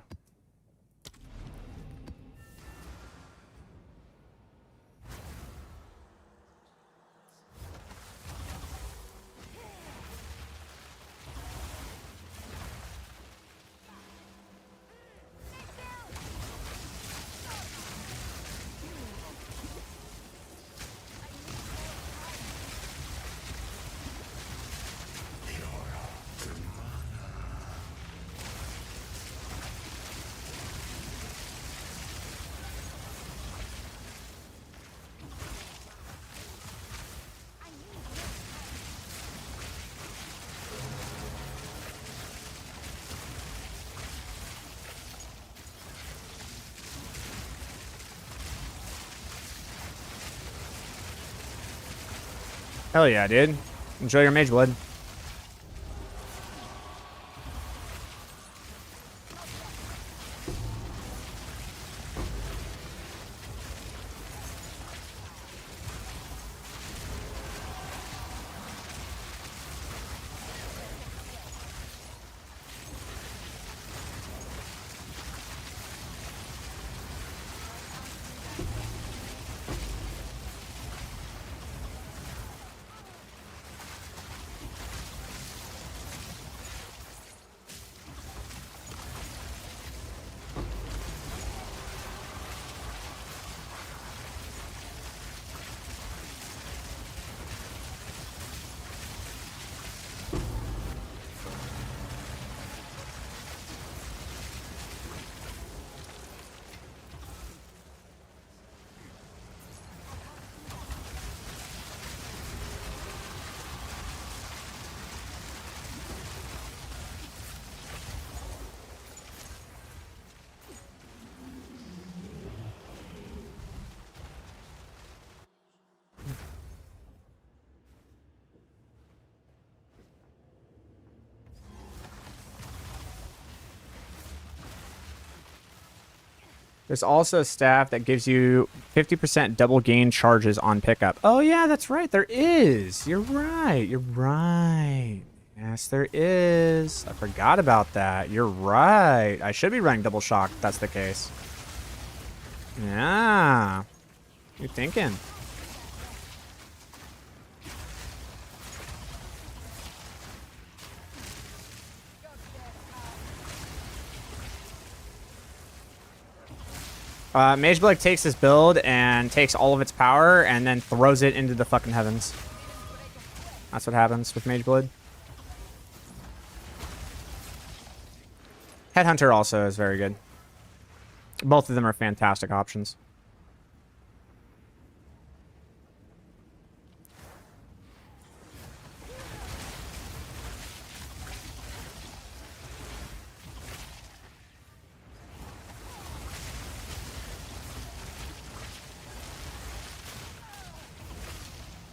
S1: Hell yeah, dude. Enjoy your mage blood. There's also a staff that gives you 50% double gain charges on pickup. Oh, yeah, that's right. There is. You're right. You're right. Yes, there is. I forgot about that. You're right. I should be running double shock if that's the case. Yeah. You're thinking. Mage Blade takes this build and takes all of its power and then throws it into the fucking heavens. That's what happens with Mage Blade. Headhunter also is very good. Both of them are fantastic options.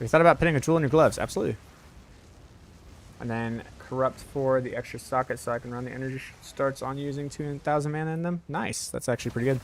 S1: We thought about putting a jewel in your gloves. Absolutely. And then corrupt for the extra socket so I can run the energy starts on using 2,000 mana in them. Nice. That's actually pretty good.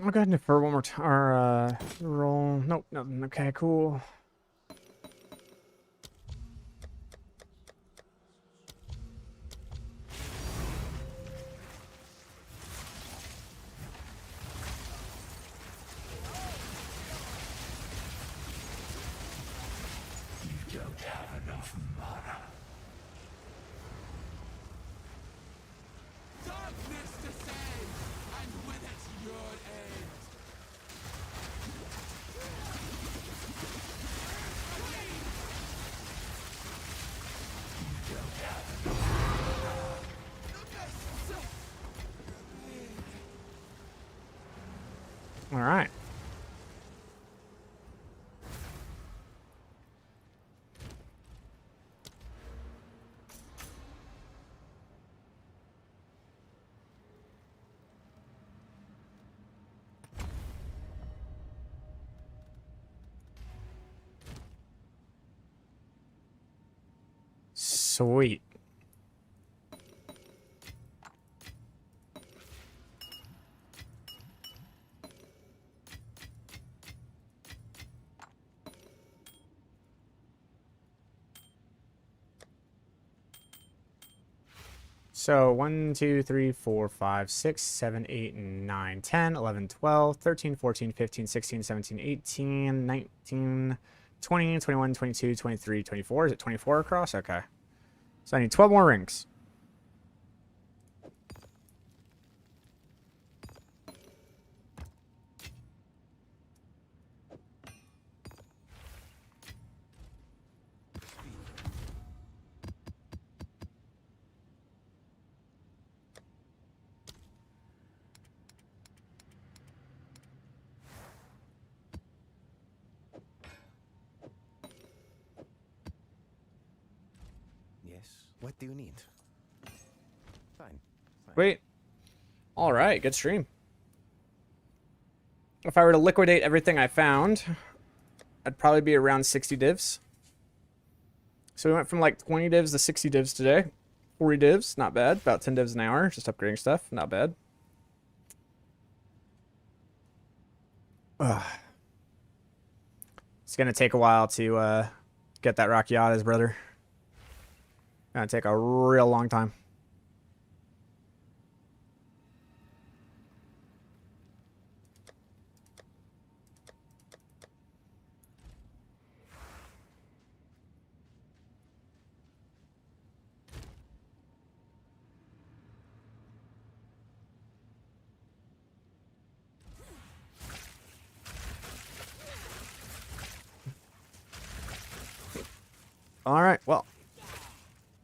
S1: I'll go ahead and defer one more time. Or, roll. Nope, nothing. Okay, cool.
S3: You don't have enough mana.
S7: Darkness descends, and with it your end.
S1: All right. Sweet. So 1, 2, 3, 4, 5, 6, 7, 8, 9, 10, 11, 12, 13, 14, 15, 16, 17, 18, 19, 20, 21, 22, 23, 24. Is it 24 across? Okay. So I need 12 more rings.
S7: Yes. What do you need? Fine.
S1: Wait. All right, good stream. If I were to liquidate everything I found, I'd probably be around 60 divs. So we went from like 20 divs to 60 divs today. 40 divs, not bad. About 10 divs an hour, just upgrading stuff, not bad. Ugh. It's gonna take a while to get that Rakiatas, brother. Gonna take a real long time. All right, well,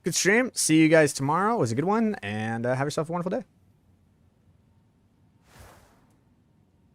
S1: good stream. See you guys tomorrow. It was a good one, and have yourself a wonderful day.